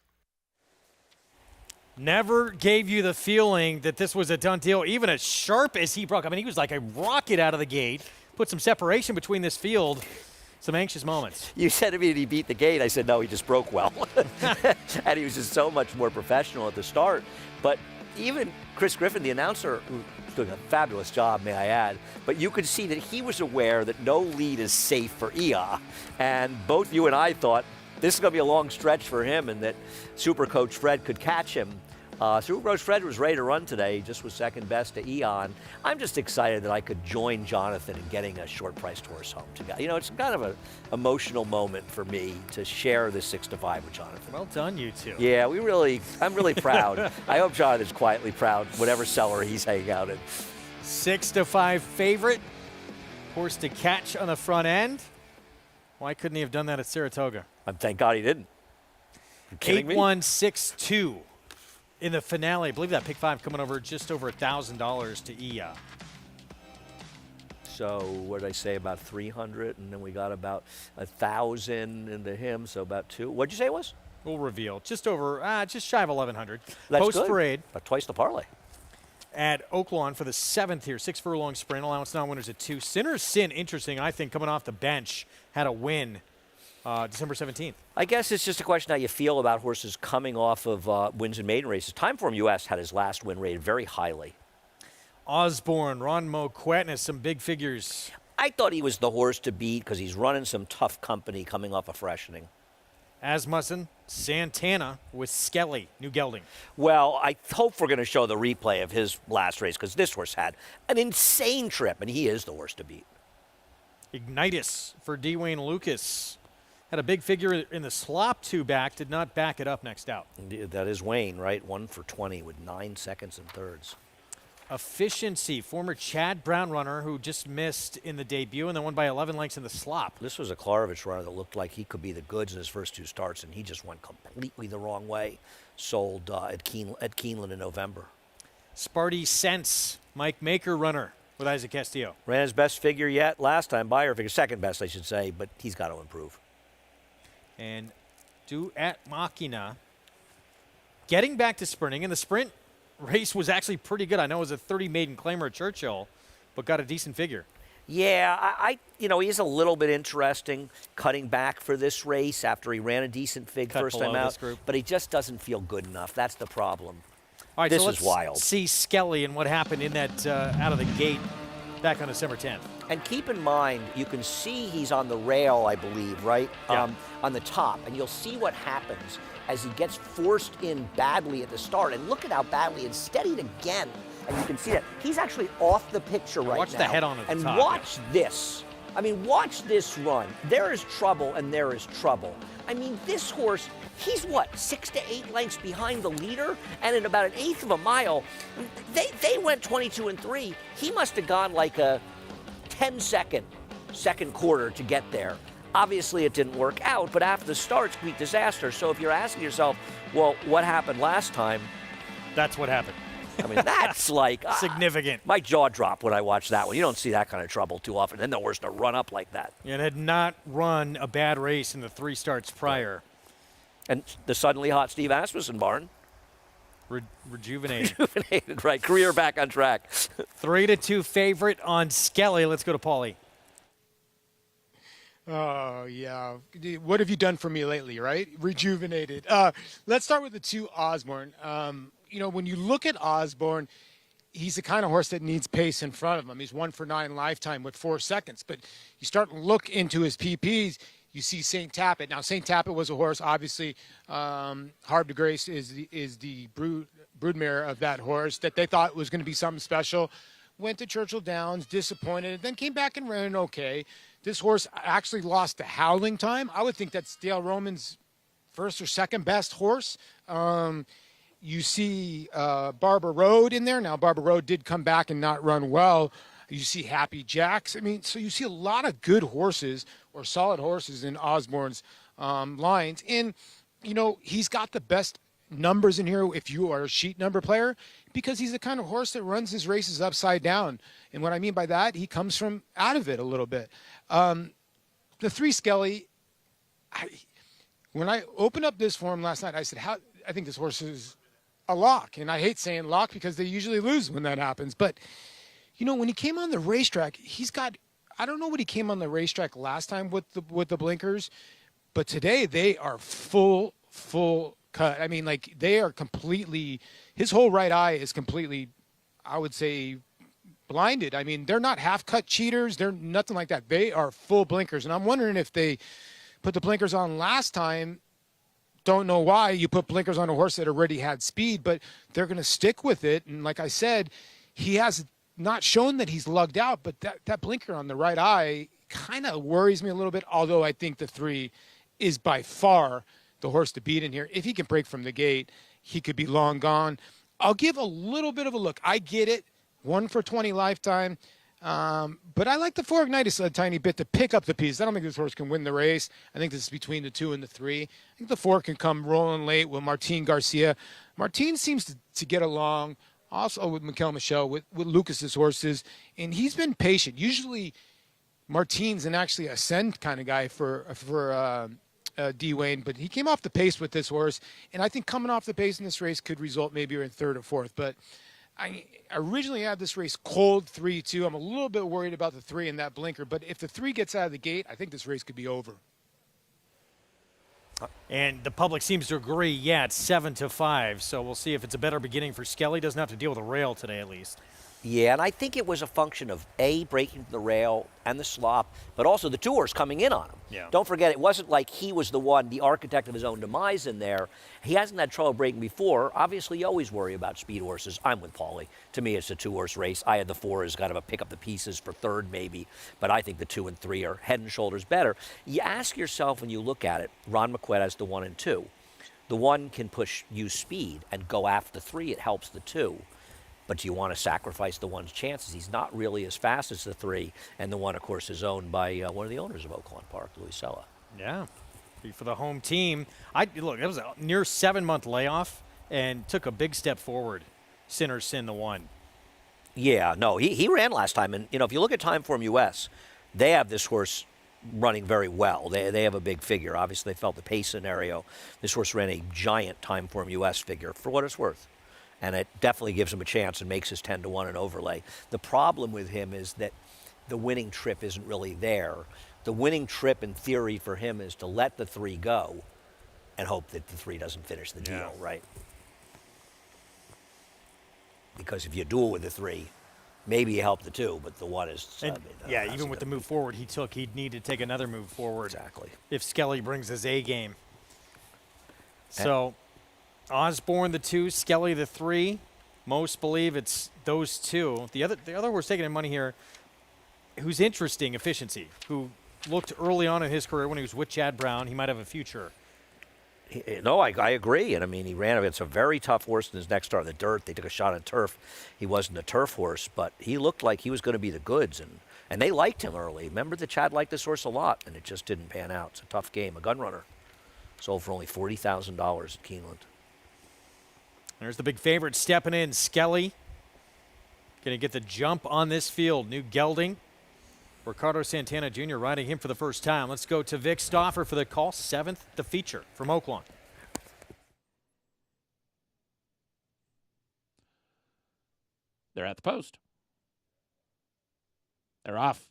Never gave you the feeling that this was a done deal, even as sharp as he broke. I mean, he was like a rocket out of the gate, put some separation between this field. Some anxious moments. You said to me that he beat the gate. I said, no, he just broke well. And he was just so much more professional at the start. But even Chris Griffin, the announcer, who doing a fabulous job, may I add, but you could see that he was aware that no lead is safe for and both you and I thought this is going to be a long stretch for him and that Super Coach Fred could catch him. Super Coach Fred was ready to run today. He just was second best to Eon. I'm just excited that I could join Jonathan in getting a short-priced horse home together. You know, it's kind of an emotional moment for me to share this 6-5 with Jonathan. Well done, you two. Yeah, I'm really proud. I hope Jonathan's quietly proud, whatever cellar he's hanging out in. 6-5 favorite. Horse to catch on the front end. Why couldn't he have done that at Saratoga? Thank God he didn't. You kidding me? 8-1-6-2. In the finale, I believe that pick 5 coming over just over $1,000 to So what did I say, about 300, and then we got about 1,000 into him, so about 2. What'd you say it was? We'll reveal just over, just shy of 1,100. That's Post parade. About twice the parlay. At Oaklawn for the 7th here, 6 furlong sprint, allowance non-winners at 2. Sinner's Sin, interesting, I think, coming off the bench, had a win. December 17th. I guess it's just a question how you feel about horses coming off of wins in maiden races. Timeform US had his last win rated very highly. Osborne, Ron Moquetness, some big figures. I thought he was the horse to beat because he's running some tough company coming off a freshening. Asmussen, Santana with Skelly, New Gelding. Well, I hope we're going to show the replay of his last race because this horse had an insane trip, and he is the horse to beat. Ignitus for Dwayne Lucas. Had a big figure in the slop 2 back, did not back it up next out. That is Wayne, right? 1 for 20 with 9 seconds and thirds. Efficiency, former Chad Brown runner who just missed in the debut and then won by 11 lengths in the slop. This was a Klarovich runner that looked like he could be the goods in his first 2 starts, and he just went completely the wrong way. Sold at Keeneland in November. Sparty Sense, Mike Maker runner with Isaac Castillo. Ran his best figure yet last time, buyer figure, second best I should say, but he's got to improve. And Duet Machina getting back to sprinting, and the sprint race was actually pretty good. I know it was a 30 maiden claimer at Churchill, but got a decent figure. Yeah, he's a little bit interesting cutting back for this race after he ran a decent fig Cut first time below out, this group. but he just doesn't feel good enough. That's the problem. All right, this so let's is wild. see Skelly and what happened in that out of the gate back on December 10th. And keep in mind, you can see he's on the rail, I believe, right? Yeah. On the top, and you'll see what happens as he gets forced in badly at the start. And look at how badly it's steadied again. And you can see that he's actually off the picture right now. Watch the head on at the and top. watch this. I mean, watch this run. There is trouble and there is trouble. I mean, this horse, he's what, 6 to 8 lengths behind the leader? And in about an eighth of a mile, they went 22 and 3. He must have gone like a 10-second second quarter to get there. Obviously, it didn't work out, but after the start, complete disaster. So if you're asking yourself, well, what happened last time? That's what happened. I mean, that's like significant. My jaw dropped when I watched that one. You don't see that kind of trouble too often. Then the horse to run up like that. And had not run a bad race in the 3 starts prior. And the suddenly hot Steve Asmussen barn. Rejuvenated. Rejuvenated, right. Career back on track. 3-2 favorite on Skelly. Let's go to Paulie. Oh, yeah. What have you done for me lately, right? Rejuvenated. Let's start with the 2 Osborne. When you look at Osborne, he's the kind of horse that needs pace in front of him. He's 1 for 9 lifetime with 4 seconds. But you start to look into his PPs, you see St. Tappet. Now, St. Tappet was a horse, obviously, Harb de Grace is the broodmare of that horse that they thought was going to be something special. Went to Churchill Downs, disappointed, then came back and ran okay. This horse actually lost to Howling Time. I would think that's Dale Roman's first or second best horse. You see Barbara Road in there. Now, Barbara Road did come back and not run well. You see Happy Jacks. I mean, so you see a lot of good horses or solid horses in Osborne's lines. And, he's got the best numbers in here if you are a sheet number player because he's the kind of horse that runs his races upside down. And what I mean by that, he comes from out of it a little bit. The 3 Skelly, when I opened up this form last night, I said, I think this horse is a lock. And I hate saying lock because they usually lose when that happens. But, when he came on the racetrack, I don't know what he came on the racetrack last time with the blinkers, but today they are full cut. I mean, like they are completely, his whole right eye is completely, I would say, blinded. I mean, they're not half-cut cheaters. They're nothing like that. They are full blinkers. And I'm wondering if they put the blinkers on last time. Don't know why you put blinkers on a horse that already had speed, but they're going to stick with it. And like I said, he has not shown that he's lugged out, but that blinker on the right eye kind of worries me a little bit, although I think the 3 is by far the horse to beat in here. If he can break from the gate, he could be long gone. I'll give a little bit of a look. I get it. 1 for 20 lifetime. But I like the 4 Ignitus a tiny bit to pick up the piece. I don't think this horse can win the race. I think this is between the 2 and the 3. I think the 4 can come rolling late with Martin Garcia. Martin seems to get along also with Mikel Michel, with Lucas's horses, and he's been patient. Usually Martin's an actually ascend kind of guy for D. Wayne, but he came off the pace with this horse, and I think coming off the pace in this race could result maybe in 3rd or 4th. But I originally had this race cold 3-2. I'm a little bit worried about the 3 and that blinker, but if the 3 gets out of the gate, I think this race could be over. And the public seems to agree, yeah, it's 7-5, so we'll see if it's a better beginning for Skelly. Doesn't have to deal with a rail today, at least. Yeah, and I think it was a function of, A, breaking the rail and the slop, but also the 2 horse coming in on him. Yeah. Don't forget, it wasn't like he was the one, the architect of his own demise in there. He hasn't had trouble breaking before. Obviously, you always worry about speed horses. I'm with Paulie. To me, it's a 2-horse race. I had the 4 as kind of a pick up the pieces for 3rd, maybe, but I think the 2 and 3 are head and shoulders better. You ask yourself when you look at it, Ron McQuaid has the 1 and 2. The 1 can use speed and go after the 3. It helps the 2. But do you want to sacrifice the 1's chances? He's not really as fast as the 3, and the 1, of course, is owned by one of the owners of Oaklawn Park, Louis Sella. Yeah, for the home team. Look, it was a near 7-month layoff and took a big step forward. Sinner's Sin, the 1. Yeah, no, he ran last time, and if you look at Timeform US, they have this horse running very well. They have a big figure. Obviously, they felt the pace scenario. This horse ran a giant Timeform US figure, for what it's worth. And it definitely gives him a chance and makes his 10-1 an overlay. The problem with him is that the winning trip isn't really there. The winning trip, in theory, for him is to let the 3 go and hope that the 3 doesn't finish the deal, right? Because if you duel with the 3, maybe you help the 2, but the 1 is... even with the move forward he took, he'd need to take another move forward. Exactly. If Skelly brings his A game. So, Osborne the 2, Skelly the 3. Most believe it's those 2. The other horse taking in money here, who's interesting, Efficiency, who looked early on in his career when he was with Chad Brown. He might have a future. No, I agree. And I mean, he ran against a very tough horse in his next start, the dirt. They took a shot on turf. He wasn't a turf horse, but he looked like he was going to be the goods. And they liked him early. Remember that Chad liked this horse a lot, and it just didn't pan out. It's a tough game. A gun runner. Sold for only $40,000 at Keeneland. There's the big favorite stepping in, Skelly. Going to get the jump on this field. New gelding. Ricardo Santana Jr. riding him for the first time. Let's go to Vic Stauffer for the call. 7th, the feature from Oaklawn. They're at the post. They're off.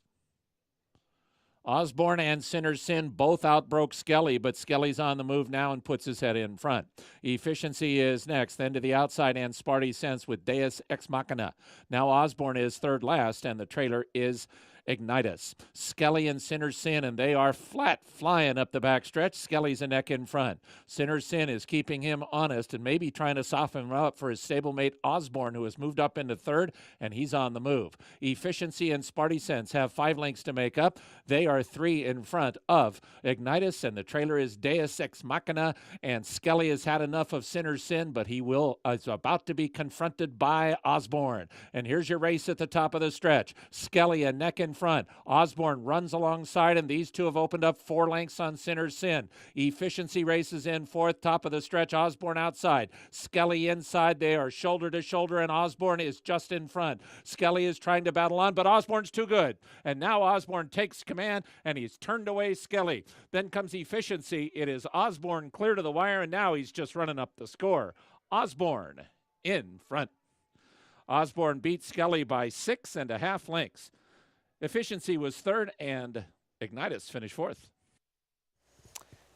Osborne and Sinner's Sin both outbroke Skelly, but Skelly's on the move now and puts his head in front. Efficiency is next, then to the outside, and Sparty Sense with Deus Ex Machina. Now Osborne is third last, and the trailer is Ignitus. Skelly and Sinner's Sin, and they are flat flying up the backstretch. Skelly's a neck in front. Sinner's Sin is keeping him honest and maybe trying to soften him up for his stablemate Osborne, who has moved up into third, and he's on the move. Efficiency and Sparty Sense have 5 lengths to make up. They are 3 in front of Ignitus, and the trailer is Deus Ex Machina, and Skelly has had enough of Sinner's Sin, but he is about to be confronted by Osborne. And here's your race at the top of the stretch. Skelly a neck in front. Osborne runs alongside him. These 2 have opened up 4 lengths on Sinner's Sin. Efficiency races in fourth, top of the stretch. Osborne outside. Skelly inside. They are shoulder to shoulder, and Osborne is just in front. Skelly is trying to battle on, but Osborne's too good. And now Osborne takes command, and he's turned away Skelly. Then comes Efficiency. It is Osborne clear to the wire, and now he's just running up the score. Osborne in front. Osborne beat Skelly by 6.5 lengths. Efficiency was third, and Ignitus finished fourth.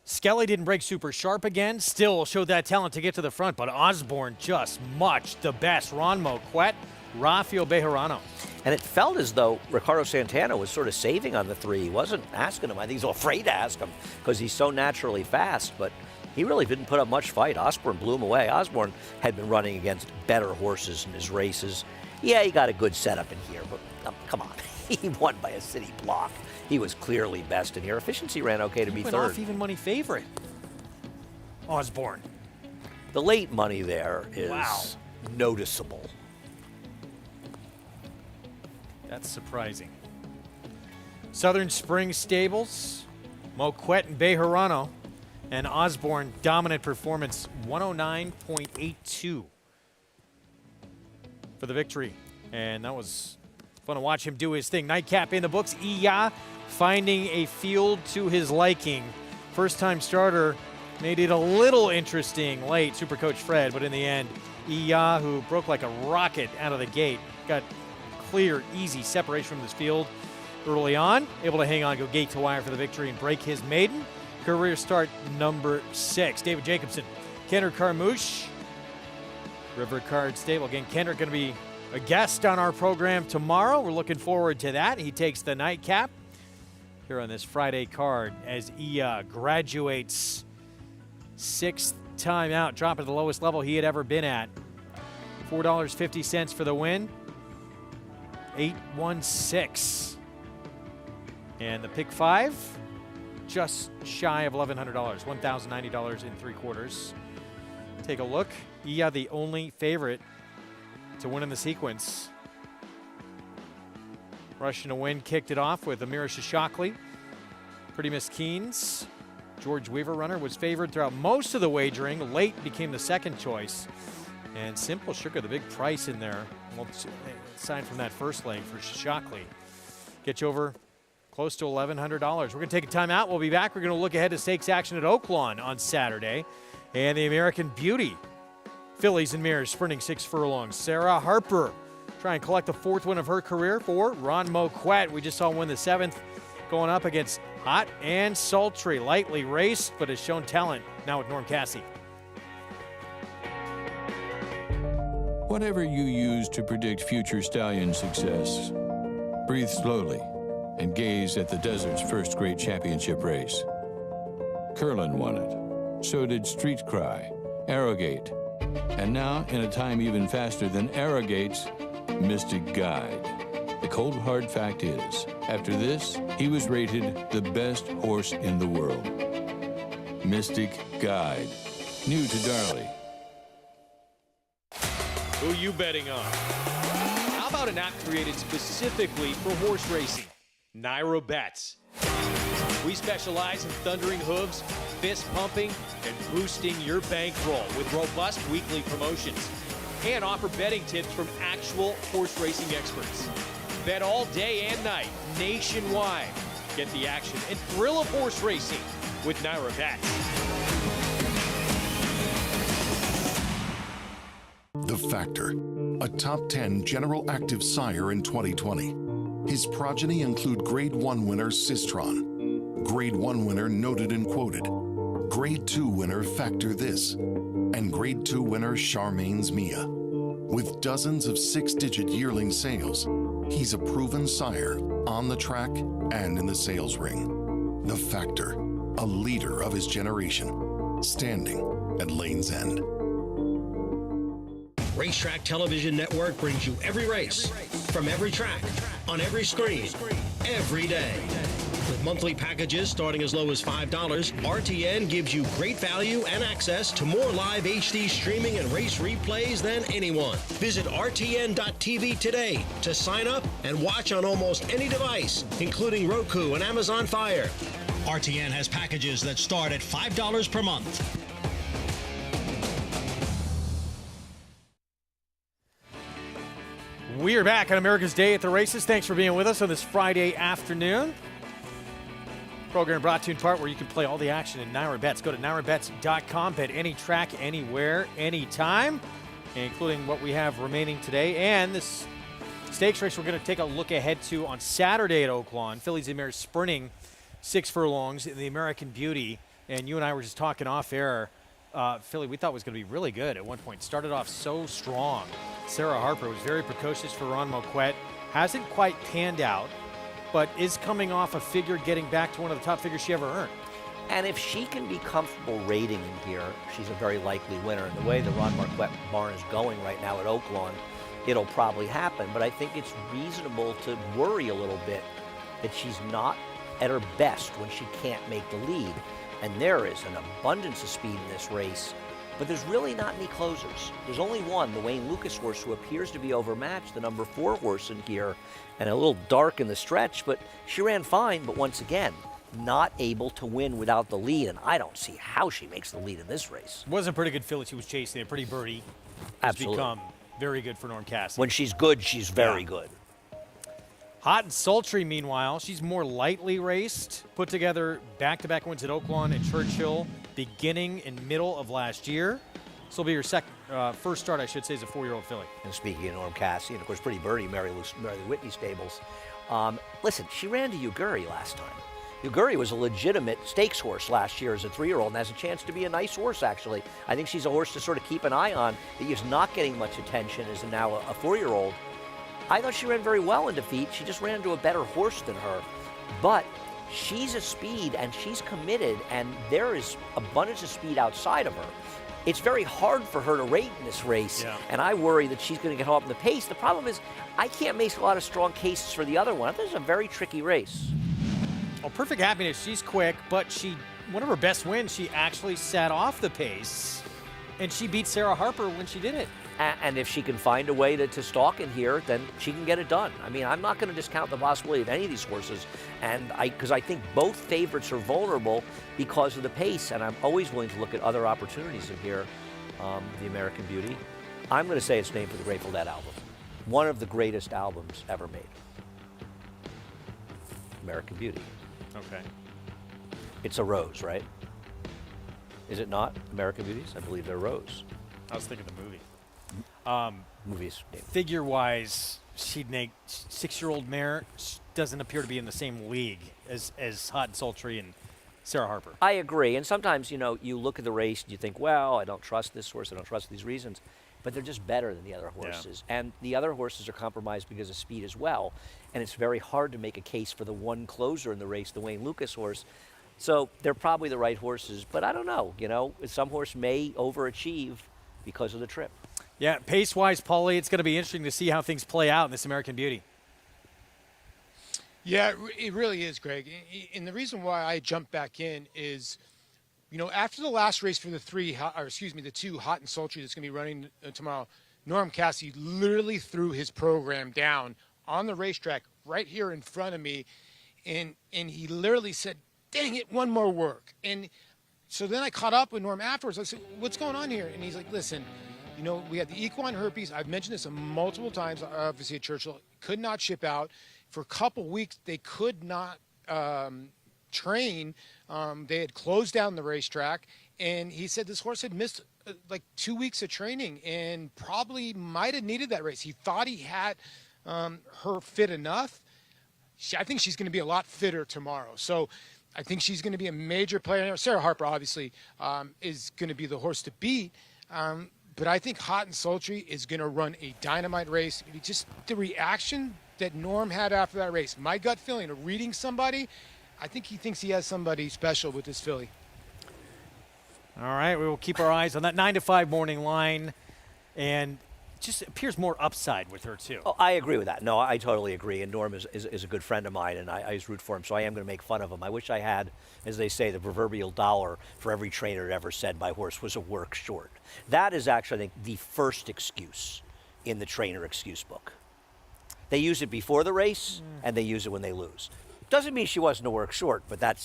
Skelly didn't break super sharp again. Still showed that talent to get to the front, but Osborne just much the best. Ron Moquette, Rafael Bejarano. And it felt as though Ricardo Santana was sort of saving on the 3. He wasn't asking him. I think he's afraid to ask him because he's so naturally fast, but he really didn't put up much fight. Osborne blew him away. Osborne had been running against better horses in his races. Yeah, he got a good setup in here, but come on. He won by a city block. He was clearly best in here. Efficiency ran okay to be went third. Off even money favorite. Osborne. The late money there is noticeable. That's surprising. Southern Springs Stables, Moquette and Bejarano, and Osborne dominant performance, 109.82 for the victory. And that was fun to watch him do his thing. Nightcap in the books. Iya finding a field to his liking. First time starter made it a little interesting late, Supercoach Fred, but in the end, Iya, who broke like a rocket out of the gate, got clear, easy separation from this field early on, able to hang on, go gate to wire for the victory and break his maiden career start number 6. David Jacobson, Kendrick Carmouche, River Card Stable. Again, Kendrick going to be a guest on our program tomorrow. We're looking forward to that. He takes the nightcap here on this Friday card as Iya graduates 6th time out, dropping to the lowest level he had ever been at. $4.50 for the win. 816. And the pick 5, just shy of $1,100, $1,090.75. Take a look. Iya, the only favorite to win in the sequence. Rushing to win, kicked it off with Amira Shishakli. Pretty Miss Keynes. George Weaver runner was favored throughout most of the wagering. Late became the second choice. And Simple Sugar, the big price in there. Well, aside from that first leg for Shishakli. Get you over close to $1,100. We're going to take a timeout. We'll be back. We're going to look ahead to stakes action at Oaklawn on Saturday. And the American Beauty fillies and mares sprinting 6 furlongs. Sarah Harper Try and collect the 4th win of her career for Ron Moquette. We just saw him win the 7th, going up against Hot and Sultry. Lightly raced, but has shown talent now with Norm Cassie. Whatever you use to predict future stallion success, breathe slowly and gaze at the desert's first great championship race. Curlin won it. So did Street Cry, Arrogate, and now, in a time even faster than Arrogate's, Mystic Guide. The cold hard fact is, after this, he was rated the best horse in the world. Mystic Guide. New to Darley. Who you betting on? How about an app created specifically for horse racing? Naira Bets. We specialize in thundering hooves, fist pumping, and boosting your bankroll with robust weekly promotions. And offer betting tips from actual horse racing experts. Bet all day and night, nationwide. Get the action and thrill of horse racing with Naira Bets. The Factor, a top 10 General Active sire in 2020. His progeny include Grade 1 winner Sistron, Grade 1 winner Noted and Quoted, Grade 2 winner Factor This, and Grade 2 winner Charmaine's Mia. With dozens of 6-digit yearling sales, he's a proven sire on the track and in the sales ring. The Factor, a leader of his generation, standing at Lane's End. Racetrack Television Network brings you every race, from every track, on every screen, every day. With monthly packages starting as low as $5, RTN gives you great value and access to more live HD streaming and race replays than anyone. Visit RTN.tv today to sign up and watch on almost any device, including Roku and Amazon Fire. RTN has packages that start at $5 per month. We are back on America's Day at the Races. Thanks for being with us on this Friday afternoon. Program brought to you in part where you can play all the action in Naira Bets. Go to nairabets.com, bet any track, anywhere, anytime, including what we have remaining today. And this stakes race we're going to take a look ahead to on Saturday at Oaklawn. Fillies and Mares sprinting 6 furlongs in the American Beauty. And you and I were just talking off air. Philly, we thought was going to be really good at one point. Started off so strong. Sarah Harper was very precocious for Ron Moquette. Hasn't quite panned out, but is coming off a figure getting back to one of the top figures she ever earned. And if she can be comfortable rating in here, she's a very likely winner. And the way the Ron Moquette barn is going right now at Oaklawn, it'll probably happen. But I think it's reasonable to worry a little bit that she's not at her best when she can't make the lead. And there is an abundance of speed in this race, but there's really not any closers. There's only one, the Wayne Lucas horse, who appears to be overmatched, the number 4 horse in here, and a little dark in the stretch, but she ran fine, but once again, not able to win without the lead, and I don't see how she makes the lead in this race. Was a pretty good filly she was chasing, a pretty birdie. Absolutely. Become very good for Norm Cassie. When she's good, she's very good. Hot and Sultry, meanwhile, she's more lightly raced, put together back-to-back wins at Oaklawn and Churchill beginning and middle of last year. This will be her first start, I should say, as a 4-year-old filly. And speaking of Norm Cassie, and of course, pretty birdie, Mary Whitney Stables. Listen, she ran to Uguri last time. Uguri was a legitimate stakes horse last year as a 3-year-old and has a chance to be a nice horse, actually. I think she's a horse to sort of keep an eye on that is not getting much attention as now a 4-year-old. I thought she ran very well in defeat. She just ran into a better horse than her. But she's a speed, and she's committed, and there is abundance of speed outside of her. It's very hard for her to rate in this race, and I worry that she's going to get up in the pace. The problem is I can't make a lot of strong cases for the other one. I think it's a very tricky race. Well, Perfect Happiness, she's quick, but one of her best wins, she actually sat off the pace, and she beat Sarah Harper when she did it. And if she can find a way to stalk in here, then she can get it done. I mean, I'm not going to discount the possibility of any of these horses, and because I think both favorites are vulnerable because of the pace, and I'm always willing to look at other opportunities in here. The American Beauty. I'm going to say it's named for the Grateful Dead album. One of the greatest albums ever made. American Beauty. Okay. It's a rose, right? Is it not? American Beauties? I believe they're rose. I was thinking the movie. Movies. Figure-wise, she'd make 6-year-old mare doesn't appear to be in the same league as Hot and Sultry and Sarah Harper. I agree. And sometimes, you know, you look at the race and you think, well, I don't trust this horse, I don't trust these reasons. But they're just better than the other horses. Yeah. And the other horses are compromised because of speed as well. And it's very hard to make a case for the one closer in the race, the Wayne Lucas horse. So they're probably the right horses. But I don't know, you know, some horse may overachieve because of the trip. Yeah, pace-wise, Paulie, it's going to be interesting to see how things play out in this American Beauty. Yeah, it really is, Greg. And the reason why I jumped back in is, you know, after the last race for the two Hot and Sultry that's going to be running tomorrow, Norm Cassidy literally threw his program down on the racetrack right here in front of me, and he literally said, dang it, one more work. And so then I caught up with Norm afterwards. I said, what's going on here? And he's like, listen, you know, we had the equine herpes. I've mentioned this multiple times, obviously at Churchill. Could not ship out. For a couple weeks, they could not train. They had closed down the racetrack. And he said this horse had missed like 2 weeks of training and probably might have needed that race. He thought he had her fit enough. I think she's going to be a lot fitter tomorrow. So I think she's going to be a major player. Sarah Harper, obviously, is going to be the horse to beat. But I think Hot and Sultry is going to run a dynamite race. Just the reaction that Norm had after that race, my gut feeling of reading somebody, I think he thinks he has somebody special with this filly. All right, we will keep our eyes on that 9 to 5 morning line, and just appears more upside with her too. Oh, I agree with that. No, I totally agree. And Norm is a good friend of mine, and I just root for him, so I am going to make fun of him. I wish I had, as they say, the proverbial dollar for every trainer that ever said my horse was a work short. That is actually, I think, the first excuse in the trainer excuse book. They use it before the race, and they use it when they lose. Doesn't mean she wasn't a work short, but that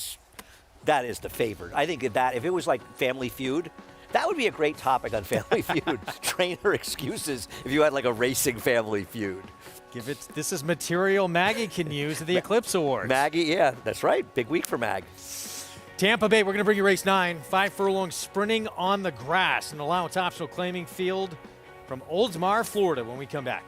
is the favorite. I think that if it was like Family Feud, that would be a great topic on Family Feud. Trainer excuses if you had like a racing Family Feud. This is material Maggie can use at the Eclipse Awards. Maggie, yeah, that's right. Big week for Mag. Tampa Bay, we're going to bring you race 9. 5 furlongs sprinting on the grass. An allowance optional claiming field from Oldsmar, Florida when we come back.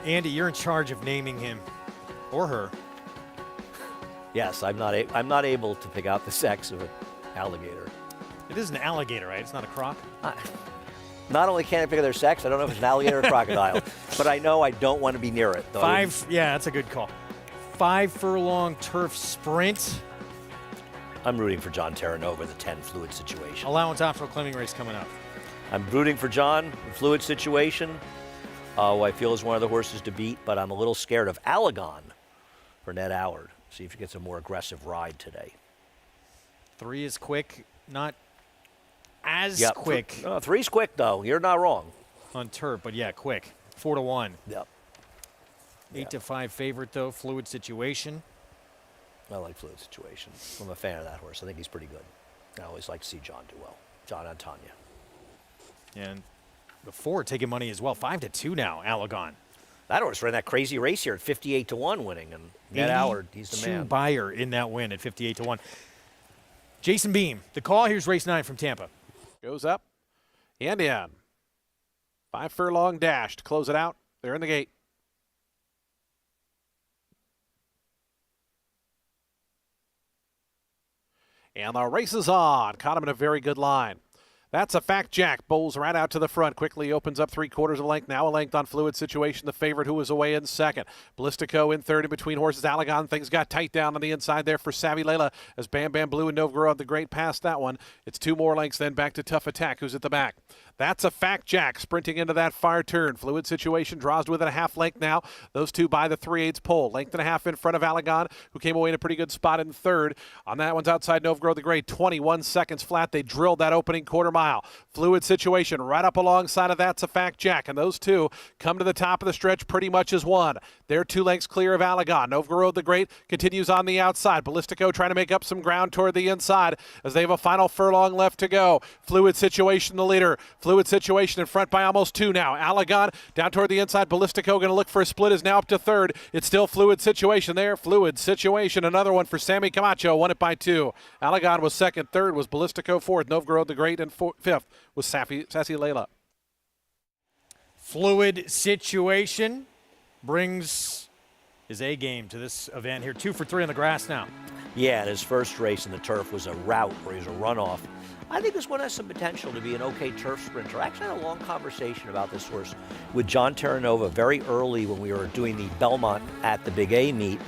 Andy, you're in charge of naming him or her. Yes, I'm not able to pick out the sex of an alligator. It is an alligator, right? It's not a croc? Not only can't I figure their sex, I don't know if it's an alligator or crocodile, but I know I don't want to be near it. Though. Yeah, that's a good call. 5 furlong turf sprint. I'm rooting for John Terranova, the 10 fluid situation. Allowance optional claiming race coming up. I'm rooting for John, the fluid situation. Who I feel is one of the horses to beat, but I'm a little scared of Allegon for Ned Howard. See if he gets a more aggressive ride today. 3 is quick, not as quick. 3's quick, though. You're not wrong. On turf, but yeah, quick. 4-1. Yep. 8-5 favorite, though. Fluid situation. I like fluid situation. I'm a fan of that horse. I think he's pretty good. I always like to see John do well. John Antania. And the 4 taking money as well. 5-2 now, Allegon. That horse ran that crazy race here at 58-1 winning. And Ned Howard, he's the man. Buyer in that win at 58-1. Jason Beam, the call. Here's race 9 from Tampa. Goes up and in. 5 furlong dash to close it out. They're in the gate. And the race is on. Caught him in a very good line. That's a fact, Jack. Bowls right out to the front. Quickly opens up 3/4 of a length. Now a length on fluid situation. The favorite who is away in second. Ballistico in third in between horses. Allegon. Things got tight down on the inside there for Savvy Layla as Bam Bam Blue and Novgorod the Great past that one. It's 2 more lengths then back to Tough Attack who's at the back. That's a fact, Jack. Sprinting into that far turn. Fluid situation draws within a half length now. Those two by the 3/8 pole. Length and a half in front of Allegon, who came away in a pretty good spot in third. On that one's outside Novgorod the Great. 21 seconds flat. They drilled that opening quarter mile. Fluid situation right up alongside of That's a Fact, Jack. And those two come to the top of the stretch pretty much as one. They're 2 lengths clear of Allegon. Novgorod the Great continues on the outside. Ballistico trying to make up some ground toward the inside as they have a final furlong left to go. Fluid situation the leader. Fluid situation in front by almost 2 now. Allegon down toward the inside. Ballistico going to look for a split, is now up to third. It's still fluid situation there. Fluid situation. Another one for Sammy Camacho. Won it by 2. Allegon was second. Third was Ballistico fourth. Novgorod the Great and fifth was Sassy Layla. Fluid situation brings his A game to this event here. 2 for 3 on the grass now. Yeah, and his first race in the turf was a rout where he was a runoff. I think this one has some potential to be an okay turf sprinter. I actually had a long conversation about this horse with John Terranova very early when we were doing the Belmont at the Big A meet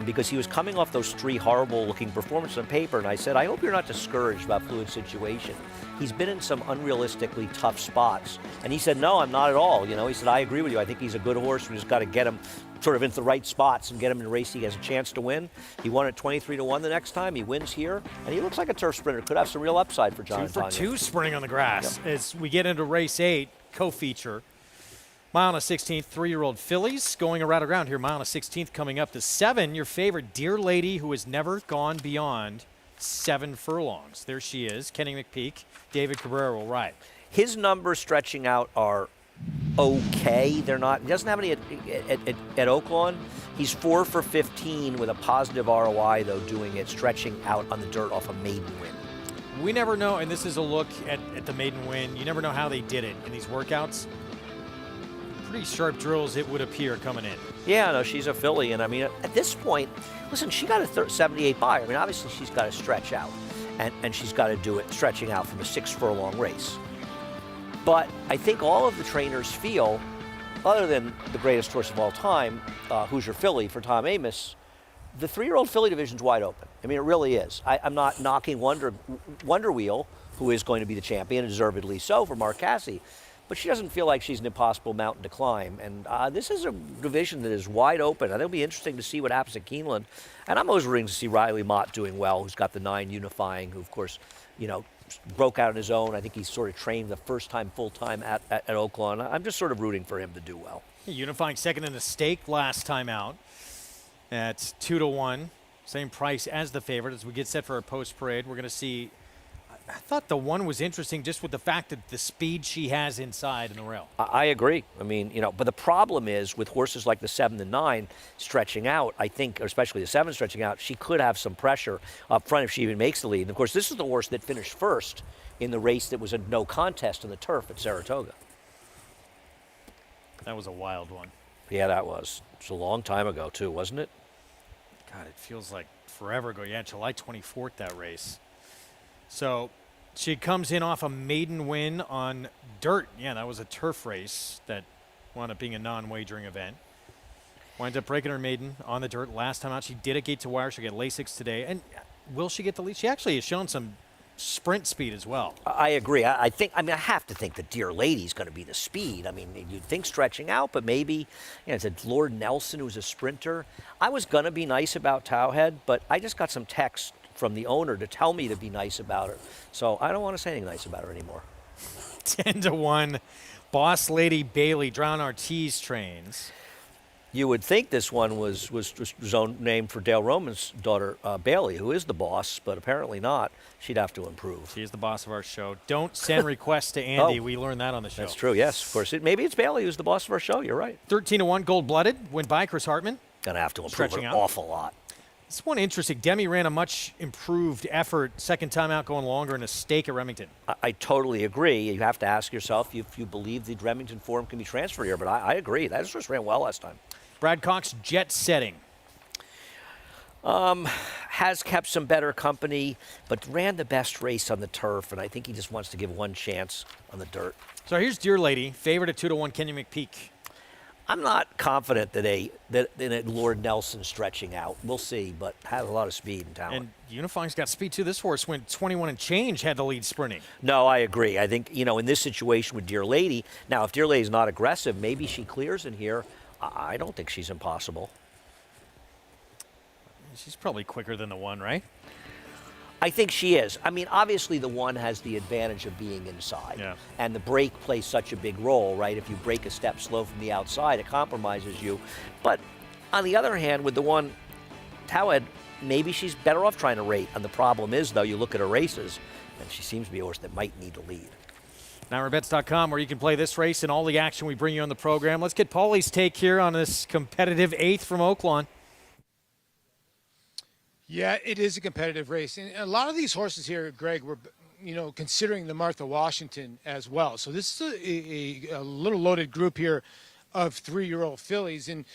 because he was coming off those 3 horrible-looking performances on paper, and I said, I hope you're not discouraged about fluid situation. He's been in some unrealistically tough spots. And he said, no, I'm not at all. You know, he said, I agree with you. I think he's a good horse. We just got to get him sort of into the right spots and get him in a race he has a chance to win. He won at 23-1 the next time. He wins here, and he looks like a turf sprinter. Could have some real upside for John. 2 for 2 sprinting on the grass. Yep. As we get into race 8, co-feature. Mile and a 16th, 3-year-old fillies going around here. Mile and a 16th coming up. The 7, your favorite, Dear Lady, who has never gone beyond 7 furlongs. There she is. Kenny McPeak. David Cabrera will ride. His numbers stretching out are okay. They're not. He doesn't have any at Oaklawn. He's 4 for 15 with a positive ROI, though, doing it, stretching out on the dirt off a maiden win. We never know, and this is a look at the maiden win. You never know how they did it in these workouts. Pretty sharp drills, it would appear, coming in. Yeah, no, she's a filly, and I mean, at this point, listen, she got a 78 buyer. I mean, obviously, she's got to stretch out, and she's got to do it stretching out from a 6 furlong race. But I think all of the trainers feel, other than the greatest horse of all time, Hoosier Filly for Tom Amos, the 3-year-old filly division's wide open. I mean, it really is. I'm not knocking Wonder Wheel, who is going to be the champion, deservedly so for Mark Casse, but she doesn't feel like she's an impossible mountain to climb. And this is a division that is wide open. I think it'll be interesting to see what happens at Keeneland. And I'm always rooting to see Riley Mott doing well, who's got the 9 unifying, who, of course, you know, broke out on his own. I think he's sort of trained the first time full-time at Oaklawn. I'm just sort of rooting for him to do well. Unifying second in the stake last time out at 2-1. Same price as the favorite. As we get set for our post-parade, we're going to see, I thought the 1 was interesting just with the fact that the speed she has inside in the rail. I agree. I mean, you know, but the problem is with horses like the 7 and 9 stretching out, I think, especially the 7 stretching out, she could have some pressure up front if she even makes the lead. And of course, this is the horse that finished first in the race that was a no contest in the turf at Saratoga. That was a wild one. Yeah, that was. It's a long time ago, too, wasn't it? God, it feels like forever ago. Yeah, July 24th, that race. So She comes in off a maiden win on dirt. Yeah, that was a turf race that wound up being a non-wagering event. Winds up breaking her maiden on the dirt last time out. She did a gate to wire. She'll get Lasix today. And will she get the lead? She actually has shown some sprint speed as well. I agree. I have to think that Dear Lady's going to be the speed. I mean, you'd think stretching out, but maybe, it's a Lord Nelson who's a sprinter. I was going to be nice about Towhead, but I just got some text from the owner to tell me to be nice about her. So I don't want to say anything nice about her anymore. 10-1, Boss Lady Bailey, Drown Our Tease trains. You would think this one was named for Dale Roman's daughter, Bailey, who is the boss, but apparently not. She'd have to improve. She's the boss of our show. Don't send requests to Andy. We learned that on the show. That's true, yes, of course. Maybe it's Bailey who's the boss of our show. You're right. 13-1, Gold Blooded, win by Chris Hartman. Going to have to improve an awful lot. This one interesting. Demi ran a much improved effort, second time out going longer in a stake at Remington. I totally agree. You have to ask yourself if you believe the Remington form can be transferred here, but I agree. That just ran well last time. Brad Cox, jet setting. Has kept some better company, but ran the best race on the turf, and I think he just wants to give one chance on the dirt. So here's Dear Lady, favorite at 2-1, Kenny McPeak. I'm not confident that a Lord Nelson stretching out. We'll see, but has a lot of speed and talent. And Unifying's got speed too. This horse went 21 and change, had the lead sprinting. No, I agree. I think, in this situation with Dear Lady, now if Dear Lady's not aggressive, maybe she clears in here. I don't think she's impossible. She's probably quicker than the one, right? I think she is. I mean, obviously the one has the advantage of being inside. Yeah. And the brake plays such a big role, right? If you brake a step slow from the outside, it compromises you. But on the other hand, with the one, Towhead, maybe she's better off trying to rate. And the problem is, though, you look at her races, and she seems to be a horse that might need to lead. NYRaBets.com, where you can play this race and all the action we bring you on the program. Let's get Paulie's take here on this competitive 8th from Oaklawn. Yeah, it is a competitive race. And a lot of these horses here, Greg, were, considering the Martha Washington as well. So this is a little loaded group here of 3-year-old fillies. And,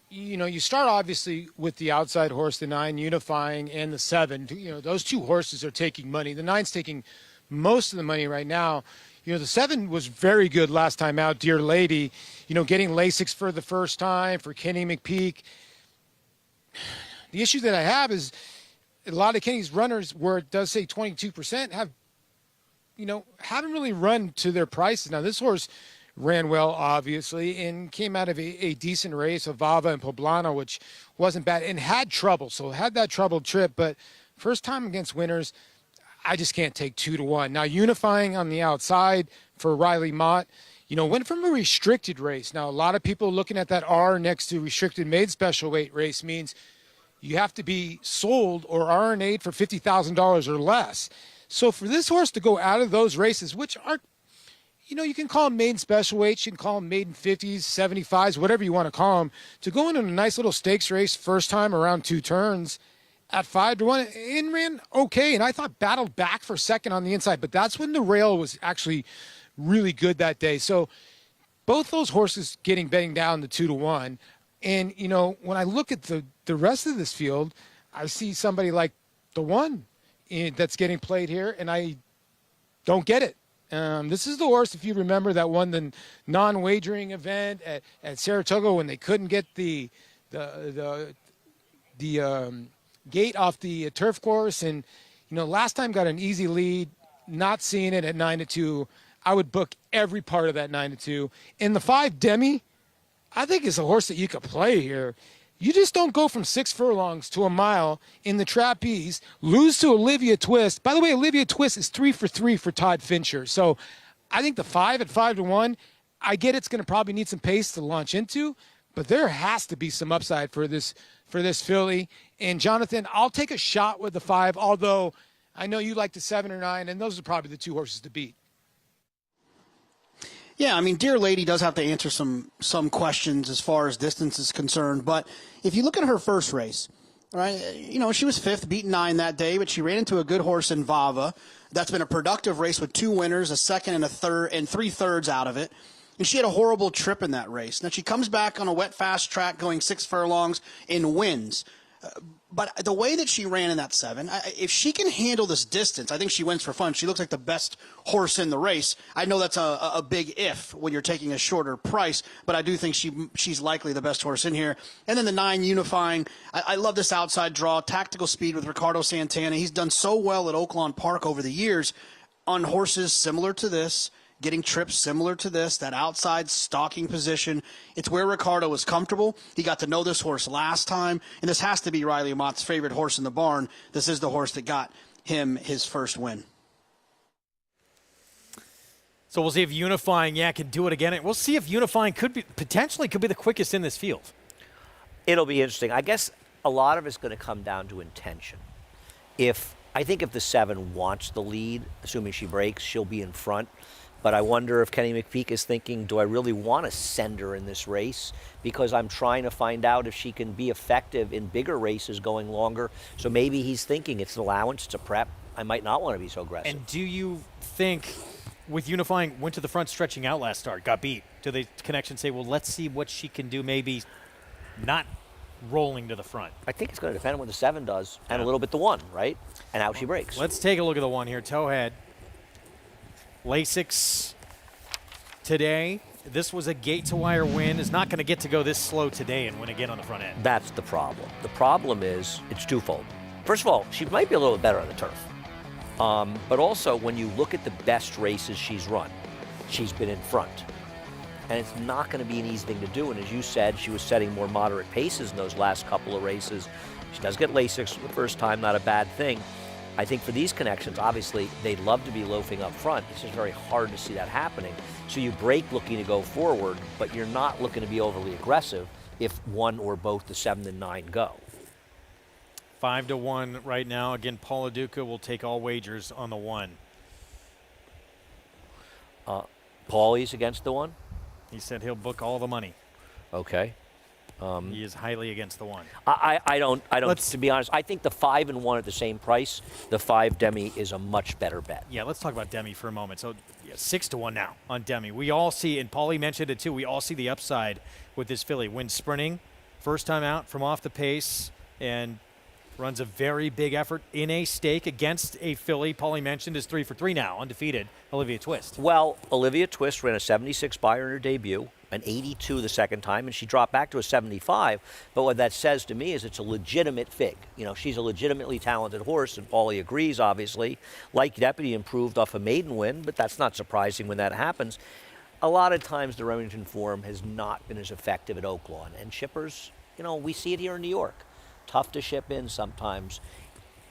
you start obviously with the outside horse, the 9, Unifying, and the 7. Those two horses are taking money. The 9's taking most of the money right now. The 7 was very good last time out, Dear Lady, getting Lasix for the first time, for Kenny McPeak. The issue that I have is a lot of Kenny's runners, where it does say 22%, haven't really run to their prices. Now, this horse ran well, obviously, and came out of a decent race of Vava and Poblano, which wasn't bad, and had trouble. So had that troubled trip, but first time against winners, I just can't take 2-1. Now, Unifying on the outside for Riley Mott, went from a restricted race. Now, a lot of people looking at that R next to restricted made special weight race means you have to be sold or RNA'd for $50,000 or less. So for this horse to go out of those races, which are, you can call them maiden special weights, you can call them maiden 50s, 75s, whatever you want to call them, to go into a nice little stakes race first time around 2 turns at 5-1, and ran okay. And I thought battled back for second on the inside, but that's when the rail was actually really good that day. So both those horses betting down to 2-1. And, when I look at the rest of this field, I see somebody like the 1 that's getting played here, and I don't get it. This is the horse, if you remember, that won the non-wagering event at Saratoga when they couldn't get the gate off the turf course, and last time got an easy lead. Not seeing it at 9-2. I would book every part of that 9-2. And the 5 Demi, I think is a horse that you could play here. You just don't go from 6 furlongs to a mile in the trapeze, lose to Olivia Twist. By the way, Olivia Twist is 3 for 3 for Todd Fincher. So I think the 5 at 5-1, I get it's going to probably need some pace to launch into, but there has to be some upside for this filly. And Jonathan, I'll take a shot with the 5, although I know you like the 7 or 9, and those are probably the 2 horses to beat. Yeah, I mean, Dear Lady does have to answer some questions as far as distance is concerned. But if you look at her first race, right, she was 5th, beaten 9 that day, but she ran into a good horse in Vava. That's been a productive race with 2 winners, a 2nd and a 3rd, and 3/3 out of it. And she had a horrible trip in that race. Now she comes back on a wet, fast track going 6 furlongs and wins. But the way that she ran in that 7, if she can handle this distance, I think she wins for fun. She looks like the best horse in the race. I know that's a big if when you're taking a shorter price, but I do think she's likely the best horse in here. And then the 9 Unifying. I love this outside draw, tactical speed with Ricardo Santana. He's done so well at Oaklawn Park over the years on horses similar to this, getting trips similar to this, that outside stalking position. It's where Ricardo is comfortable. He got to know this horse last time, and this has to be Riley Mott's favorite horse in the barn. This is the horse that got him his first win. So we'll see if Unifying, can do it again. And we'll see if Unifying potentially could be the quickest in this field. It'll be interesting. I guess a lot of it's going to come down to intention. I think if the 7 wants the lead, assuming she breaks, she'll be in front. But I wonder if Kenny McPeek is thinking, do I really want to send her in this race? Because I'm trying to find out if she can be effective in bigger races going longer. So maybe he's thinking it's an allowance, it's a prep. I might not want to be so aggressive. And do you think with Unifying, went to the front stretching out last start, got beat, do the connection say, well, let's see what she can do, maybe not rolling to the front? I think it's going to depend on what the 7 does and a little bit the 1, right? And how she breaks. Let's take a look at the 1 here. Towhead. Lasix today. This was a gate-to-wire win. Is not going to get to go this slow today and win again on the front end. That's the problem. The problem is it's twofold. First of all, she might be a little bit better on the turf. But also, when you look at the best races she's run, she's been in front. And it's not going to be an easy thing to do. And as you said, she was setting more moderate paces in those last couple of races. She does get Lasix for the first time, not a bad thing. I think for these connections, obviously, they'd love to be loafing up front. It's just very hard to see that happening. So you break looking to go forward, but you're not looking to be overly aggressive if one or both the 7 and 9 go. 5-1 right now. Again, Paul Aduca will take all wagers on the 1. Paulie's against the 1? He said he'll book all the money. Okay. He is highly against the 1. I don't, to be honest, I think the 5 and 1 at the same price, the 5 Demi is a much better bet. Yeah, let's talk about Demi for a moment. So 6-1 now on Demi. We all see, and Paulie mentioned it too, we all see the upside with this filly. Wins sprinting, first time out from off the pace, and runs a very big effort in a stake against a filly. Paulie mentioned is 3 for 3 now, undefeated, Olivia Twist. Well, Olivia Twist ran a 76 Beyer in her debut, an 82 the second time, and she dropped back to a 75. But what that says to me is it's a legitimate fig. You know, she's a legitimately talented horse, and Paulie agrees, obviously. Like Deputy improved off a maiden win, but that's not surprising when that happens. A lot of times the Remington form has not been as effective at Oaklawn, and shippers, you know, we see it here in New York. Tough to ship in sometimes.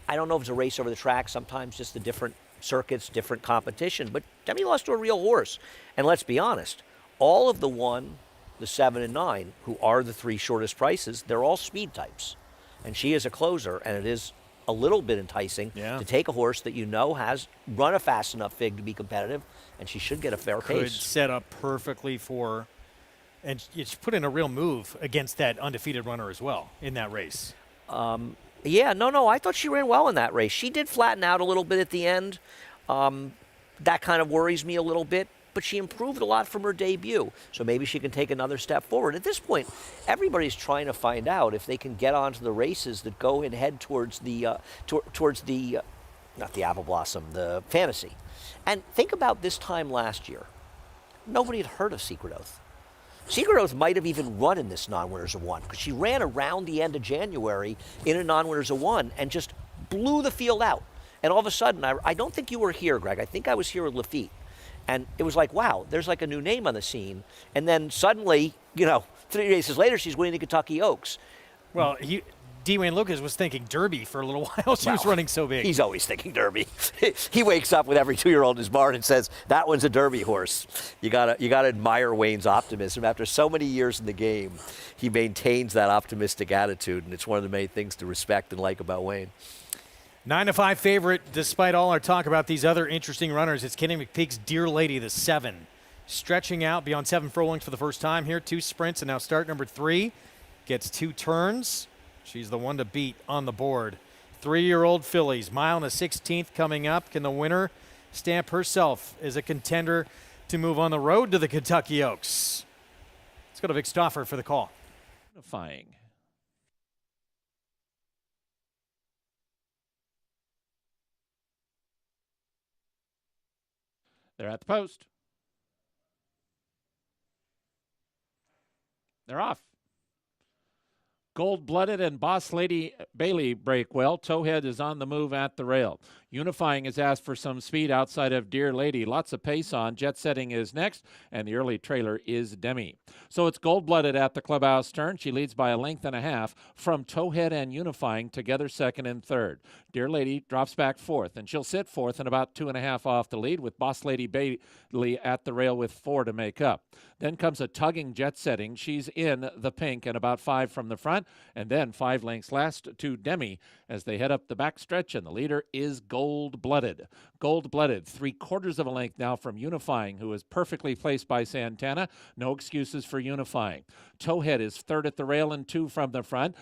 I don't know if it's a race over the track, sometimes just the different circuits, different competition, but Demi lost to a real horse. And let's be honest, all of the 1, the 7, and 9, who are the 3 shortest prices, they're all speed types. And she is a closer, and it is a little bit enticing to take a horse that you know has run a fast enough fig to be competitive, and she should get a fair Could pace. set up perfectly for, and it's put in a real move against that undefeated runner as well in that race. I thought she ran well in that race. She did flatten out a little bit at the end. That kind of worries me a little bit, but she improved a lot from her debut. So maybe she can take another step forward. At this point, everybody's trying to find out if they can get onto the races that go and head towards the, not the Apple Blossom, the Fantasy. And think about this time last year. Nobody had heard of Secret Oath. Secret Oath might have even run in this non-winners of 1 because she ran around the end of January in a non-winners of 1 and just blew the field out. And all of a sudden, I don't think you were here, Greg. I think I was here with Lafitte. And it was like, wow, there's like a new name on the scene. And then suddenly, 3 races later, she's winning the Kentucky Oaks. Well, Dwayne Lucas was thinking Derby for a little while. She was running so big. He's always thinking Derby. He wakes up with every 2-year-old in his barn and says, that one's a Derby horse. You gotta admire Wayne's optimism. After so many years in the game, he maintains that optimistic attitude, and it's one of the many things to respect and like about Wayne. 9-5 favorite, despite all our talk about these other interesting runners. It's Kenny McPeak's Dear Lady, the 7. Stretching out beyond 7 furlongs for the first time here. 2 sprints, and now start number 3. Gets 2 turns. She's the one to beat on the board. 3-year-old fillies, mile and a 16th coming up. Can the winner stamp herself as a contender to move on the road to the Kentucky Oaks? Let's go to Vic Stauffer for the call. Unifying. They're at the post. They're off. Gold-Blooded and Boss Lady Bailey break well. Towhead is on the move at the rail. Unifying has asked for some speed outside of Dear Lady. Lots of pace on. Jet Setting is next, and the early trailer is Demi. So it's Gold-Blooded at the clubhouse turn. She leads by a length and a half from Towhead and Unifying together second and third. Dear Lady drops back fourth, and she'll sit fourth and about 2.5 off the lead with Boss Lady Bailey at the rail with 4 to make up. Then comes a tugging Jet Setting. She's in the pink and about 5 from the front, and then 5 lengths last to Demi as they head up the back stretch, and the leader is Gold-Blooded. Gold-Blooded, 3/4 of a length now from Unifying, who is perfectly placed by Santana. No excuses for Unifying. Towhead is third at the rail and 2 from the front.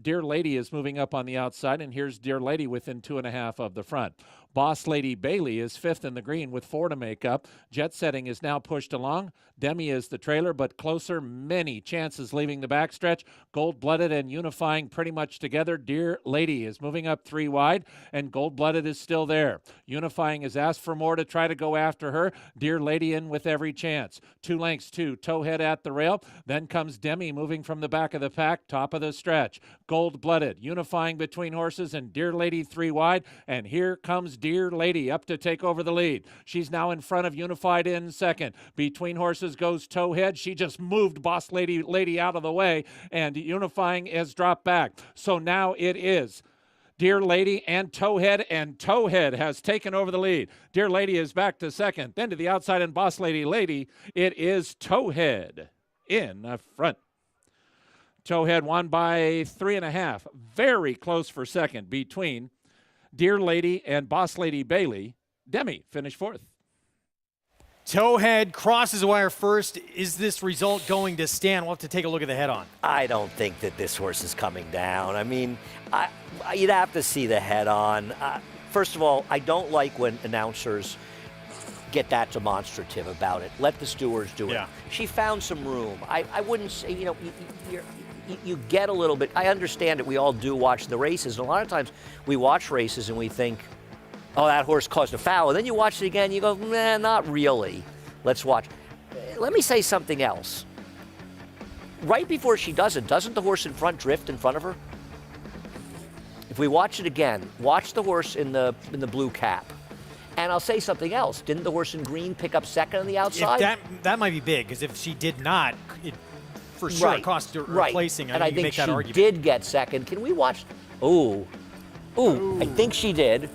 Dear Lady is moving up on the outside, and here's Dear Lady within 2.5 of the front. Boss Lady Bailey is 5th in the green with 4 to make up. Jet Setting is now pushed along. Demi is the trailer, but closer. Many chances leaving the backstretch. Gold-Blooded and Unifying pretty much together. Dear Lady is moving up 3 wide, and Gold-Blooded is still there. Unifying has asked for more to try to go after her. Dear Lady in with every chance. 2 lengths to Towhead at the rail. Then comes Demi moving from the back of the pack, top of the stretch. Gold-Blooded, Unifying between horses, and Dear Lady 3 wide. And here comes Dear Lady up to take over the lead. She's now in front of Unified in second. Between horses goes Towhead. She just moved Boss Lady out of the way, and Unifying has dropped back. So now it is Dear Lady and Towhead has taken over the lead. Dear Lady is back to second. Then to the outside and Boss Lady. It is Towhead in the front. Towhead won by 3.5. Very close for second between Dear Lady and Boss Lady Bailey. Demi finished 4th. Towhead crosses the wire first. Is this result going to stand? We'll have to take a look at the head-on. I don't think that this horse is coming down. I mean, you'd have to see the head-on. First of all, I don't like when announcers get that demonstrative about it. Let the stewards do it. Yeah. She found some room. I wouldn't say, you get a little bit. I understand it. We all do watch the races. And a lot of times we watch races and we think, oh, that horse caused a foul. And then you watch it again and you go, nah, not really. Let's watch. Let me say something else. Right before she does it, doesn't the horse in front drift in front of her? If we watch it again, watch the horse in the blue cap. And I'll say something else. Didn't the horse in green pick up second on the outside? That might be big, because if she did not, it for sure cost her replacing. And I think she did get second. Can we watch? Ooh, I think she did.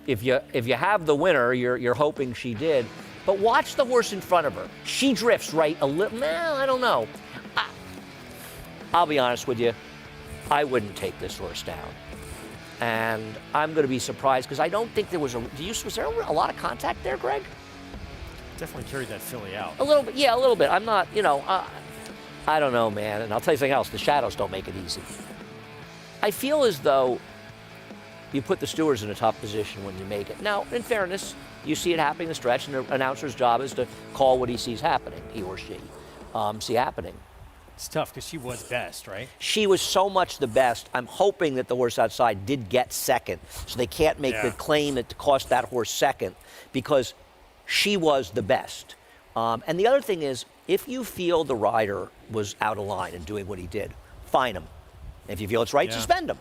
If you have the winner, you're hoping she did. But watch the horse in front of her. She drifts right a little. Well, I don't know. I'll be honest with you. I wouldn't take this horse down. And I'm going to be surprised because I don't think there was was there a lot of contact there, Greg? Definitely carried that filly out. A little bit, yeah, a little bit. I'm not, I don't know, man. And I'll tell you something else. The shadows don't make it easy. I feel as though you put the stewards in a tough position when you make it. Now, in fairness, you see it happening in the stretch, and the announcer's job is to call what he sees happening, he or she see happening. It's tough because she was best, right? She was so much the best. I'm hoping that the horse outside did get second, so they can't make the claim that cost that horse second because she was the best. And the other thing is, if you feel the rider was out of line and doing what he did, fine him. If you feel it's right, suspend him.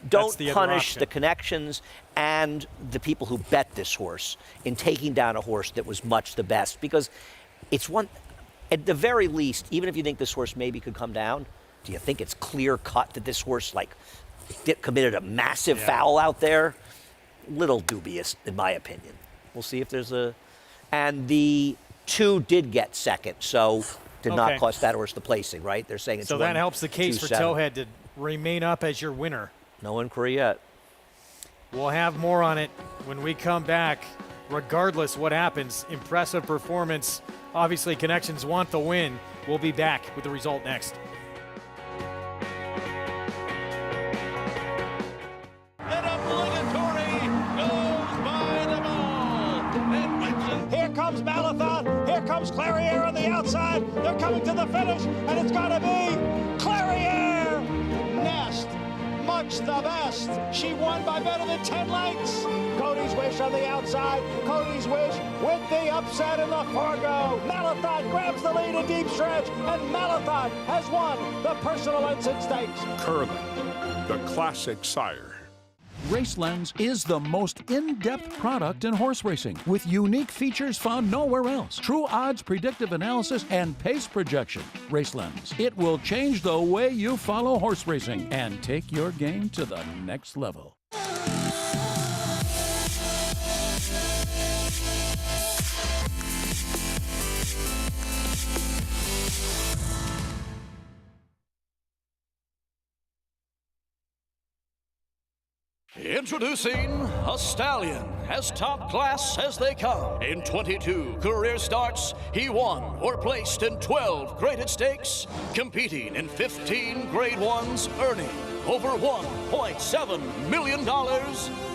Don't punish the connections and the people who bet this horse in taking down a horse that was much the best, because it's one. At the very least, even if you think this horse maybe could come down, do you think it's clear cut that this horse committed a massive foul out there? Little dubious, in my opinion. We'll see if there's and the 2 did get second, so did not cost that horse the placing, right? They're saying it's so that helps the case for Towhead to remain up as your winner. No inquiry yet. We'll have more on it when we come back. Regardless what happens, impressive performance. Obviously, Connections want the win. We'll be back with the result next. Here comes Malathaat. Here comes Clariere on the outside. They're coming to the finish, and it's got to be Clariere. Nest, looks the best. She won by better than 10 lengths. Cody's Wish on the outside. Cody's Wish with the upset in the Fargo. Malathon grabs the lead in deep stretch, and Malathon has won the Personal Ensign Stakes. Curling, the classic sire. RaceLens is the most in-depth product in horse racing with unique features found nowhere else. True odds, predictive analysis, and pace projection. RaceLens. It will change the way you follow horse racing and take your game to the next level. Introducing a stallion, as top class as they come. In 22 career starts, he won or placed in 12 graded stakes, competing in 15 grade ones, earning over $1.7 million.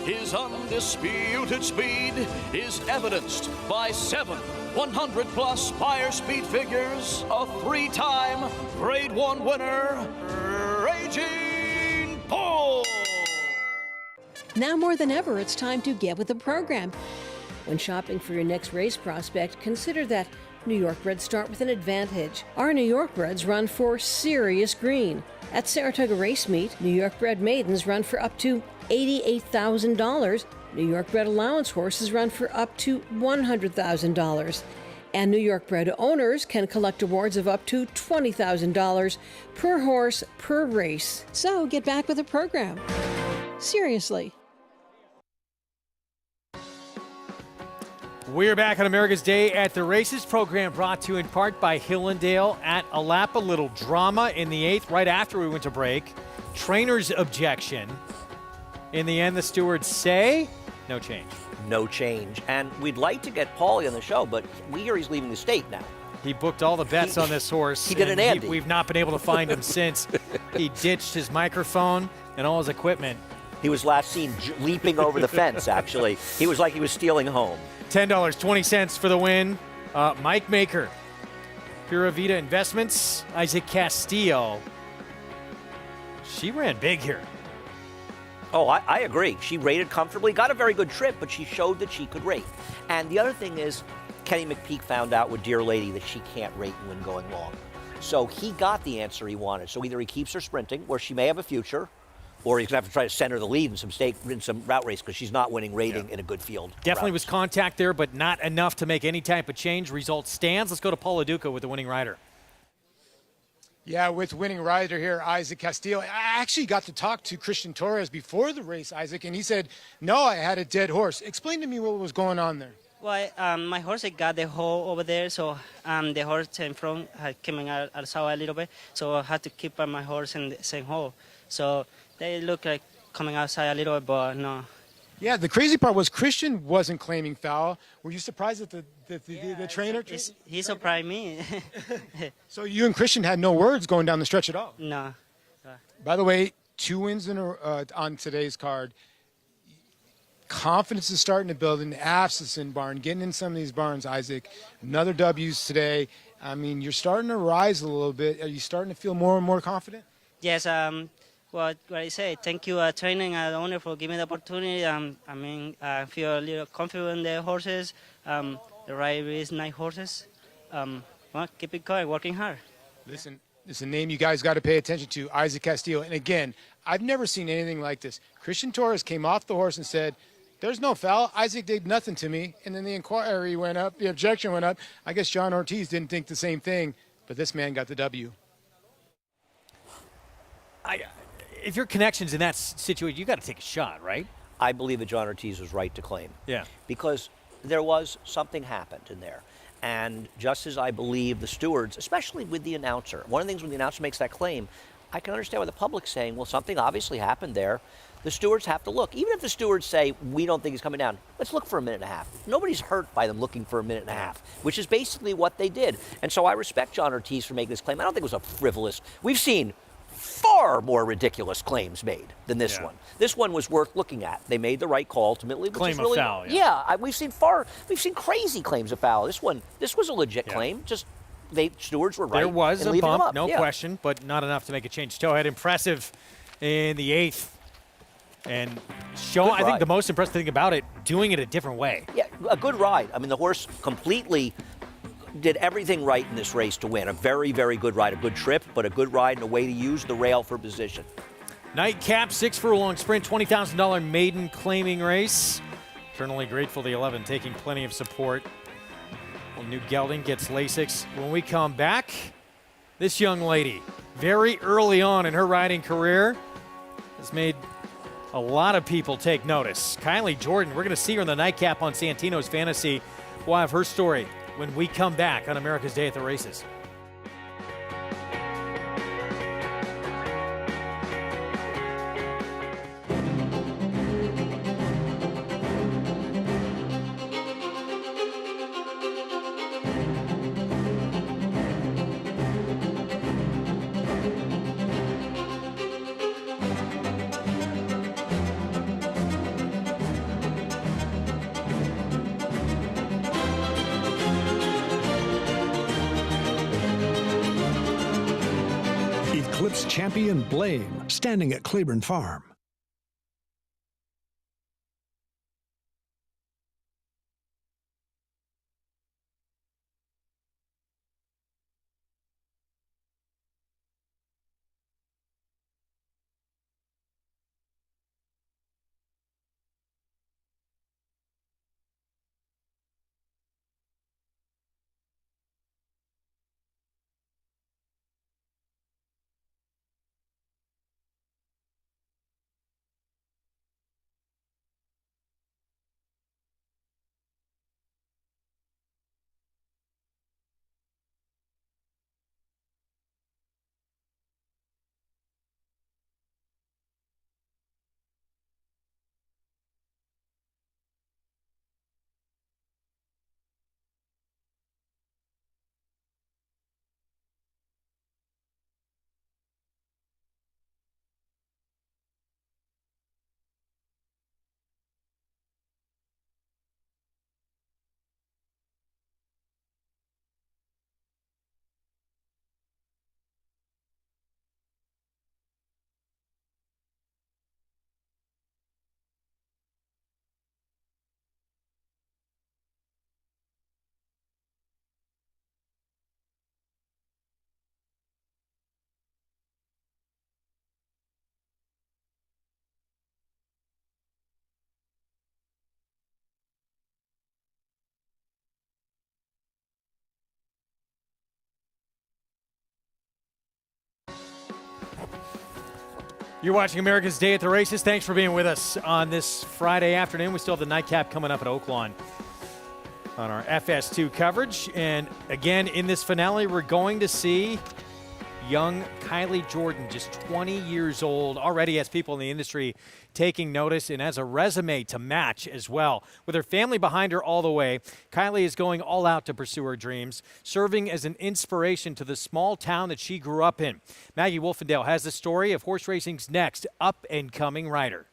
His undisputed speed is evidenced by 7 100-plus buyer speed figures, a 3-time grade 1 winner, Raging Bull. Now more than ever, it's time to get with the program. When shopping for your next race prospect, consider that New York breds start with an advantage. Our New York breds run for serious green. At Saratoga Race Meet, New York bred maidens run for up to $88,000. New York bred allowance horses run for up to $100,000. And New York bred owners can collect awards of up to $20,000 per horse per race. So get back with the program. Seriously. We're back on America's Day at the Races, program brought to you in part by Hillendale at Alapa. Little drama in the 8th right after we went to break. Trainer's objection. In the end, the stewards say no change. No change. And we'd like to get Paulie on the show, but we hear he's leaving the state now. He booked all the bets on this horse. He did an Andy. We've not been able to find him since. He ditched his microphone and all his equipment. He was last seen leaping over the fence, actually. He was like he was stealing home. $10.20 for the win. Mike Maker, Pura Vida Investments, Isaac Castillo. She ran big here. Oh, I agree. She rated comfortably, got a very good trip, but she showed that she could rate. And the other thing is, Kenny McPeak found out with Dear Lady that she can't rate and win going long. So he got the answer he wanted. So either he keeps her sprinting, where she may have a future, or he's going to have to try to send her the lead in some route race because she's not winning rating in a good field. Definitely was contact there, but not enough to make any type of change. Result stands. Let's go to Paul Duca with the winning rider. Yeah, with winning rider here, Isaac Castillo. I actually got to talk to Christian Torres before the race, Isaac, and he said, no, I had a dead horse. Explain to me what was going on there. Well, my horse got the hole over there, so the horse in front had coming out a little bit, so I had to keep my horse in the same hole. So they look like coming outside a little bit, but no. Yeah, the crazy part was Christian wasn't claiming foul. Were you surprised that the trainer? He surprised me. So you and Christian had no words going down the stretch at all? No. By the way, 2 wins on today's card. Confidence is starting to build in the Afsison barn, getting in some of these barns, Isaac. Another W's today. I mean, you're starting to rise a little bit. Are you starting to feel more and more confident? Yes, what I say, thank you, training and owner, for giving me the opportunity. I feel a little confident in the horses. The ride is nice horses. Well, keep it going, working hard. Listen, it's a name you guys got to pay attention to, Isaac Castillo. And again, I've never seen anything like this. Christian Torres came off the horse and said, there's no foul. Isaac did nothing to me. And then the inquiry went up, the objection went up. I guess John Ortiz didn't think the same thing, but this man got the W. If your connection's in that situation, you got to take a shot, right? I believe that John Ortiz was right to claim. Yeah. Because there was something happened in there. And just as I believe the stewards, especially with the announcer, one of the things when the announcer makes that claim, I can understand why the public's saying, well, something obviously happened there. The stewards have to look. Even if the stewards say, we don't think he's coming down, let's look for a minute and a half. Nobody's hurt by them looking for a minute and a half, which is basically what they did. And so I respect John Ortiz for making this claim. I don't think it was a frivolous. We've seen far more ridiculous claims made than this one. This one was worth looking at. They made the right call ultimately. Which Claim is really, of foul. We've seen crazy claims of foul. This was a legit claim. Just stewards were right. There was in a leaving bump, him up. no question, but not enough to make a change. Towhead impressive in the 8th. And I think the most impressive thing about it, doing it a different way. Yeah, a good ride. I mean, the horse completely did everything right in this race to win. A very, very good ride. A good trip, but a good ride and a way to use the rail for position. Nightcap, 6 furlong sprint, $20,000 maiden claiming race. Eternally grateful the 11 taking plenty of support. Well, New Gelding gets Lasix. When we come back, this young lady, very early on in her riding career, has made a lot of people take notice. Kylie Jordan, we're going to see her in the Nightcap on Santino's Fantasy. We'll have her story when we come back on America's Day at the Races. Eclipse champion Blame, standing at Claiborne Farm. You're watching America's Day at the Races. Thanks for being with us on this Friday afternoon. We still have the Nightcap coming up at Oaklawn on our FS2 coverage. And again, in this finale, we're going to see young Kylie Jordan, just 20 years old, already has people in the industry taking notice and has a resume to match as well. With her family behind her all the way, Kylie is going all out to pursue her dreams, serving as an inspiration to the small town that she grew up in. Maggie Wolfendale has the story of horse racing's next up-and-coming rider.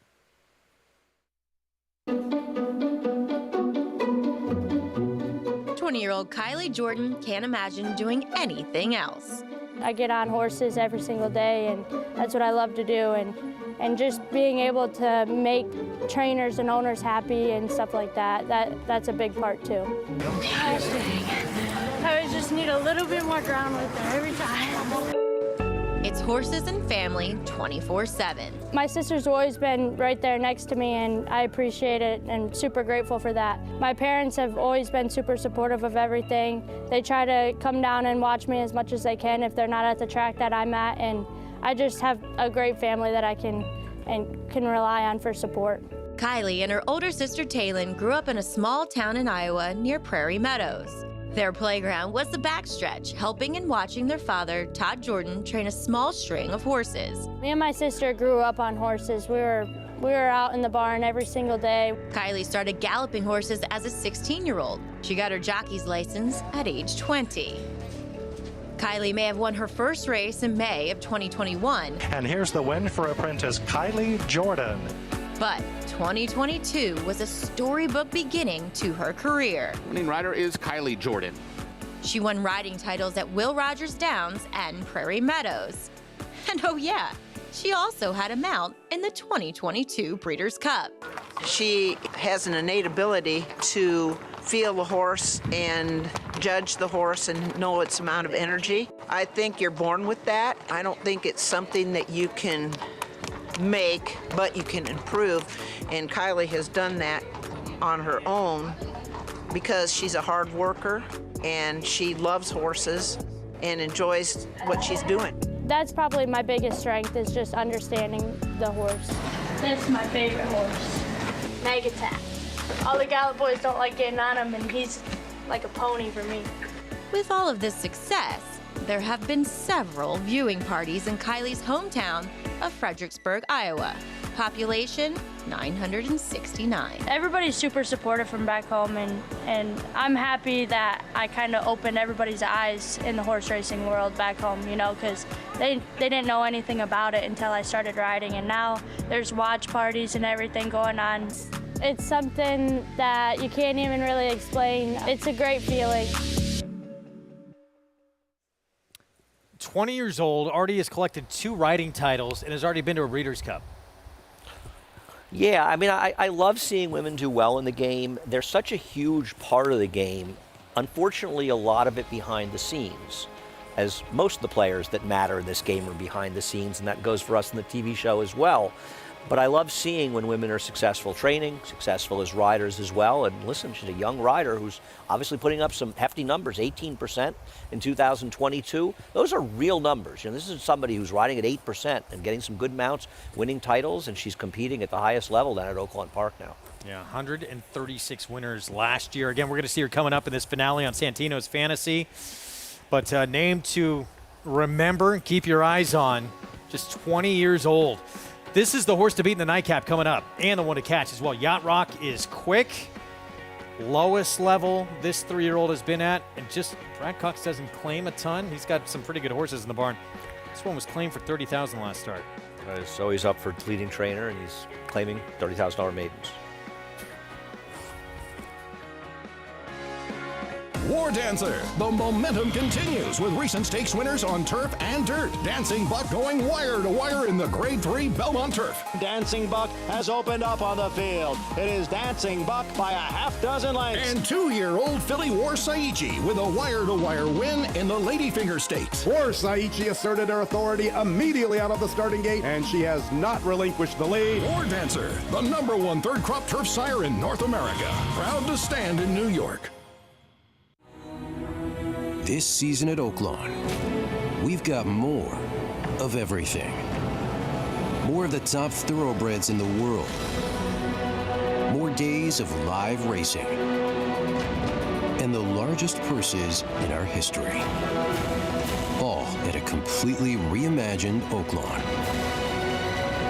20-year-old Kylie Jordan can't imagine doing anything else. I get on horses every single day, and that's what I love to do. And just being able to make trainers and owners happy and stuff like that's a big part too. Gosh dang. I just need a little bit more ground with her every time. It's horses and family 24/7. My sister's always been right there next to me, and I appreciate it and super grateful for that. My parents have always been super supportive of everything. They try to come down and watch me as much as they can if they're not at the track that I'm at, and I just have a great family that I can rely on for support. Kylie and her older sister Taylin grew up in a small town in Iowa near Prairie Meadows. Their playground was the backstretch, helping and watching their father, Todd Jordan, train a small string of horses. Me and my sister grew up on horses. We were out in the barn every single day. Kylie started galloping horses as a 16-year-old. She got her jockey's license at age 20. Kylie may have won her first race in May of 2021. And here's the win for apprentice Kylie Jordan. But 2022 was a storybook beginning to her career. Winning rider is Kylie Jordan. She won riding titles at Will Rogers Downs and Prairie Meadows. And oh yeah, She also had a mount in the 2022 Breeders' Cup. She has an innate ability to feel the horse and judge the horse and know its amount of energy. I think you're born with that. I don't think it's something that you can make, but you can improve. And Kylie has done that on her own because she's a hard worker and she loves horses and enjoys what she's doing. That's probably my biggest strength, is just understanding the horse. That's my favorite horse, Megatap. All the Gallup boys don't like getting on him, and he's like a pony for me. With all of this success, there have been several viewing parties in Kylie's hometown of Fredericksburg, Iowa. Population 969. Everybody's super supportive from back home, and I'm happy that I kind of opened everybody's eyes in the horse racing world back home, you know, because they didn't know anything about it until I started riding, and now there's watch parties and everything going on. It's something that you can't even really explain. It's a great feeling. 20 years old, already has collected 2 riding titles and has already been to a Breeders' Cup. Yeah, I mean, I love seeing women do well in the game. They're such a huge part of the game. Unfortunately, a lot of it behind the scenes, as most of the players that matter in this game are behind the scenes, and that goes for us in the TV show as well. But I love seeing when women are successful training, successful as riders as well. And listen, she's a young rider who's obviously putting up some hefty numbers, 18% in 2022. Those are real numbers. You know, this is somebody who's riding at 8% and getting some good mounts, winning titles, and she's competing at the highest level down at Oaklawn Park now. Yeah, 136 winners last year. Again, we're going to see her coming up in this finale on Santino's Fantasy. But name to remember and keep your eyes on, just 20 years old. This is the horse to beat in the nightcap coming up, and the one to catch as well. Yacht Rock is quick, lowest level this 3-year-old has been at, and just Brad Cox doesn't claim a ton. He's got some pretty good horses in the barn. This one was claimed for $30,000 last start. So he's up for leading trainer, and he's claiming $30,000 maidens. War Dancer. The momentum continues with recent stakes winners on turf and dirt. Dancing Buck going wire to wire in the Grade 3 Belmont Turf. Dancing Buck has opened up on the field. It is Dancing Buck by a half dozen lengths. And 2-year-old filly War Saichi with a wire-to-wire win in the Ladyfinger Stakes. War Saichi asserted her authority immediately out of the starting gate, and she has not relinquished the lead. War Dancer, the #1 third-crop turf sire in North America. Proud to stand in New York. This season at Oaklawn, we've got more of everything. More of the top thoroughbreds in the world. More days of live racing. And the largest purses in our history. All at a completely reimagined Oaklawn.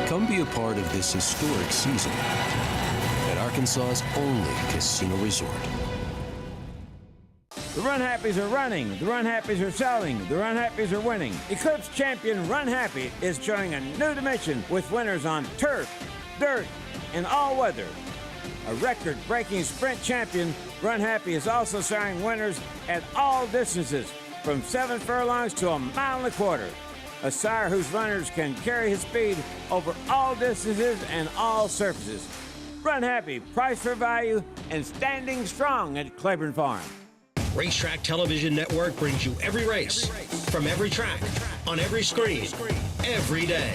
Come be a part of this historic season at Arkansas's only casino resort. The Runhappies are running, the Runhappies are selling, the Runhappies are winning. Eclipse champion Runhappy is showing a new dimension with winners on turf, dirt, and all weather. A record-breaking sprint champion, Runhappy is also showing winners at all distances, from 7 furlongs to 1.25 miles. A sire whose runners can carry his speed over all distances and all surfaces. Runhappy, price for value, and standing strong at Claiborne Farm. Racetrack Television Network brings you every race, from every track, on every screen, every day.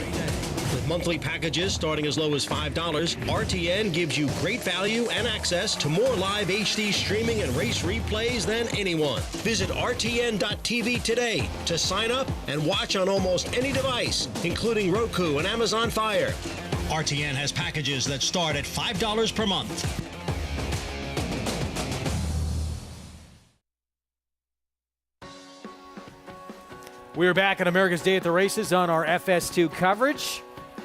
With monthly packages starting as low as $5, RTN gives you great value and access to more live HD streaming and race replays than anyone. Visit RTN.tv today to sign up and watch on almost any device, including Roku and Amazon Fire. RTN has packages that start at $5 per month. We're back on America's Day at the Races on our FS2 coverage.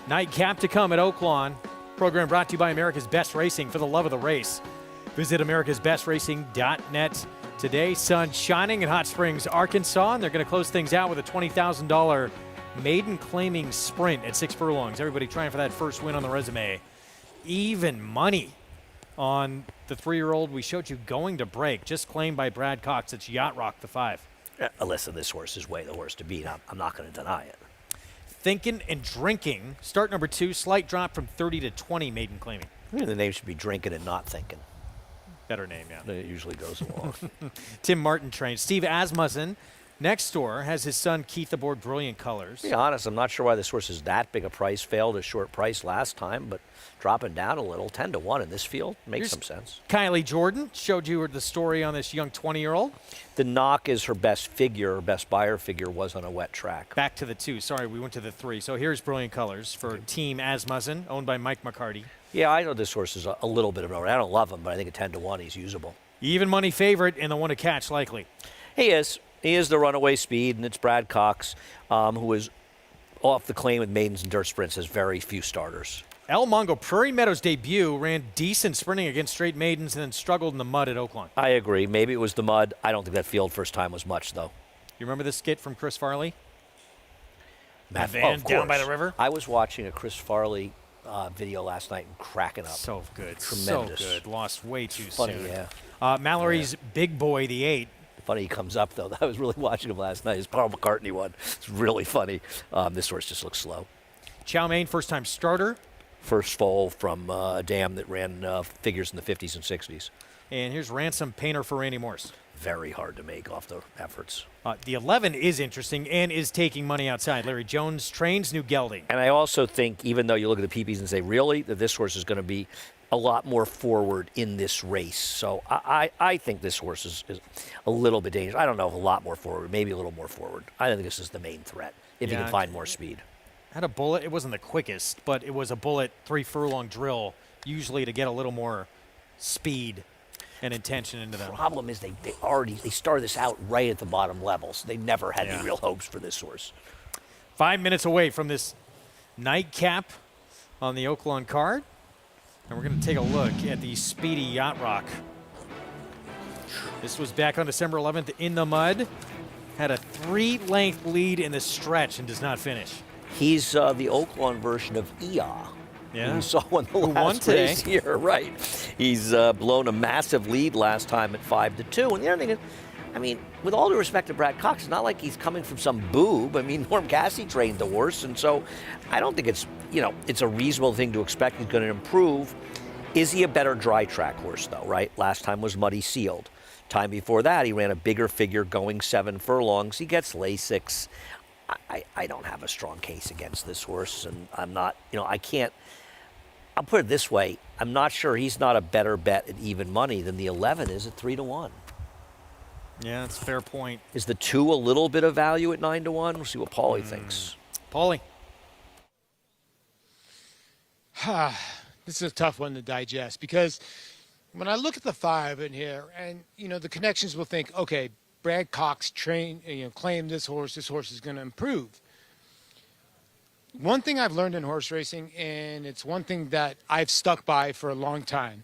Nightcap to come at Oaklawn. Program brought to you by America's Best Racing, for the love of the race. Visit americasbestracing.net today. Sun shining in Hot Springs, Arkansas, and they're going to close things out with a $20,000 maiden claiming sprint at 6 furlongs. Everybody trying for that first win on the resume. Even money on the 3-year-old we showed you going to break, just claimed by Brad Cox. It's Yacht Rock, the 5. Listen, this horse is way the horse to beat. I'm not going to deny it. Thinking and Drinking. Start number 2, slight drop from 30 to 20, maiden claiming. Maybe the name should be Drinking and Not Thinking. Better name, yeah. It usually goes along. Tim Martin trains. Steve Asmussen, next door, has his son Keith aboard Brilliant Colors. To be honest, I'm not sure why this horse is that big a price. Failed a short price last time, but dropping down a little, 10 to 1 in this field makes some sense. Kylie Jordan showed you the story on this young 20-year-old. The knock is her best figure, her best buyer figure was on a wet track. Back to the 2. Sorry, we went to the 3. So here's Brilliant Colors for Team Asmussen, owned by Mike McCarty. Yeah, I know this horse is a little bit of a. I don't love him, but I think at 10 to 1 he's usable. Even money favorite and the one to catch likely. He is. He is the runaway speed, and it's Brad Cox, who is off the claim with maidens and dirt sprints, has very few starters. El Mongo, Prairie Meadows debut, ran decent sprinting against straight maidens and then struggled in the mud at Oaklawn. I agree. Maybe it was the mud. I don't think that field first time was much, though. You remember the skit from Chris Farley? Matt, van down by the river? I was watching a Chris Farley video last night and cracking up. So good. Tremendous. So good. Lost way too Funny, soon. yeah. Mallory's Big Boy, the 8. Funny he comes up, though. I was really watching him last night. His Paul McCartney one. It's really funny. This horse just looks slow. Chow Mein, first-time starter. First foal from a dam that ran figures in the 50s and 60s. And here's Ransom Painter for Randy Morse. Very hard to make off the efforts. The 11 is interesting and is taking money outside. Larry Jones trains New Gelding. And I also think, even though you look at the PPs and say, really, that this horse is going to be a lot more forward in this race. So I think this horse is a little bit dangerous. I don't know if a lot more forward, maybe a little more forward. I think this is the main threat, if you can find more speed. Had a bullet. It wasn't the quickest, but it was a bullet 3-furlong drill, usually to get a little more speed and intention into them. The problem is they started this out right at the bottom levels. They never had any real hopes for this horse. 5 minutes away from this nightcap on the Oaklawn card. And we're going to take a look at the speedy Yacht Rock. This was back on December 11th in the mud. Had a 3-length lead in the stretch and does not finish. He's the Oaklawn version of Ia. Yeah. Who saw one the last race here, right? He's blown a massive lead last time at 5-2. And the other thing is, I mean, with all due respect to Brad Cox, it's not like he's coming from some boob. I mean, Norm Cassie trained the horse, and so I don't think it's, it's a reasonable thing to expect he's going to improve. Is he a better dry track horse, though, right? Last time was Muddy Sealed. Time before that, he ran a bigger figure going 7 furlongs. He gets Lasix. I don't have a strong case against this horse, and I'm not, I can't. I'll put it this way. I'm not sure he's not a better bet at even money than the 11 is at 3-1. Yeah, that's a fair point. Is the 2 a little bit of value at 9-1? We'll see what Paulie thinks. Paulie. This is a tough one to digest because when I look at the 5 in here, and the connections will think, okay, Brad Cox claimed this horse is going to improve. One thing I've learned in horse racing, and it's one thing that I've stuck by for a long time,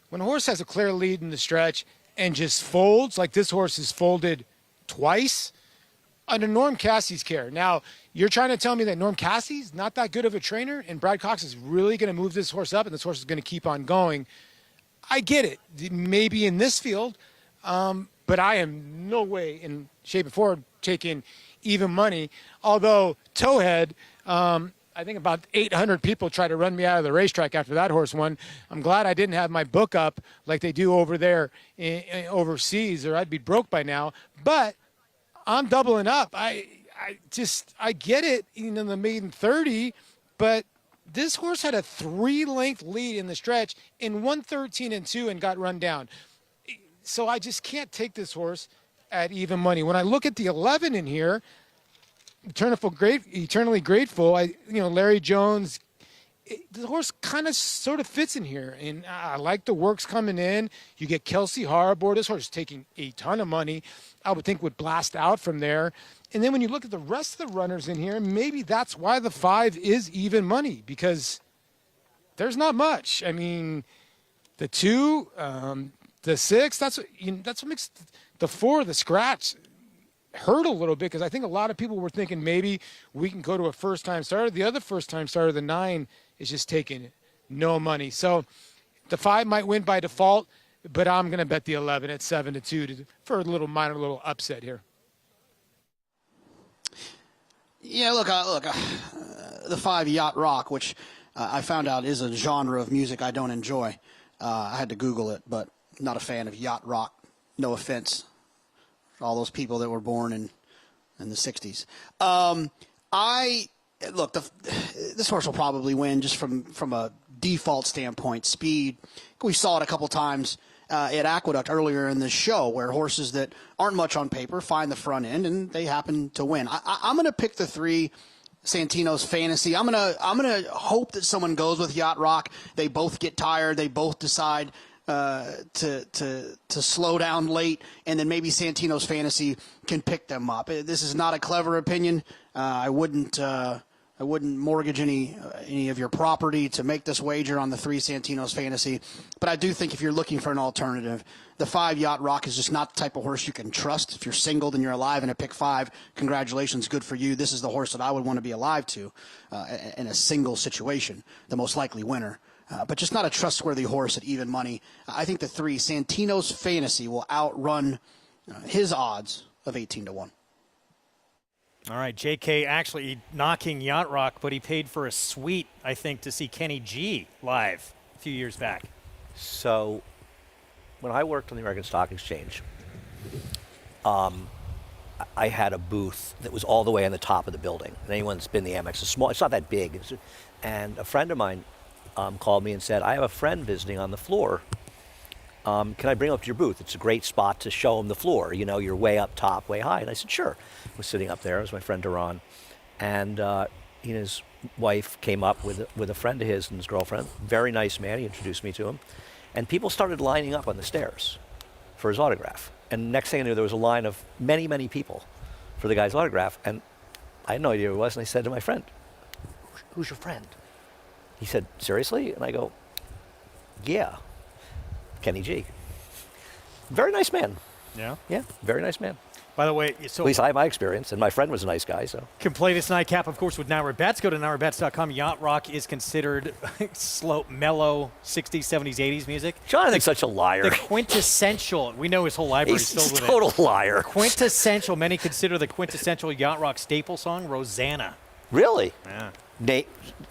when a horse has a clear lead in the stretch and just folds, like this horse has folded twice, under Norm Cassie's care. Now, you're trying to tell me that Norm Cassie's not that good of a trainer, and Brad Cox is really going to move this horse up, and this horse is going to keep on going. I get it. Maybe in this field, but I am no way in shape or form taking even money. Although Towhead, I think about 800 people tried to run me out of the racetrack after that horse won. I'm glad I didn't have my book up like they do over there overseas, or I'd be broke by now. But I'm doubling up. I get it in the maiden 30, but this horse had a 3-length lead in the stretch in 1:13-2 and got run down. So I just can't take this horse at even money. When I look at the 11 in here, eternally grateful. Larry Jones, the horse kind of sort of fits in here, and I like the works coming in. You get Kelsey Harbor. This horse is taking a ton of money. I would think would blast out from there. And then when you look at the rest of the runners in here, maybe that's why the 5 is even money, because there's not much. I mean, the 2, the 6, that's what makes the 4, the scratch, hurt a little bit, because I think a lot of people were thinking maybe we can go to a first-time starter. The other first-time starter, the 9, is just taking no money. So the 5 might win by default, but I'm going to bet the 11 at 7-2 for a minor little upset here. Yeah, look, the 5 Yacht Rock, which I found out is a genre of music I don't enjoy. I had to Google it, but not a fan of yacht rock. No offense, all those people that were born in the '60s. This horse will probably win just from a default standpoint. Speed, we saw it a couple times at Aqueduct earlier in this show, where horses that aren't much on paper find the front end and they happen to win. I'm going to pick the 3. Santino's Fantasy. I'm gonna hope that someone goes with Yacht Rock. They both get tired. They both decide to slow down late, and then maybe Santino's Fantasy can pick them up. This is not a clever opinion. I wouldn't mortgage any of your property to make this wager on the 3 Santino's Fantasy. But I do think if you're looking for an alternative, the 5 Yacht Rock is just not the type of horse you can trust. If you're singled and you're alive in a pick 5, congratulations, good for you. This is the horse that I would want to be alive to in a single situation, the most likely winner. But just not a trustworthy horse at even money. I think the 3 Santino's Fantasy will outrun his odds of 18-1. All right, JK actually knocking Yacht Rock, but he paid for a suite, I think, to see Kenny G live a few years back. So when I worked on the American Stock Exchange, I had a booth that was all the way on the top of the building. And anyone that's been in the Amex, it's not that big. And a friend of mine called me and said, I have a friend visiting on the floor. Can I bring him up to your booth? It's a great spot to show him the floor. You know, you're way up top, way high. And I said, sure. I was sitting up there. It was my friend Duran. And he and his wife came up with a friend of his and his girlfriend. Very nice man. He introduced me to him. And people started lining up on the stairs for his autograph. And next thing I knew, there was a line of many, many people for the guy's autograph. And I had no idea who it was. And I said to my friend, who's your friend? He said, seriously? And I go, yeah, Kenny G. Very nice man. Yeah? Yeah, very nice man. By the way, so at least I have my experience, and my friend was a nice guy. So can play this nightcap, of course, with Naira Bets. Go to NairaBets.com. Yacht Rock is considered slow, mellow 60s, 70s, 80s music. Jonathan's such a liar. The quintessential. We know his whole library is filled with it. Total liar. Quintessential. Many consider the quintessential Yacht Rock staple song, Rosanna. Really? Yeah.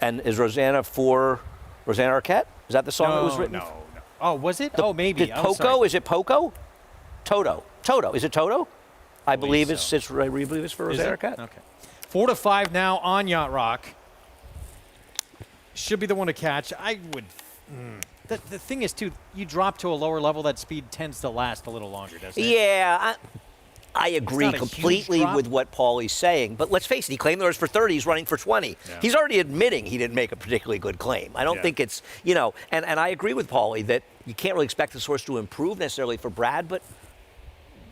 And is Rosanna for Rosanna Arquette? Is that the song that was written? No. Oh, was it? Maybe. Did Poco? Is it Poco? Toto. Is it Toto? I believe it's for Rosanna Arquette. Okay. 4-5 now on Yacht Rock. Should be the one to catch. I would. The thing is, too, you drop to a lower level, that speed tends to last a little longer, doesn't it? Yeah. I agree completely with what Paulie's saying, but let's face it, he claimed there was for 30, he's running for 20. Yeah. He's already admitting he didn't make a particularly good claim. I don't think it's, and I agree with Paulie that you can't really expect this horse to improve necessarily for Brad, but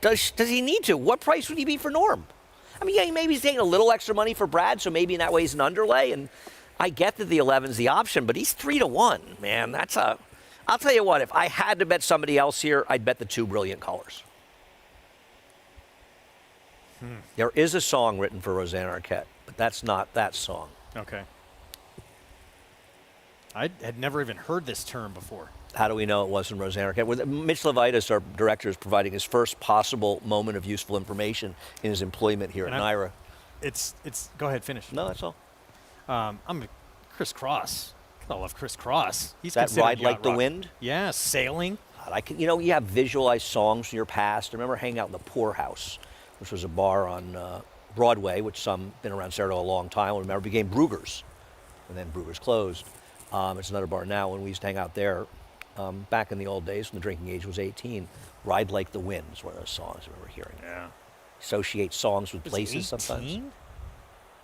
does he need to? What price would he be for Norm? I mean, yeah, maybe he's taking a little extra money for Brad, so maybe in that way he's an underlay, and I get that the 11's the option, but he's 3-1, man. I'll tell you what, if I had to bet somebody else here, I'd bet the 2 Brilliant Colors. There is a song written for Rosanna Arquette, but that's not that song. Okay. I had never even heard this term before. How do we know it wasn't Rosanna Arquette? Mitch Levitas, our director, is providing his first possible moment of useful information in his employment here at Naira. It's. Go ahead, finish. No, that's all. I'm Chris Cross. I love Chris Cross. He's that Ride Like the Wind? Yeah, sailing. God, you have visualized songs from your past. I remember hanging out in the Poorhouse, which was a bar on Broadway, which some been around Saratoga a long time. I remember it became Brugger's, and then Brugger's closed. It's another bar now, and we used to hang out there back in the old days when the drinking age was 18. Ride Like the Wind is one of those songs I remember hearing. Yeah. Associate songs with places sometimes.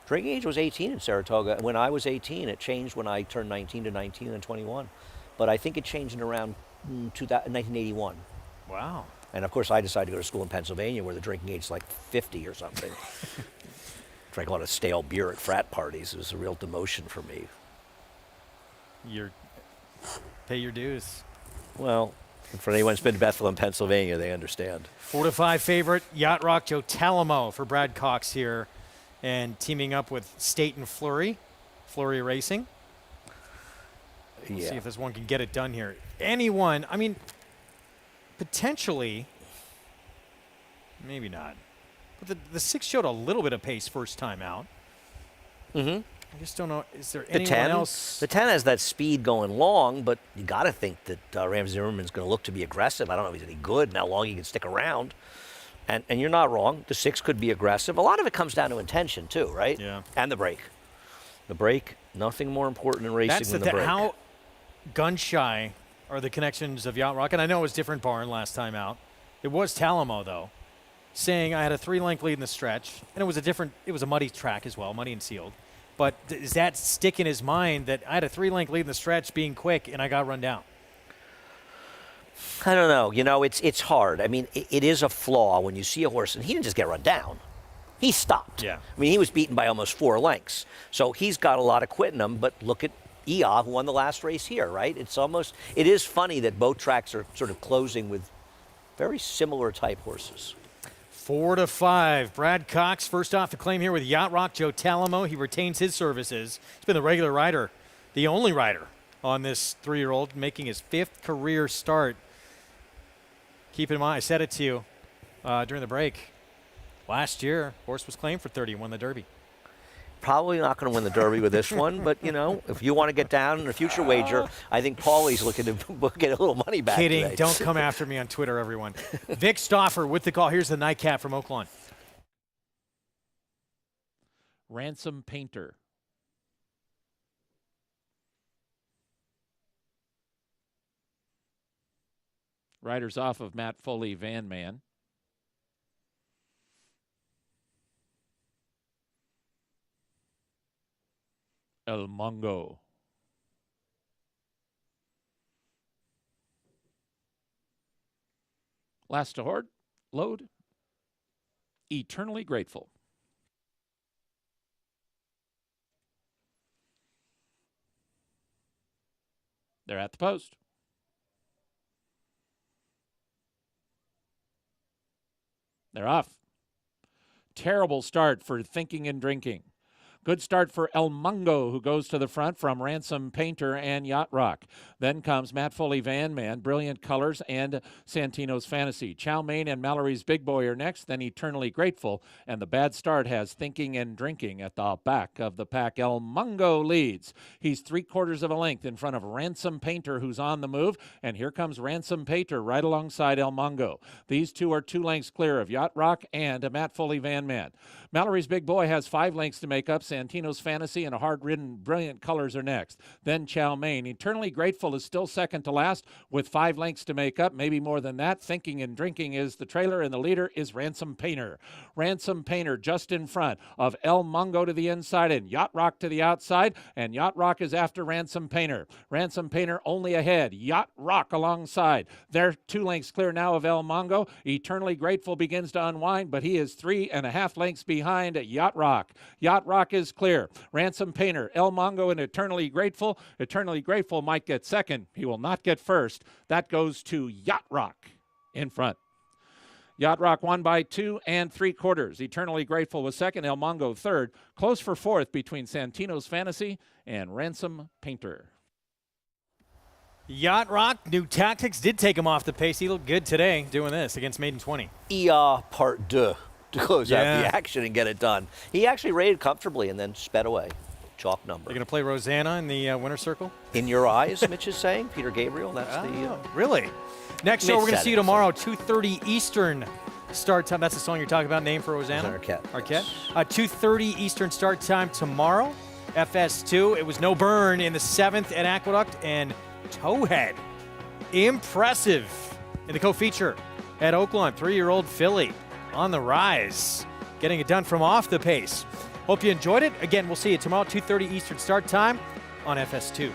Drinking age was 18 in Saratoga. When I was 18, it changed when I turned 19 to 19 and 21. But I think it changed in around 1981. Wow. And of course, I decided to go to school in Pennsylvania where the drinking age is like 50 or something. Drank a lot of stale beer at frat parties. It was a real demotion for me. Pay your dues. Well, for anyone who's been to Bethlehem, Pennsylvania, they understand. 4-5 favorite, Yacht Rock Joe Talamo for Brad Cox here. And teaming up with State and Fleury Racing. We'll see if this one can get it done here. Anyone, I mean, potentially, maybe not. But the 6 showed a little bit of pace first time out. Mm-hmm. I just don't know. Is there The anyone 10, else? the 10 has that speed going long, but you got to think that Ramsey Zimmerman's going to look to be aggressive. I don't know if he's any good and how long he can stick around. And you're not wrong. The 6 could be aggressive. A lot of it comes down to intention too, right? Yeah. And the brake. The brake, nothing more important in racing than the brake. How gun shy are the connections of Yacht Rock? And I know it was different barn last time out. It was Talamo though, saying I had a 3-length lead in the stretch, and it was a muddy track as well, muddy and sealed. But does that stick in his mind that I had a 3-length lead in the stretch being quick and I got run down? I don't know. You know, it's hard. I mean, it is a flaw when you see a horse, and he didn't just get run down. He stopped. Yeah. I mean, he was beaten by almost 4 lengths. So he's got a lot of quitting him, but look at Ia, who won the last race here, right? It is funny that both tracks are sort of closing with very similar type horses. 4-5. Brad Cox first off the claim here with Yacht Rock. Joe Talamo, he retains his services. He's been the regular rider, the only rider on this 3-year-old, making his 5th career start. Keep in mind, I said it to you during the break. Last year, horse was claimed for 30 and won the Derby. Probably not going to win the Derby with this one, but, you know, if you want to get down in a future wager, I think Paulie's looking to get a little money back Kidding. today. Don't come after me on Twitter, everyone. Vic Stauffer with the call. Here's the nightcap from Oaklawn. Ransom Painter. Riders off of Matt Foley Van Man. El Mongo. Last to horde, load, Eternally Grateful. They're at the post. They're off. Terrible start for Thinking and Drinking. Good start for El Mungo, who goes to the front from Ransom Painter and Yacht Rock. Then comes Matt Foley Van Man, Brilliant Colors, and Santino's Fantasy. Chow Mein and Mallory's Big Boy are next, then Eternally Grateful. And the bad start has Thinking and Drinking at the back of the pack. El Mungo leads. He's 3/4 of a length in front of Ransom Painter, who's on the move. And here comes Ransom Painter right alongside El Mungo. These two are 2 lengths clear of Yacht Rock and Matt Foley Van Man. Mallory's Big Boy has 5 lengths to make up. Santino's Fantasy and a hard-ridden Brilliant Colors are next. Then Chow Mein. Eternally Grateful is still second to last with 5 lengths to make up, maybe more than that. Thinking and Drinking is the trailer, and the leader is Ransom Painter. Ransom Painter just in front of El Mungo to the inside and Yacht Rock to the outside, and Yacht Rock is after Ransom Painter. Ransom Painter only ahead. Yacht Rock alongside. They're 2 lengths clear now of El Mungo. Eternally Grateful begins to unwind, but he is 3.5 lengths behind Yacht Rock. Yacht Rock is clear. Ransom Painter, El Mungo, and Eternally Grateful. Eternally Grateful might get second. He will not get first. That goes to Yacht Rock in front. Yacht Rock won by 2 3/4. Eternally Grateful was second. El Mungo third. Close for fourth between Santino's Fantasy and Ransom Painter. Yacht Rock, new tactics, did take him off the pace. He looked good today doing this against Maiden 20. Ia Part 2 to close out the action and get it done. He actually rated comfortably and then sped away. Chalk number. You're going to play Rosanna in the winner's circle? In Your Eyes, Mitch is saying. Peter Gabriel, that's really? Next show, we're going to see you tomorrow, 2:30 Eastern start time. That's the song you're talking about, name for Rosanna? Arquette. 2:30 Eastern start time tomorrow. FS2. It was no burn in the 7th at Aqueduct, and Towhead. Impressive in the co-feature at Oaklawn. 3-year-old filly on the rise, getting it done from off the pace. Hope you enjoyed it. Again, we'll see you tomorrow, 2:30 Eastern start time on FS2.